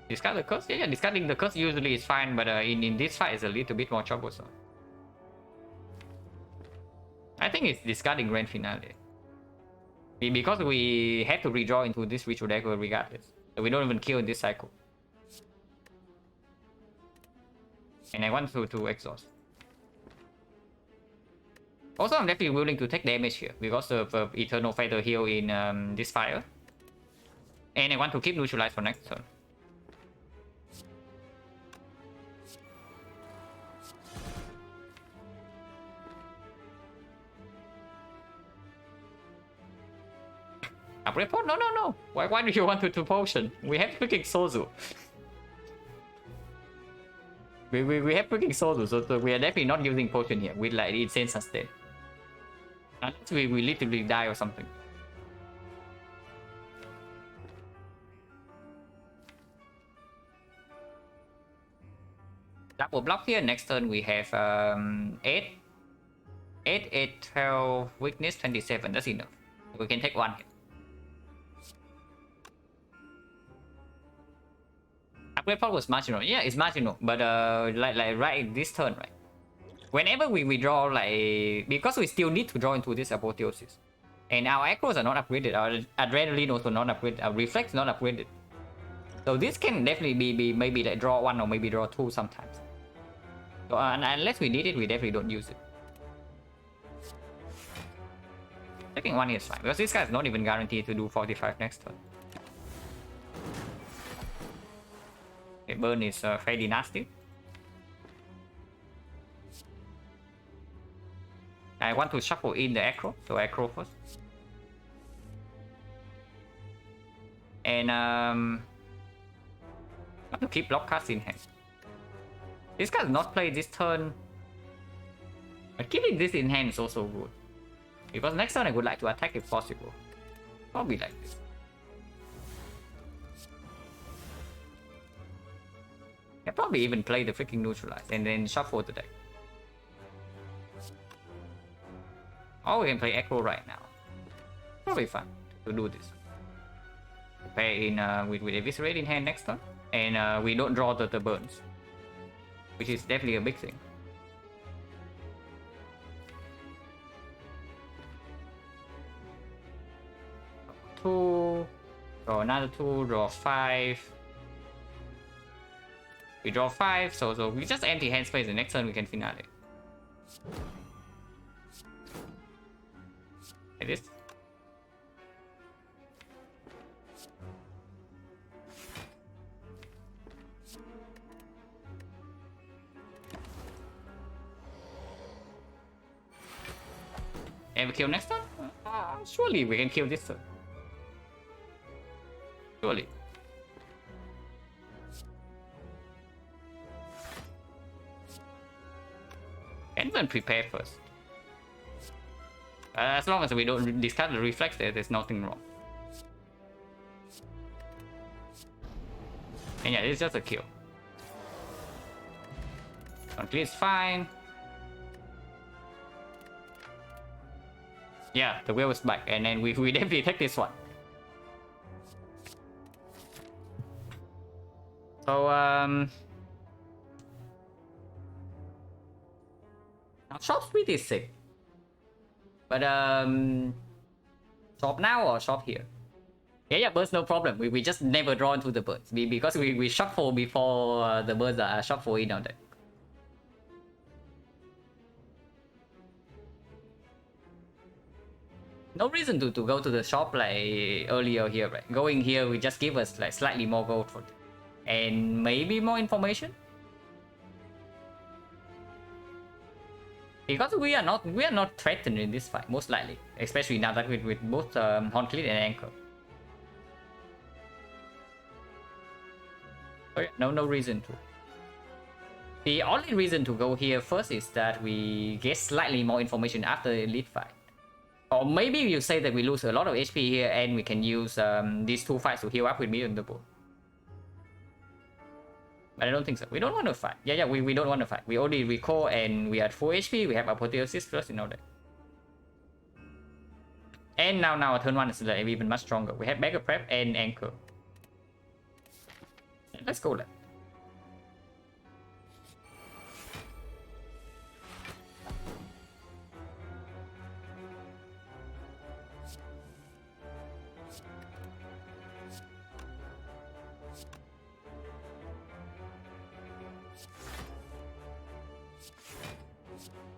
Discard the curse? Yeah, discarding the curse usually is fine, but in this fight it's a little bit more troublesome. I think it's discarding Grand Finale. Because we have to redraw into this ritual dagger regardless. So we don't even kill in this cycle. And I want to exhaust. Also, I'm definitely willing to take damage here because of Eternal Fighter heal in this fire. And I want to keep neutralized for next turn. Upgrade pot? No. Why do you want to potion? We have freaking Sozu. We have freaking Sozu, so we are definitely not using potion here with like insane sustain. Unless we literally die or something. Double block here. Next turn we have 8. 8, 8, 12, weakness 27, that's enough. We can take one. Upgrade power was marginal. Yeah, it's marginal, but like right this turn, right? Whenever we draw, like, because we still need to draw into this apotheosis, and our acros are not upgraded, our adrenaline also not upgraded, our reflex not upgraded. So this can definitely be maybe like draw one or maybe draw two sometimes. So unless we need it, we definitely don't use it. Taking one is fine because this guy is not even guaranteed to do 45 next turn. Okay, burn is fairly nasty. I want to shuffle in the acro, so acro first. And I want to keep block cards in hand. This guy does not play this turn, but keeping this in hand is also good. Because next turn I would like to attack if possible. Probably like this. I'll probably even play the freaking neutralize and then shuffle the deck. Or we can play Echo right now. Probably fun to do this. Prepare in with Eviscerate in hand next turn. And we don't draw the burns. Which is definitely a big thing. Two, draw another two, draw 5. We draw 5, so we just empty hand space. The next turn we can finale. Like this. And we kill next turn? Surely we can kill this turn. Surely. And then prepare first. As long as we don't discard the reflex there's nothing wrong. And yeah, it's just a kill. Complete is fine. Yeah, the wheel is back, and then we definitely take this one. So now shop speed is sick. But shop now or shop here? Yeah, birds no problem. We just never draw into the birds because we shuffle before the birds are shuffled in on deck. No reason to go to the shop like earlier here, right? Going here we just give us like slightly more gold for it. And maybe more information. Because we are not threatened in this fight, most likely. Especially now that with both Horncleat and Anchor. So yeah, no reason to. The only reason to go here first is that we get slightly more information after the elite fight. Or maybe you say that we lose a lot of HP here and we can use these two fights to heal up with me on the board. But I don't think so. We don't want to fight. Yeah, we don't want to fight. We only recall and we are at full HP. We have Apotheosis first in our deck. And now turn 1 is like even much stronger. We have Beggar Prep and Anchor. Let's go then.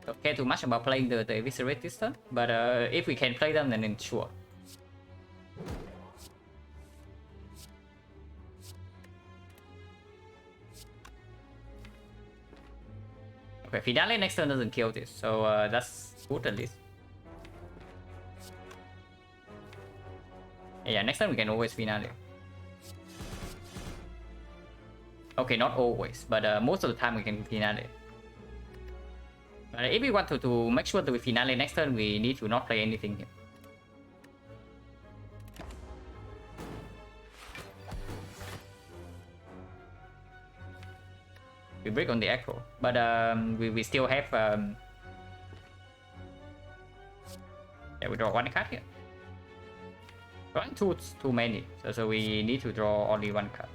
Don't care too much about playing the Eviscerate this turn, but if we can play them, then sure. Okay, Finale next turn doesn't kill this, so that's good at least. Yeah, next time we can always Finale. Okay, not always, but most of the time we can Finale. But if we want to make sure that we Finale next turn, we need to not play anything here. We break on the Echo, but we still have Yeah, we draw one card here. Drawing too many, so we need to draw only one card.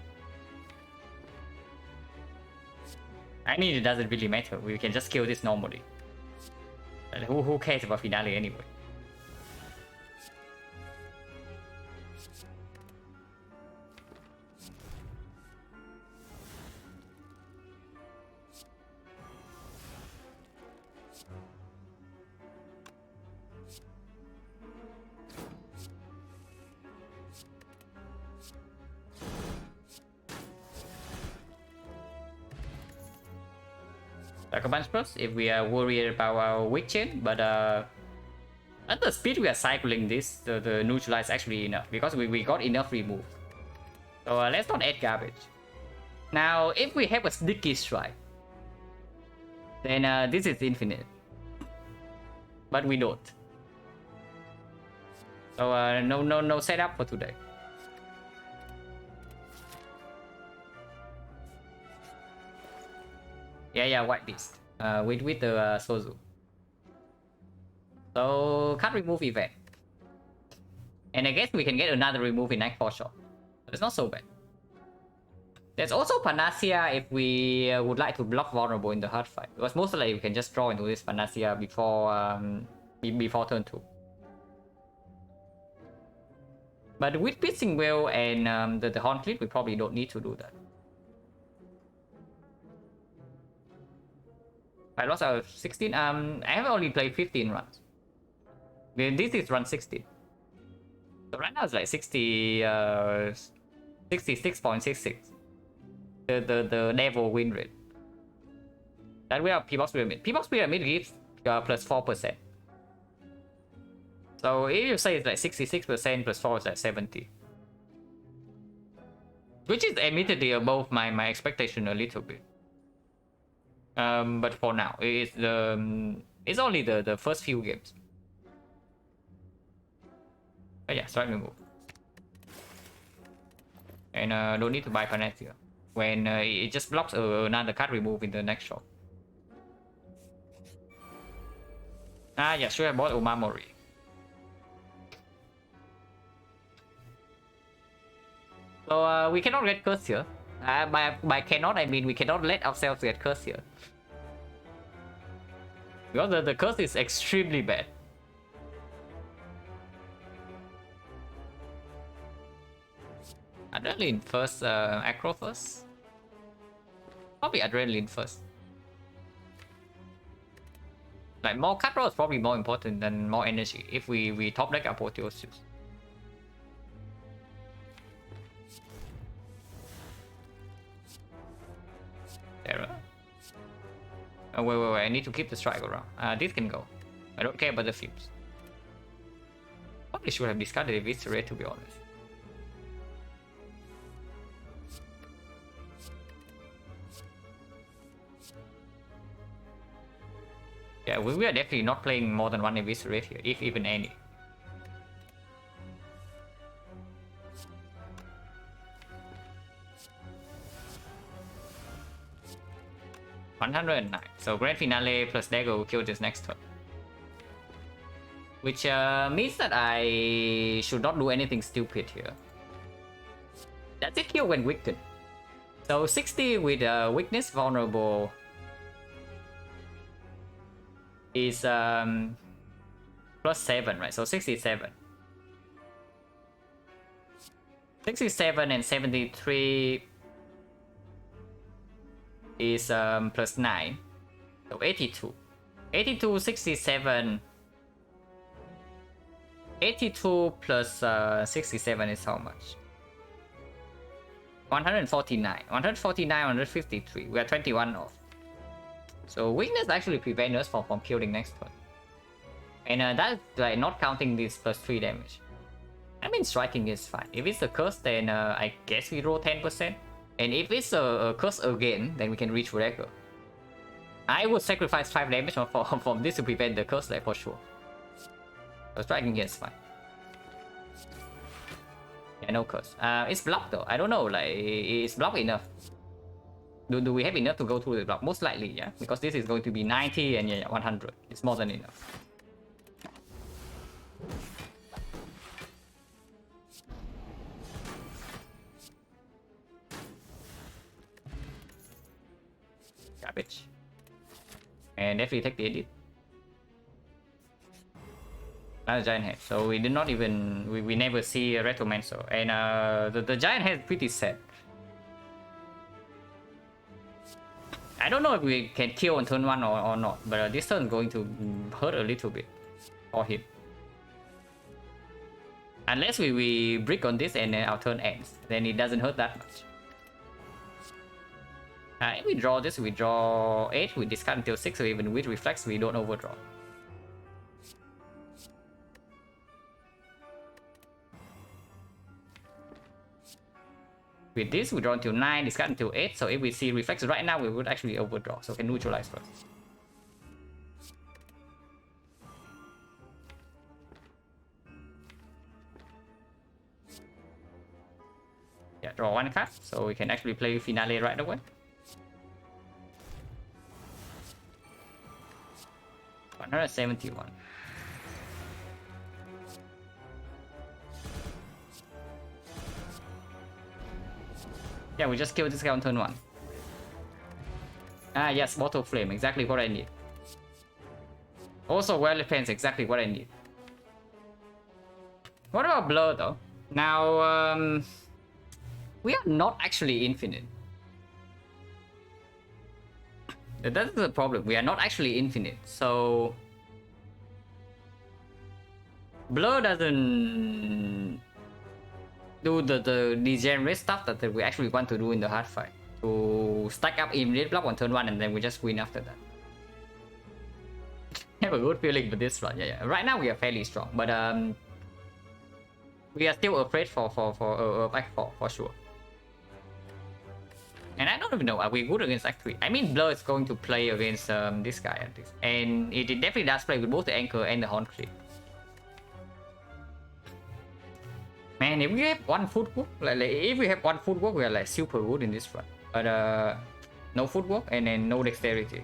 I mean, it doesn't really matter. We can just kill this normally. And who cares about finale anyway? Like a bunch plus if we are worried about our weak chain, but at the speed we are cycling this, the neutralize actually enough because we got enough remove. So let's not add garbage. Now, if we have a sticky strike, then this is infinite, but we don't. So no setup for today. Yeah, white beast. With the Sozu. So can't remove event. And I guess we can get another remove in Nightfall Shot. It's not so bad. There's also Panacea if we would like to block vulnerable in the hard fight. Because most likely we can just draw into this Panacea before turn 2. But with Piercing Will and the Horn Cleat, we probably don't need to do that. I lost 16. I have only played 15 runs. This is run 16. So right now it's like 66.66. The devil win rate. Then we have Pbox Pyramid. Pbox Pyramid gives plus 4%. So if you say it's like 66% plus 4 is like 70. Which is admittedly above my expectation a little bit. But for now, it's only the first few games. But yeah, strike remove. And don't need to buy Panacea when it just blocks another card remove in the next shot. Yeah, sure, I bought Omamori. So we cannot get cursed here. By cannot, I mean we cannot let ourselves get cursed here. Because the curse is extremely bad. Adrenaline first, Acro first? Probably Adrenaline first. Like more card draw is probably more important than more energy if we top deck Apotheosis. Terror. Oh, wait, I need to keep the strike around. This can go. I don't care about the fumes. Probably should have discarded a Viscera, to be honest. Yeah, we are definitely not playing more than one Eviscerate here, if even any. $109. So Grand Finale plus Dagger will kill this next turn. Which means that I should not do anything stupid here. Does it kill when weakened? So 60 with weakness vulnerable is plus 7, right? So 67. 67 and 73 is plus 9. So 82. 82, 67. 82 plus 67 is how much? 149. 149, 153. We are 21 off. So weakness actually prevents us from killing next turn. And that's like not counting this plus 3 damage. I mean, striking is fine. If it's a curse, then I guess we roll 10%. And if it's a curse again, then we can reach Wrecker. I would sacrifice 5 damage from this to prevent the curse, like for sure. So striking here is fine. Yeah, no curse. It's blocked though. I don't know, like, it's blocked enough. Do we have enough to go through the block? Most likely, yeah. Because this is going to be 90 and yeah, 100. It's more than enough. Garbage. And definitely take the edit. Another giant head. So we did not even we never see a Retromancer. And the giant head is pretty sad. I don't know if we can kill on turn 1 or not, but this turn is going to hurt a little bit for him. Unless we brick on this and then our turn ends, then it doesn't hurt that much. If we draw this, we draw 8, we discard until 6, or even with reflex, we don't overdraw. With this, we draw until 9, discard until 8, so if we see reflex right now, we would actually overdraw, so we can neutralize first. Yeah, draw 1 card, so we can actually play Finale right away. 171. Yeah, we just killed this guy on turn 1. Ah, yes, Bottle Flame, exactly what I need. Also, Well Defense, exactly what I need. What about Blur though? Now, we are not actually infinite. That's the problem. We are not actually infinite. So Blur doesn't do the degenerate stuff that we actually want to do in the hard fight. To stack up immediate block on turn 1 and then we just win after that. I have a good feeling with this run. Yeah. Right now we are fairly strong, but we are still afraid for Act 4 for sure. And I don't even know, are we good against Act 3? I mean, Blur is going to play against this guy at least. And it definitely does play with both the Anchor and the Horn Clip. Man, if we have one footwork, like if we have one footwork, we are like super good in this run. But no footwork and then no dexterity.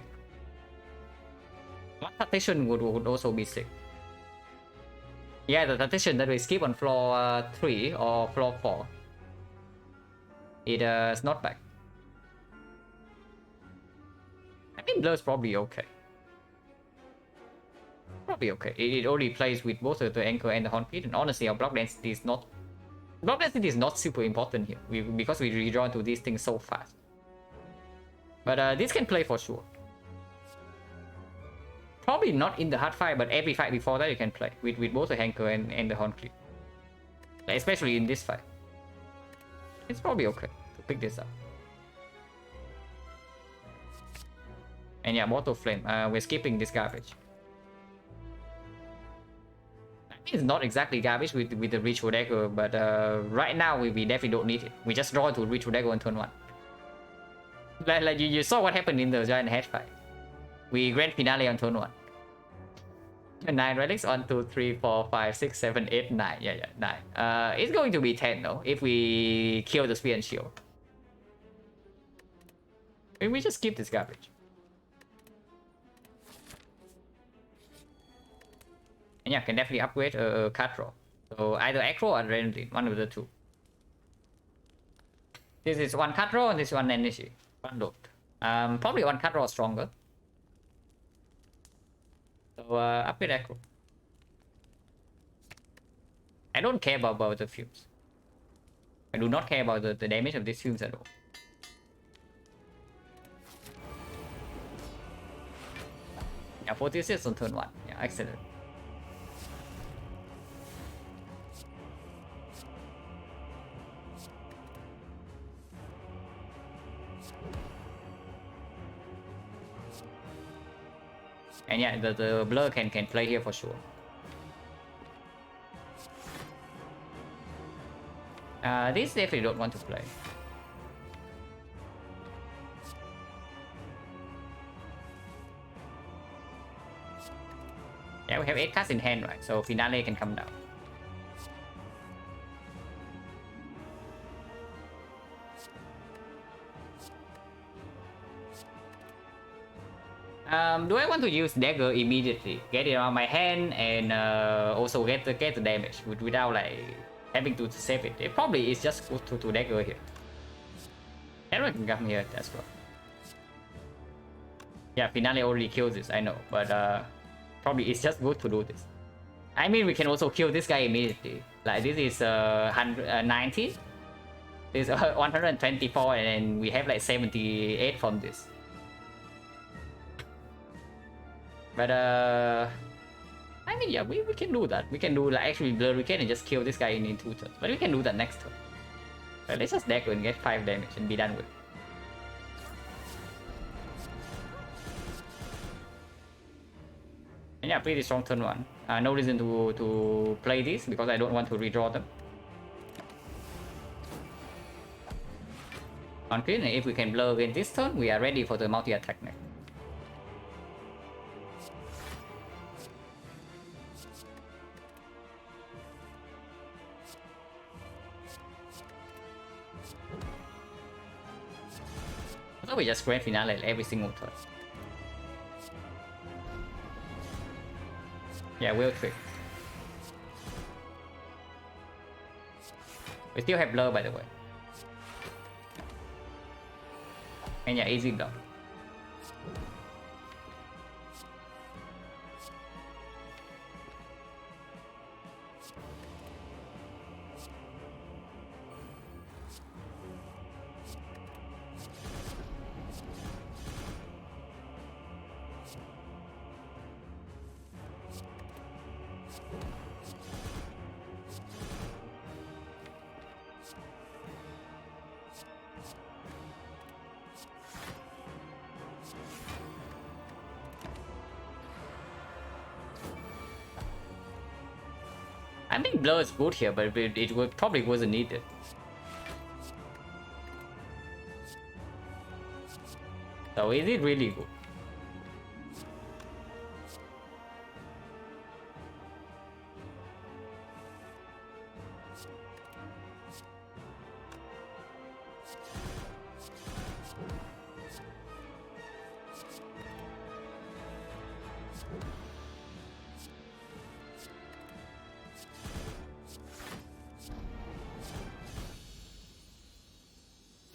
One Tactician would also be sick. Yeah, the Tactician that we skip on floor 3 or floor 4. It's not back. I mean, Blur's probably okay. Probably okay. It only plays with both the Anchor and the Horn Pit, and honestly, our block density is not. Block density is not super important here, because we redraw into these things so fast. But this can play for sure. Probably not in the hard fight, but every fight before that you can play with both the Anchor and the Horn Clip. Like, especially in this fight. It's probably okay to pick this up. And yeah, Bottle Flame. We're skipping this garbage. It's not exactly garbage with the Ritual Dagger, but right now we definitely don't need it. We just draw to Ritual Dagger on turn 1. Like you saw what happened in the Giant Head fight. We Grand Finale on turn 1. 9 relics, 1, 2, 3, 4, 5, 6, 7, 8, 9. Yeah, 9. It's going to be 10 though, if we kill the Spear and Shield. Maybe we just skip this garbage. And yeah, can definitely upgrade a card draw. So either Acro or Adrenaline, one of the two. This is one card draw and this is one energy. One load. Probably one card draw stronger. So upgrade Acro. I don't care about the fumes. I do not care about the damage of these fumes at all. Yeah, 46 on turn 1. Yeah, excellent. And yeah, the Blur can play here for sure. This definitely don't want to play. Yeah, we have 8 cards in hand, right? So Finale can come down. Do I want to use Dagger immediately? Get it on my hand and also get the damage without like having to save it. It probably is just good to Dagger here. Everyone can come here as well. Yeah, finale already kills this, I know, but probably it's just good to do this. I mean, we can also kill this guy immediately. Like this is 90, this is 124, and then we have like 78 from this. But I mean, yeah, we can do that. We can do like actually blur. We can just kill this guy in 2 turns, but we can do that next turn. But let's just deck and get 5 damage and be done with it. And yeah, pretty strong turn 1. No reason to play this because I don't want to redraw them. On green, and if we can blur again this turn, we are ready for the multi-attack next. So we just grand finale every single turn. Yeah, will trick. We still have blur, by the way. And yeah, easy block. I think blur is good here, but it probably wasn't needed. So is it really good?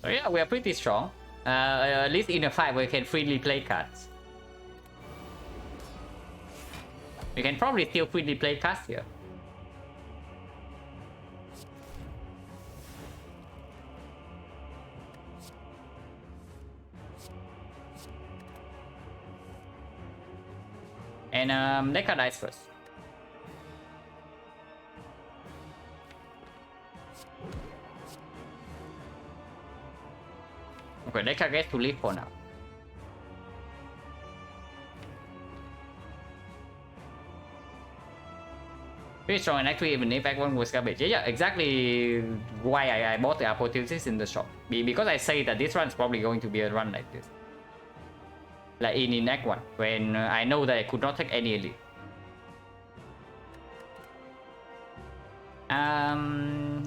So yeah, we are pretty strong. At least in a fight we can freely play cards. We can probably still freely play cards here. And Deca dies first. Okay, Deca gets to live for now. Pretty strong, and actually even if Act 1 was garbage. Yeah, exactly why I bought the apotheosis in the shop. Because I say that this run is probably going to be a run like this. Like in Act 1, when I know that I could not take any elite.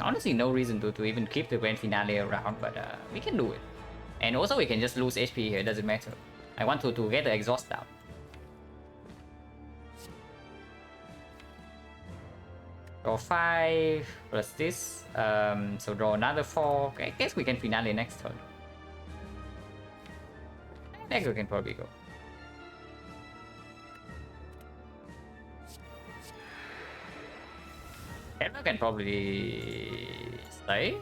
Honestly, no reason to even keep the grand finale around, but we can do it. And also we can just lose HP here, it doesn't matter. I want to get the exhaust down. Draw 5 plus this, so draw another 4. I guess we can finale next turn. Next we can probably go. Hero can probably stay.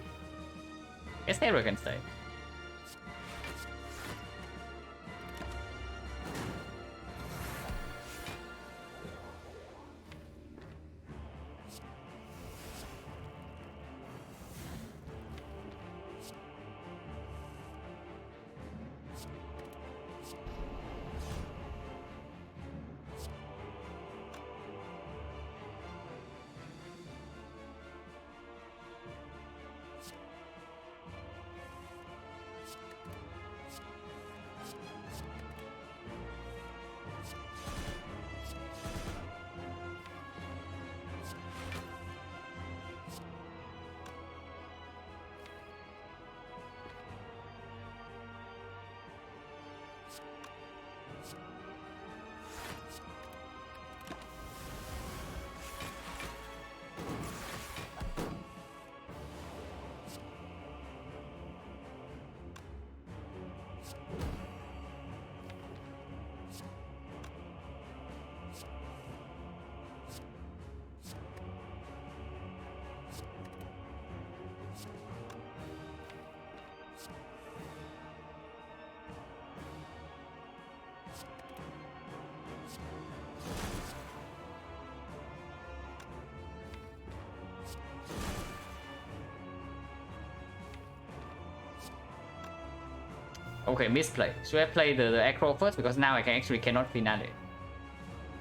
Guess Hero can stay. Okay, misplay. Should I play the acro first? Because now I cannot finale.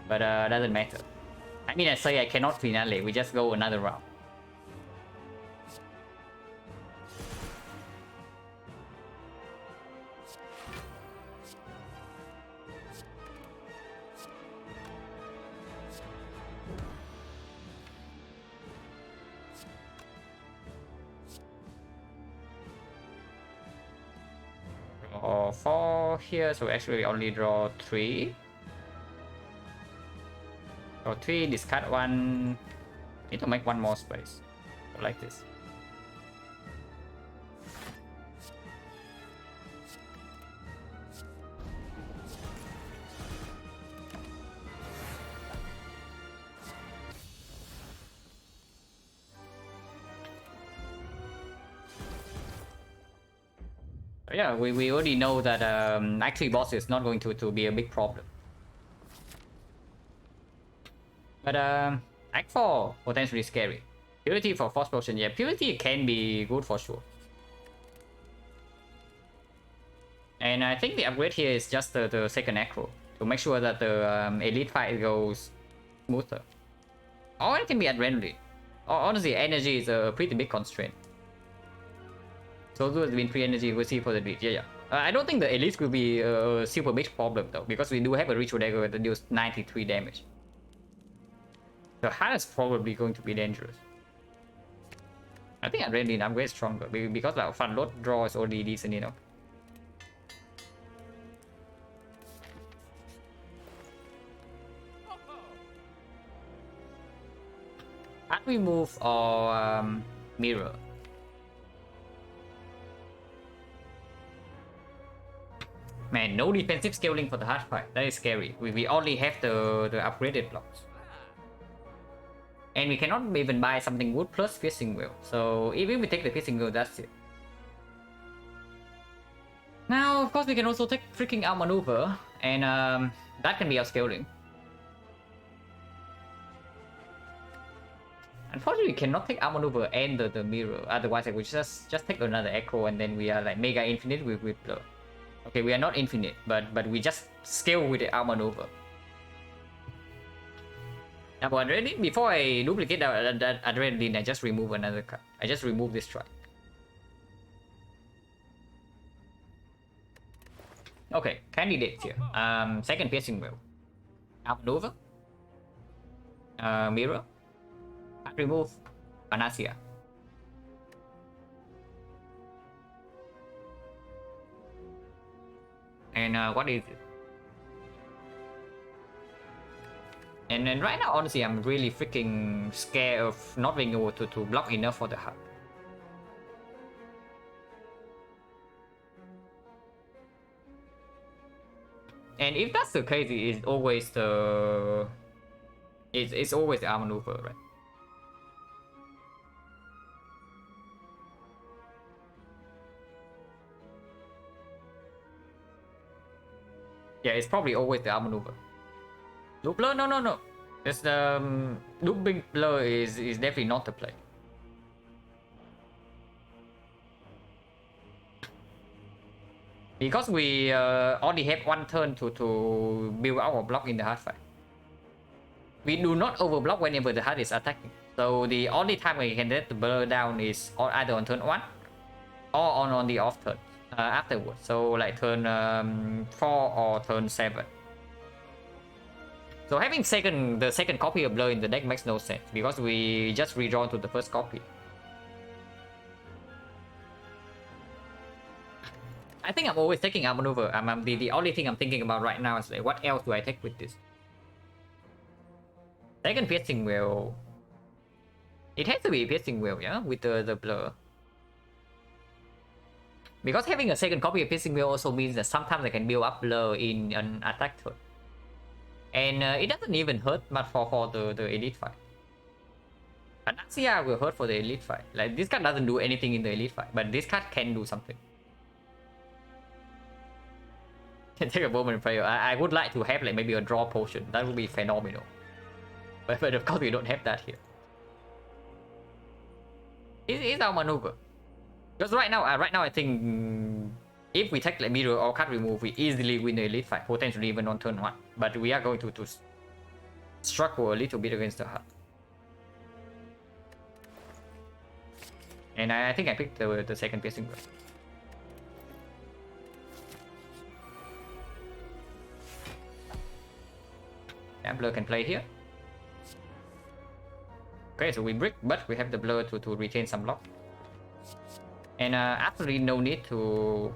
But doesn't matter. I mean, I say I cannot finale. We just go another round. Draw 4 here, so actually we only draw 3. Draw 3, discard 1. Need to make one more space. Like this. Yeah, we already know that actually boss is not going to be a big problem. But Act 4 potentially scary. Purity for Force Potion, yeah, Purity can be good for sure. And I think the upgrade here is just the second acro to make sure that the elite fight goes smoother. Or it can be adrenaline. Honestly, energy is a pretty big constraint. So those win free energy we'll see for the elite. Yeah. I don't think the elite will be a super big problem though, because we do have a ritual dagger that deals 93 damage. The heart is probably going to be dangerous. I think adrenaline upgrade is stronger because our fun load draw is already decent enough. Can't we move or mirror? Man, no defensive scaling for the hard fight. That is scary. We only have the upgraded blocks. And we cannot even buy something wood plus piercing wheel. So even if we take the piercing wheel, that's it. Now, of course, we can also take freaking outmaneuver. And that can be outscaling. Unfortunately, we cannot take outmaneuver and the mirror. Otherwise, I would just take another echo and then we are like mega infinite with blur. Okay, we are not infinite, but we just scale with the outmaneuver. Now, but adrenaline, before I duplicate that adrenaline, I just remove another card. I just remove this strike. Okay, candidates here. Second piercing wheel. Outmaneuver. Mirror. Remove. Panacea. And what is it? And then right now, honestly, I'm really freaking scared of not being able to block enough for the hub. And if that's the case, it's always the... It's always the outmaneuver, right? Yeah, it's probably always the outmaneuver. Loop blur? No. It's the looping blur is definitely not the play. Because we already have one turn to build our block in the hard fight. We do not overblock whenever the hard is attacking. So the only time we can let the blur down is either on turn 1 or on the off turn afterwards. So like turn 4 or turn 7. So having the second copy of blur in the deck makes no sense because we just redraw to the first copy. I think I'm always taking outmaneuver. The only thing I'm thinking about right now is like, what else do I take with this? Second piercing wheel. It has to be piercing wheel, yeah, with the blur. Because having a second copy of piercing wheel also means that sometimes I can build up blur in an attack turn. And it doesn't even hurt much for the elite fight. Panacea will hurt for the elite fight. Like this card doesn't do anything in the elite fight, but this card can do something. Take a moment prayer. I would like to have like maybe a draw potion. That would be phenomenal. But of course we don't have that here. It's our maneuver. Because right now I think If we take like mirror or card remove, we easily win the elite fight, potentially even on turn 1. But we are going to struggle a little bit against the hut. And I think I picked the second piercing blade. Blur can play here. Okay, so we brick, but we have the blur to retain some lock. And absolutely no need to...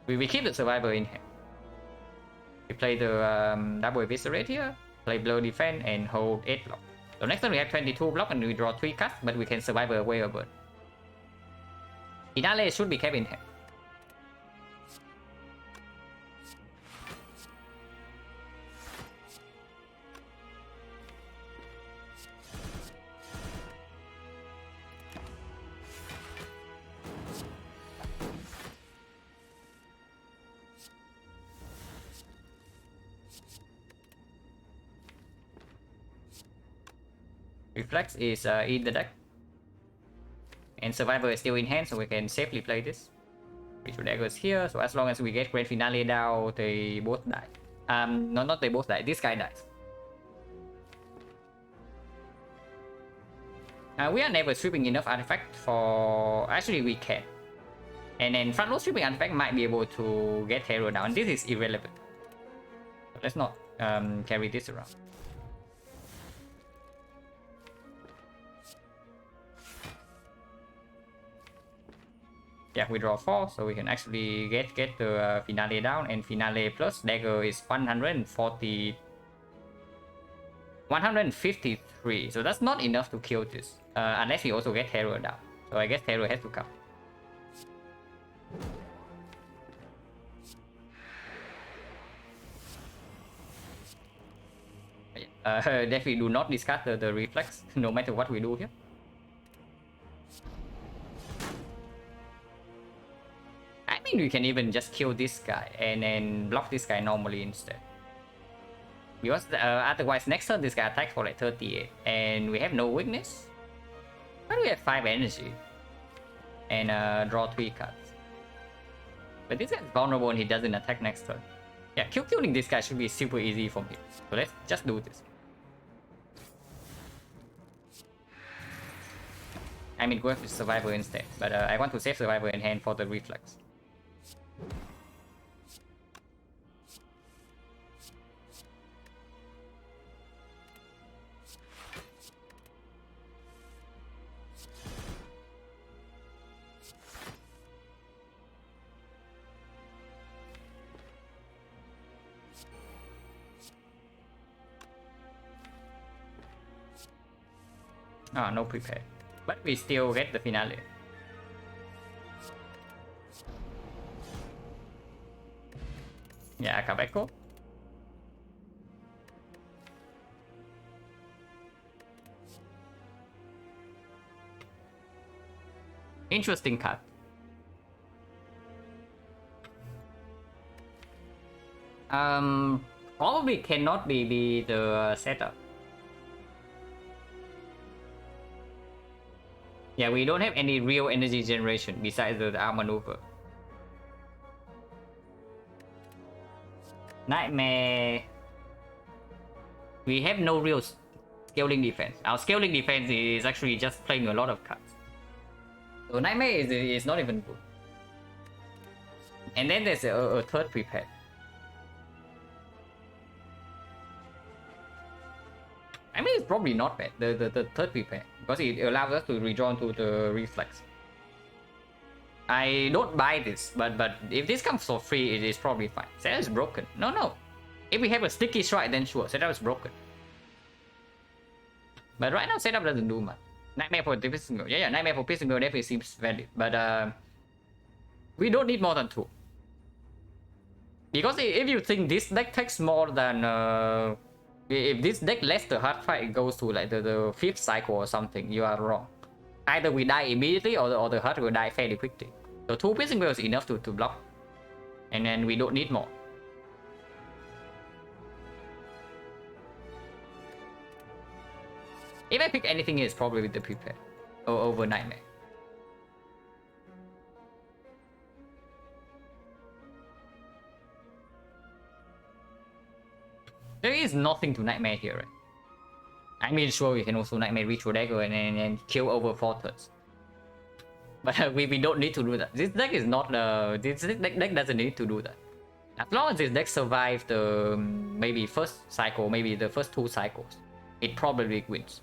We keep the survivor in hand. We play the double eviscerate here, play blur defense and hold 8 block. So next time we have 22 block and we draw 3 cards, but we can survivor away a bird. Finale should be kept in hand. Reflex is in the deck. And Survivor is still in hand, so we can safely play this. Ritual Dagger is here, so as long as we get Grand Finale down, they both die. No, not they both die, this guy dies. We are never sweeping enough artifact for... Actually, we can. And then front row sweeping artifact might be able to get hero down. This is irrelevant. But let's not carry this around. Yeah, we draw 4, so we can actually get the Finale down, and Finale plus Dagger is 153, so that's not enough to kill this, unless we also get Hero down. So I guess Hero has to come. Definitely do not discard the reflex, no matter what we do here. I mean, we can even just kill this guy and then block this guy normally instead. Because otherwise, next turn this guy attacks for like 38, and we have no weakness. But we have 5 energy and draw 3 cards. But this guy's vulnerable and he doesn't attack next turn. Yeah, killing this guy should be super easy from here. So let's just do this. I mean, go with Survivor instead, but I want to save Survivor in hand for the reflex. Ah, no prepare. But we still get the finale. Yeah, Akabeko. Interesting card. Probably cannot be the setup. Yeah, we don't have any real energy generation besides the arm maneuver. Nightmare. We have no real scaling defense. Our scaling defense is actually just playing a lot of cards. So Nightmare is not even good. And then there's a third prepare. I mean, it's probably not bad, the third prepare, because it allows us to redraw to the reflex. I don't buy this, but if this comes for free, it is probably fine. Setup is broken. No. If we have a sticky strike, then sure, setup is broken. But right now, setup doesn't do much. Nightmare for the Pistol Girl. Yeah, Nightmare for Pistol Girl definitely seems valid, but we don't need more than 2. Because if you think this deck takes more than... if this deck lets the hard fight goes to like the 5th cycle or something, you are wrong. Either we die immediately or the hard will die fairly quickly. So 2 piercing bells is enough to block. And then we don't need more. If I pick anything, it's probably with the prepare over Nightmare. There is nothing to nightmare here, right? I mean, sure, we can also nightmare Ritual Dagger and kill over 4 turns. But we don't need to do that. This deck is not this deck doesn't need to do that. As long as this deck survives the maybe first cycle, maybe the first 2 cycles, it probably wins.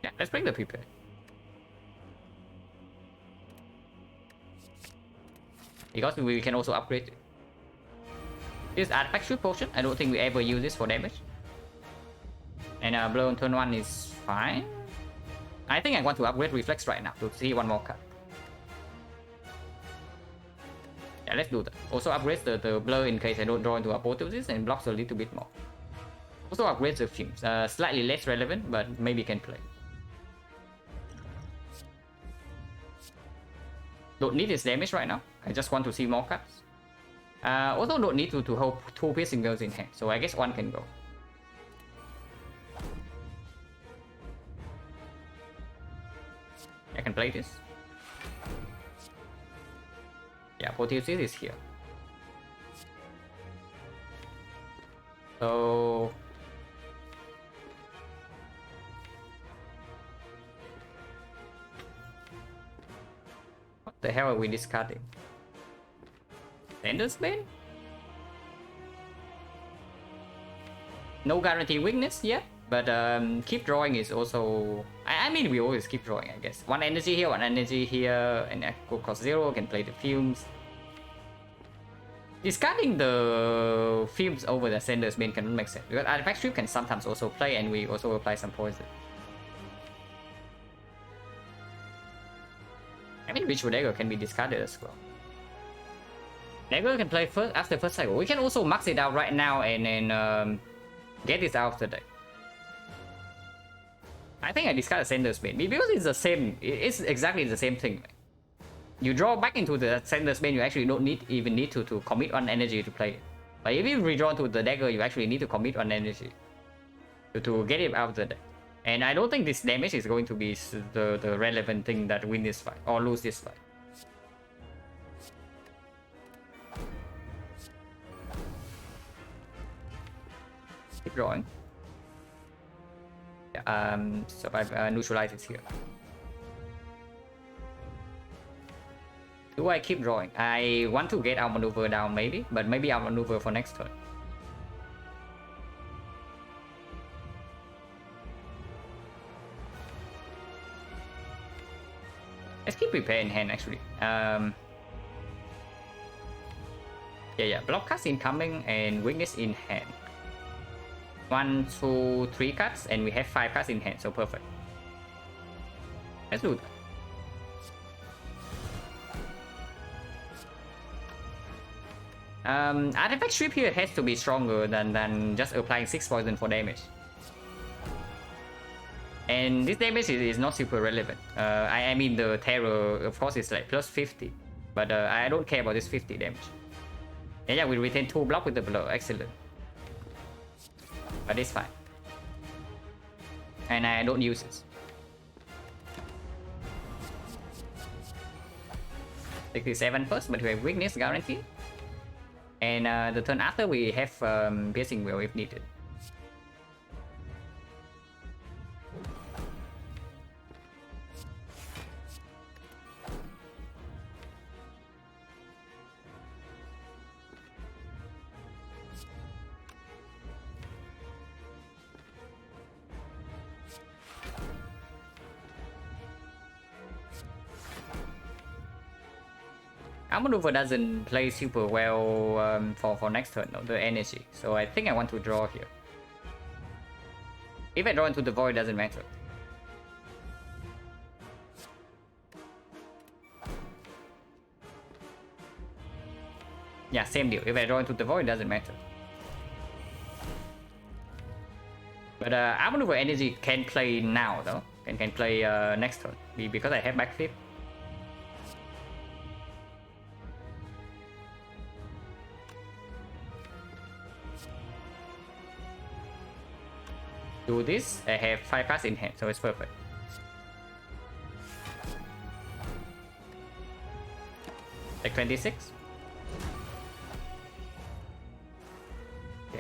Yeah, let's bring the prepare. Because we can also upgrade it. This artifact shoot potion, I don't think we ever use this for damage. And blow on turn 1 is fine. I think I want to upgrade reflex right now to see 1 more card. Yeah, let's do that. Also upgrade the blur in case I don't draw into apotheosis and blocks a little bit more. Also upgrade the fumes. Slightly less relevant, but maybe can play. Don't need this damage right now. I just want to see more cards. Also don't need to hold 2 piercing girls in hand, so I guess 1 can go. I can play this. Yeah, apotheosis is here. So what the hell are we discarding? Sender's Bane? No guarantee weakness yet, but keep drawing is also... I mean, we always keep drawing, I guess. 1 energy here, 1 energy here, and go cost 0, can play the fumes. Discarding the fumes over the Sender's Bane cannot make sense, because Artifact Strip can sometimes also play, and we also apply some poison. I mean, Ritual Dagger can be discarded as well. Dagger can play first after first cycle. We can also max it out right now and then get this out of the deck. I think I discard Sender's Bane because it's the same. It's exactly the same thing. You draw back into the Sender's Bane, you actually don't even need to commit 1 energy to play it. But if you redraw to the dagger, you actually need to commit 1 energy to get it out of the deck. And I don't think this damage is going to be the relevant thing that win this fight or lose this fight. Keep drawing. Yeah, so I've neutralized it here. Do I keep drawing? I want to get outmaneuver down maybe, but maybe outmaneuver for next turn. Let's keep prepare in hand actually. Yeah, block cards incoming and weakness in hand. 1, 2, 3 cards, and we have 5 cards in hand, so perfect. Let's do that. Artifact Strip here has to be stronger than just applying 6 poison for damage. And this damage is not super relevant. I mean the terror, of course, is like plus 50, but I don't care about this 50 damage. And yeah, we retain 2 block with the blow, excellent. But it's fine. And I don't use it. 67 first, but we have weakness guarantee. And the turn after we have piercing will if needed. Outmaneuver doesn't play super well for next turn, no, the energy. So I think I want to draw here. If I draw into the void, doesn't matter. Yeah, same deal. If I draw into the void, doesn't matter. But Outmaneuver energy can play now though. Can play next turn because I have backflip. Do this, I have 5 cards in hand, so it's perfect. Like 26.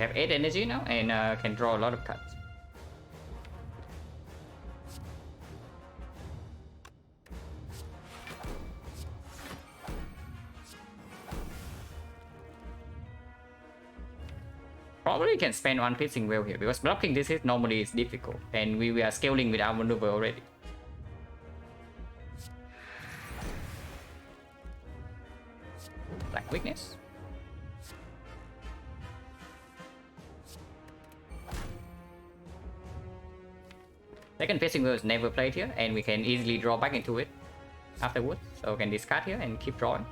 We have 8 energy now and can draw a lot of cards. Probably can spend one piercing well here because blocking this hit normally is difficult and we are scaling with our maneuver already. Black weakness. Second piercing wheel is never played here and we can easily draw back into it afterwards. So we can discard here and keep drawing.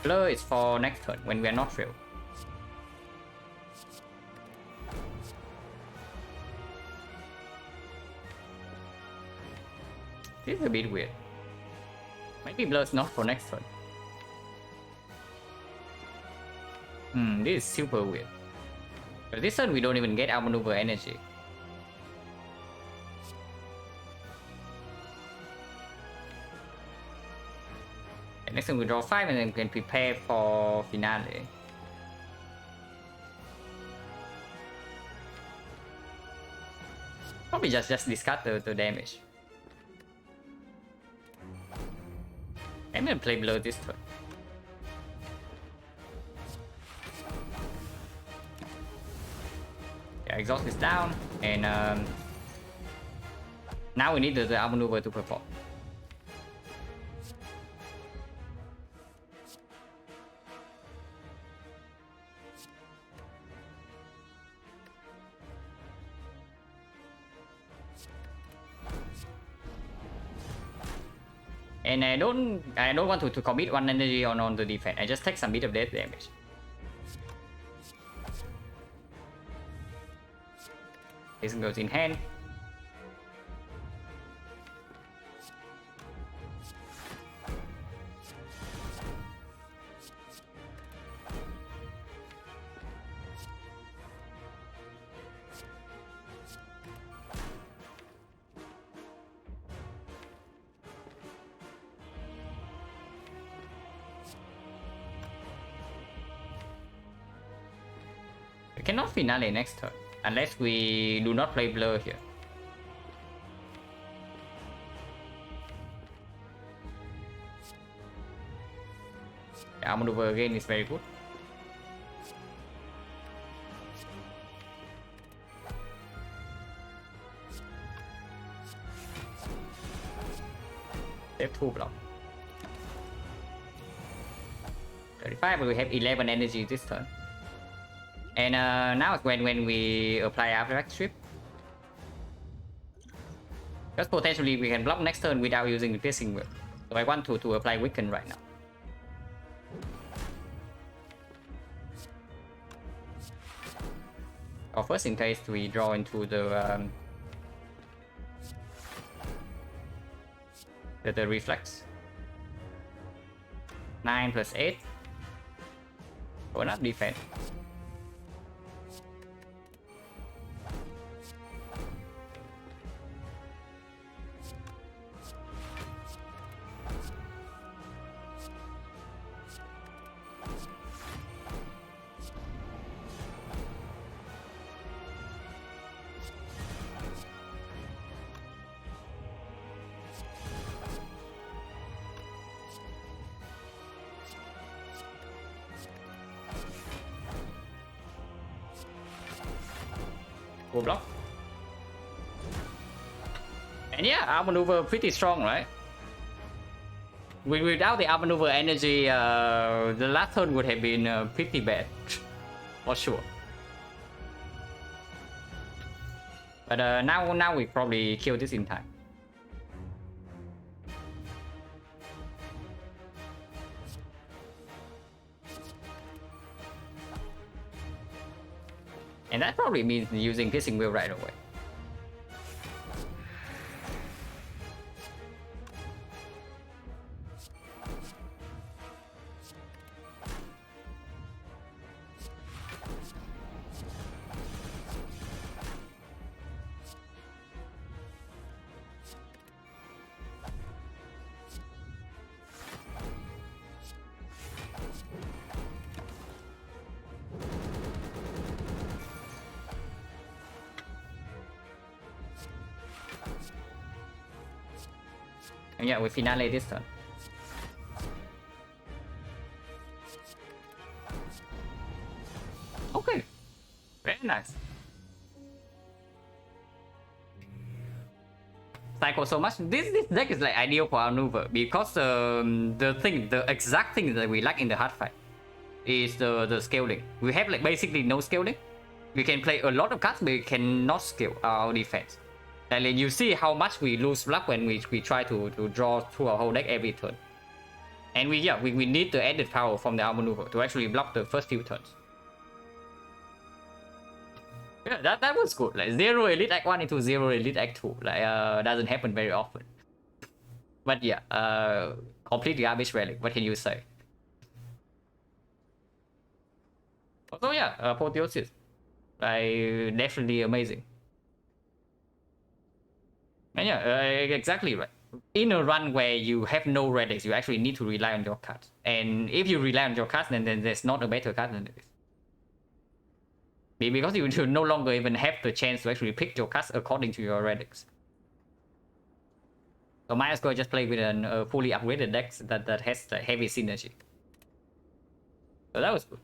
Blur is for next turn when we are not trail. This is a bit weird. Maybe blur is not for next turn. This is super weird. But this turn we don't even get our maneuver energy. And next turn we draw 5 and then can prepare for finale. Probably just discard the damage. I'm gonna play blur this turn. Yeah, exhaust is down, and now we need the outmaneuver to perform. And I don't want to commit one energy on the defense. I just take some bit of death damage. This goes in hand. We cannot finale next turn unless we do not play blur here. The outmaneuver again is very good. Save 2 block. 35, but we have 11 energy this turn. And now is when we apply Artifact Strip. Because potentially we can block next turn without using the piercing wheel. So I want to apply Weaken right now. Or first in case we draw into the reflex. 9 plus 8. Go up defense. Go block. And yeah, outmaneuver pretty strong, right? Without the outmaneuver energy, the last turn would have been pretty bad, for sure. But now we probably kill this in time. And that probably means using Piercing Wheel right away. And yeah, we finale this turn. Okay, very nice. Cycle so much. This deck is like ideal for our maneuver because the exact thing that we lack in the hard fight is the scaling. We have like basically no scaling. We can play a lot of cards, but we cannot scale our defense. And then you see how much we lose luck when we try to draw through our whole deck every turn. And we need the added power from the maneuver to actually block the first few turns. Yeah, that was good. Like 0 Elite Act 1 into 0 Elite Act 2. Like doesn't happen very often. But yeah, completely garbage relic. What can you say? Also yeah, Apotheosis. Like definitely amazing. And yeah, exactly right. In a run where you have no relics, you actually need to rely on your cards. And if you rely on your cards, then there's not a better card than this. Because you no longer even have the chance to actually pick your cards according to your relics. So might as well just play with a fully upgraded deck that has the heavy synergy. So that was good.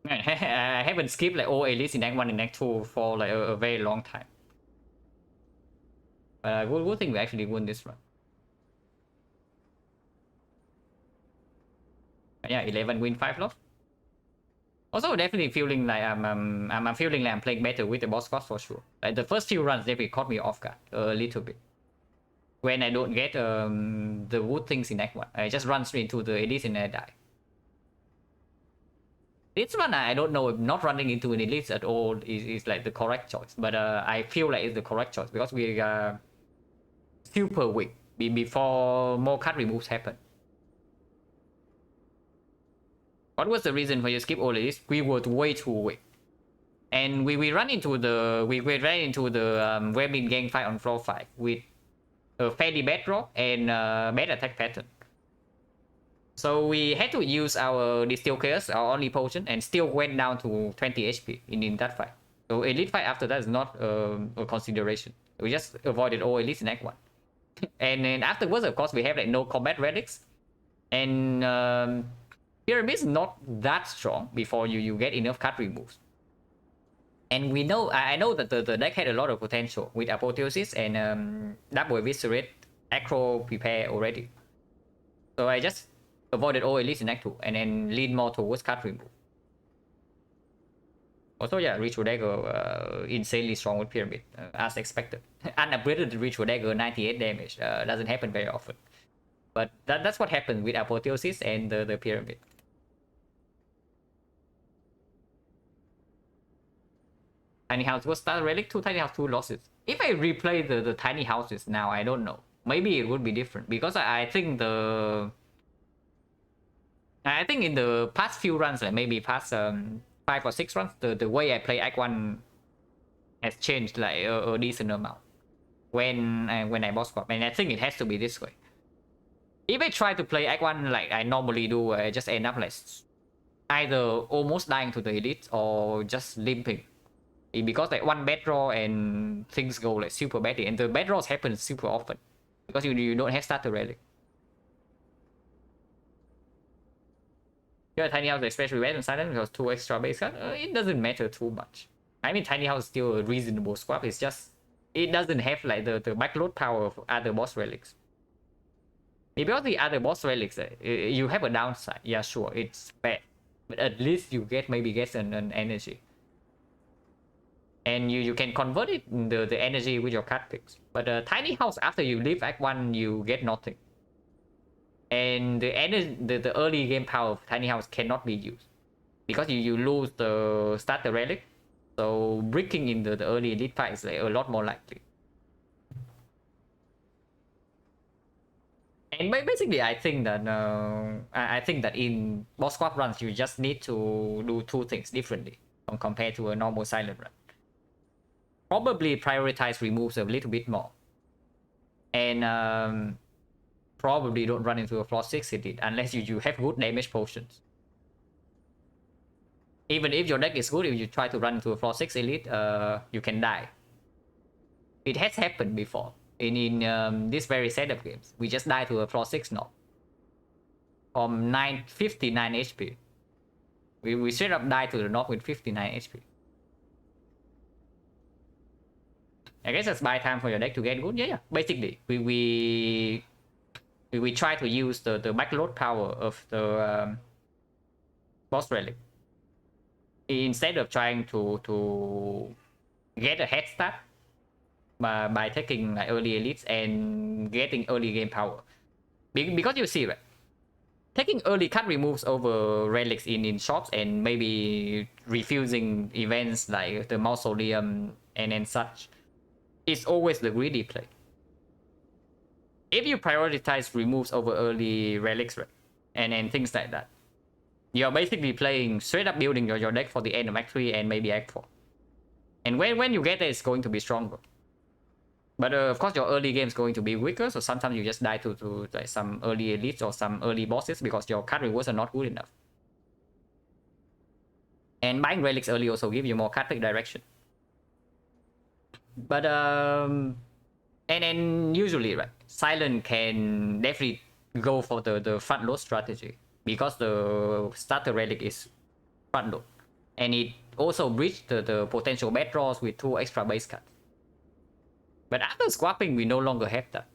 I haven't skipped like all elites in Act 1 and Act 2 for like a very long time. But good thing we actually won this run. But yeah, 11 win, 5 loss. Also definitely feeling like I'm feeling like I'm playing better with the boss squad for sure. Like the first few runs definitely caught me off guard a little bit. When I don't get the wood things in Act 1, I just run straight into the elites and I die. This run, I don't know if not running into an elite at all is like the correct choice. But I feel like it's the correct choice because we are super weak before more card removes happen. What was the reason for you skip all of this? We were way too weak. And we ran into the Webbing gang fight on floor 5 with a fairly bad draw and bad attack pattern. So we had to use our Distill Chaos, our only potion, and still went down to 20 HP in that fight. So elite fight after that is not a consideration. We just avoided all elites in Act 1. And then afterwards, of course, we have like no combat relics. And Pyramid is not that strong before you get enough card removes. And we know, I know that the deck had a lot of potential with Apotheosis and Double Eviscerate, Acro prepare already. So I just avoided all elites in Act 2 and then lean more towards card remove. Also, yeah, Ritual Dagger insanely strong with Pyramid, as expected. Unupgraded Ritual Dagger 98 damage doesn't happen very often. But that's what happened with Apotheosis and the Pyramid. Tiny House was Star Relic 2, Tiny House 2 losses. If I replay the Tiny Houses now, I don't know. Maybe it would be different because I think in the past few runs, like maybe past 5 or 6 runs, the way I play Act 1 has changed like a decent amount when I boss swap, and I think it has to be this way. If I try to play Act 1 like I normally do, I just end up like either almost dying to the elite or just limping. Because like one bad draw and things go like super badly, and the bad draws happen super often because you don't have starter relic. Yeah, Tiny House especially red and silent because 2 extra base card. It doesn't matter too much. I mean, Tiny House is still a reasonable swap. It's just it doesnn't have like the backload power of other boss relics. Because the other boss relics, you have a downside. Yeah, sure, it's bad, but at least you maybe get an energy. And you can convert it the energy with your card picks. But Tiny House, after you leave Act 1, you get nothing. And the early game power of Tiny House cannot be used because you lose the starter relic. So bricking in the early elite fight is like a lot more likely. And basically, I think that in boss squad runs, you just need to do 2 things differently compared to a normal silent run. Probably prioritize removes a little bit more, and probably don't run into a floor 6 elite unless you have good damage potions. Even if your deck is good, if you try to run into a floor 6 elite, you can die. It has happened before in this very set of games. We just died to a floor 6 knock from 59 HP. We straight up died to the knock with 59 HP. I guess it's buy time for your deck to get good. Yeah. Basically, we try to use the backload power of the boss relic instead of trying to get a head start by taking like early elites and getting early game power. Because you see, right, taking early cut removes over relics in shops and maybe refusing events like the mausoleum and such is always the greedy play. If you prioritize removes over early relics, right, and things like that, you're basically playing straight up building your deck for the end of Act 3 and maybe Act 4. And when you get there, it's going to be stronger. But of course, your early game is going to be weaker, so sometimes you just die to like some early elites or some early bosses because your card rewards are not good enough. And buying relics early also gives you more card pick direction. But and usually, right, Silent can definitely go for the front load strategy because the starter relic is front load, and it also breached the potential bad draws with 2 extra base cards. But after swapping, we no longer have that,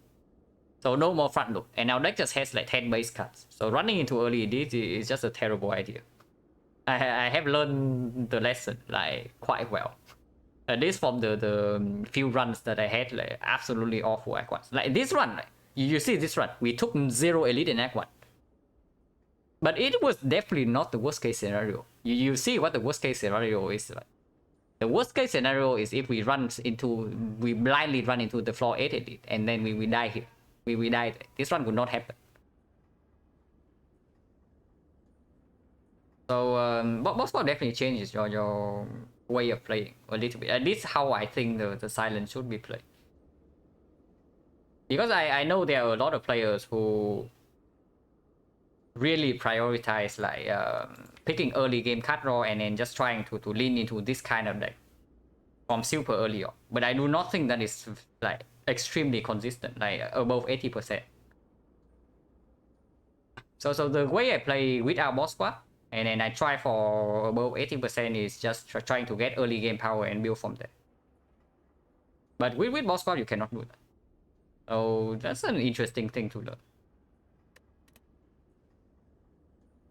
so no more front load, and our deck just has like 10 base cards. So running into early elite is just a terrible idea. I have learned the lesson like quite well. At least from the few runs that I had, like absolutely awful Act 1. Like this run, like, you see this run, we took 0 elite in Act 1. But it was definitely not the worst case scenario. You see what the worst case scenario is like. The worst case scenario is if we blindly run into the floor 8 elite and then we die here. We die there. This run would not happen. So boss swap definitely changes your way of playing a little bit. At least how I think the Silent should be played. Because I know there are a lot of players who really prioritize like picking early game card draw and then just trying to lean into this kind of deck from super early on. But I do not think that is like extremely consistent, like above 80%. So the way I play without boss swap and then I try for above 80% is just trying to get early game power and build from there. But with boss swap you cannot do that. So that's an interesting thing to learn.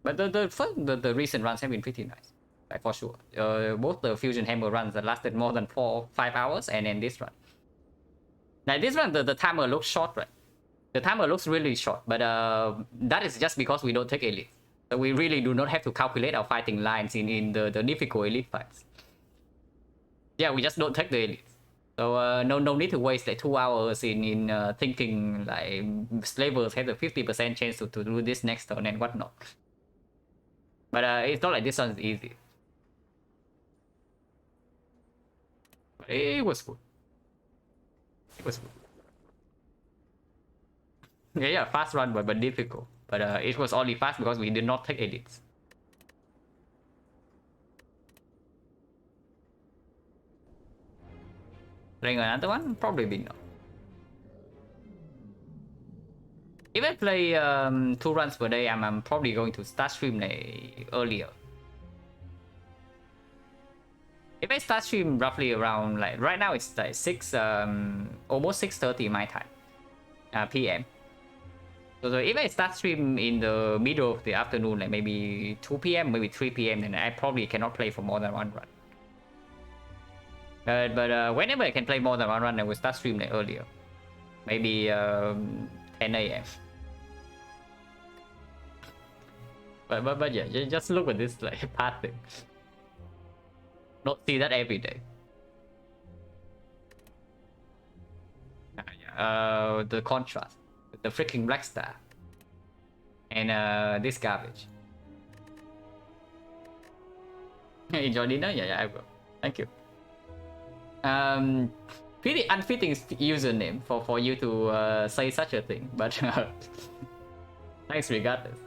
But the recent runs have been pretty nice, like for sure. Both the Fusion Hammer runs that lasted more than 4-5 hours, and then this run. Like this run, the timer looks short, right? The timer looks really short, but that is just because we don't take elite. So we really do not have to calculate our fighting lines in the difficult elite fights. Yeah, we just don't take the elite. So no need to waste like 2 hours in thinking like slavers have a 50% chance to do this next turn and whatnot. But it's not like this one's easy. But it was good. It was good. Yeah, fast run but difficult. But it was only fast because we did not take elites. Playing another one? Probably not. If I play 2 runs per day, I'm probably going to start stream earlier. If I start stream roughly around like right now it's like almost 6:30 my time, PM. So if I start stream in the middle of the afternoon, like maybe 2 PM, maybe 3 PM, then I probably cannot play for more than 1 run. But whenever I can play more than 1 run, I will start stream like earlier. Maybe 10 AM. But yeah, just look at this like path thing. Don't see that every day. The contrast, the freaking black star, and this garbage. Enjoy dinner? Yeah, I will. Thank you. Pretty unfitting username for you to say such a thing, but thanks regardless.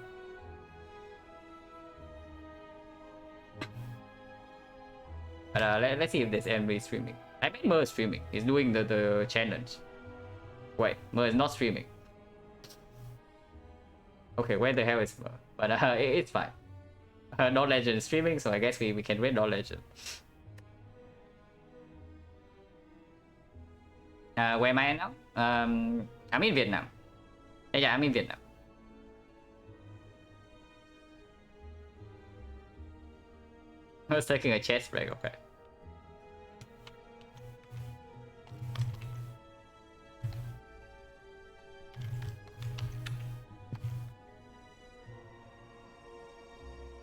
But let's see if there's anybody streaming. I bet Mer is streaming. He's doing the challenge. Wait, Mer is not streaming. Okay, where the hell is Mer? But it's fine. No Legend is streaming, so I guess we can raid No Legend. Where am I now? I'm in Vietnam. Yeah, I'm in Vietnam. I was taking a chest break, okay.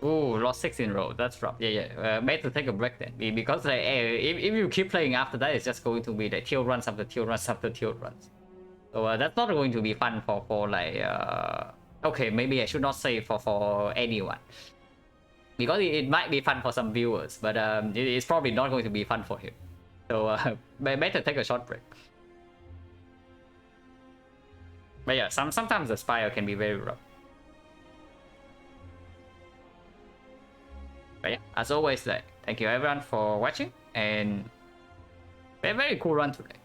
Ooh, lost 6 in a row. That's rough. Yeah. Better take a break then. Because if you keep playing after that, it's just going to be like tilt runs after tilt runs after tilt runs. So that's not going to be fun for like okay, maybe I should not say for anyone, because it might be fun for some viewers, but it's probably not going to be fun for him. So better take a short break. But yeah, sometimes the Spire can be very rough. But yeah, as always, like, thank you everyone for watching, and very cool run today.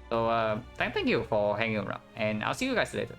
So thank you for hanging around, and I'll see you guys later.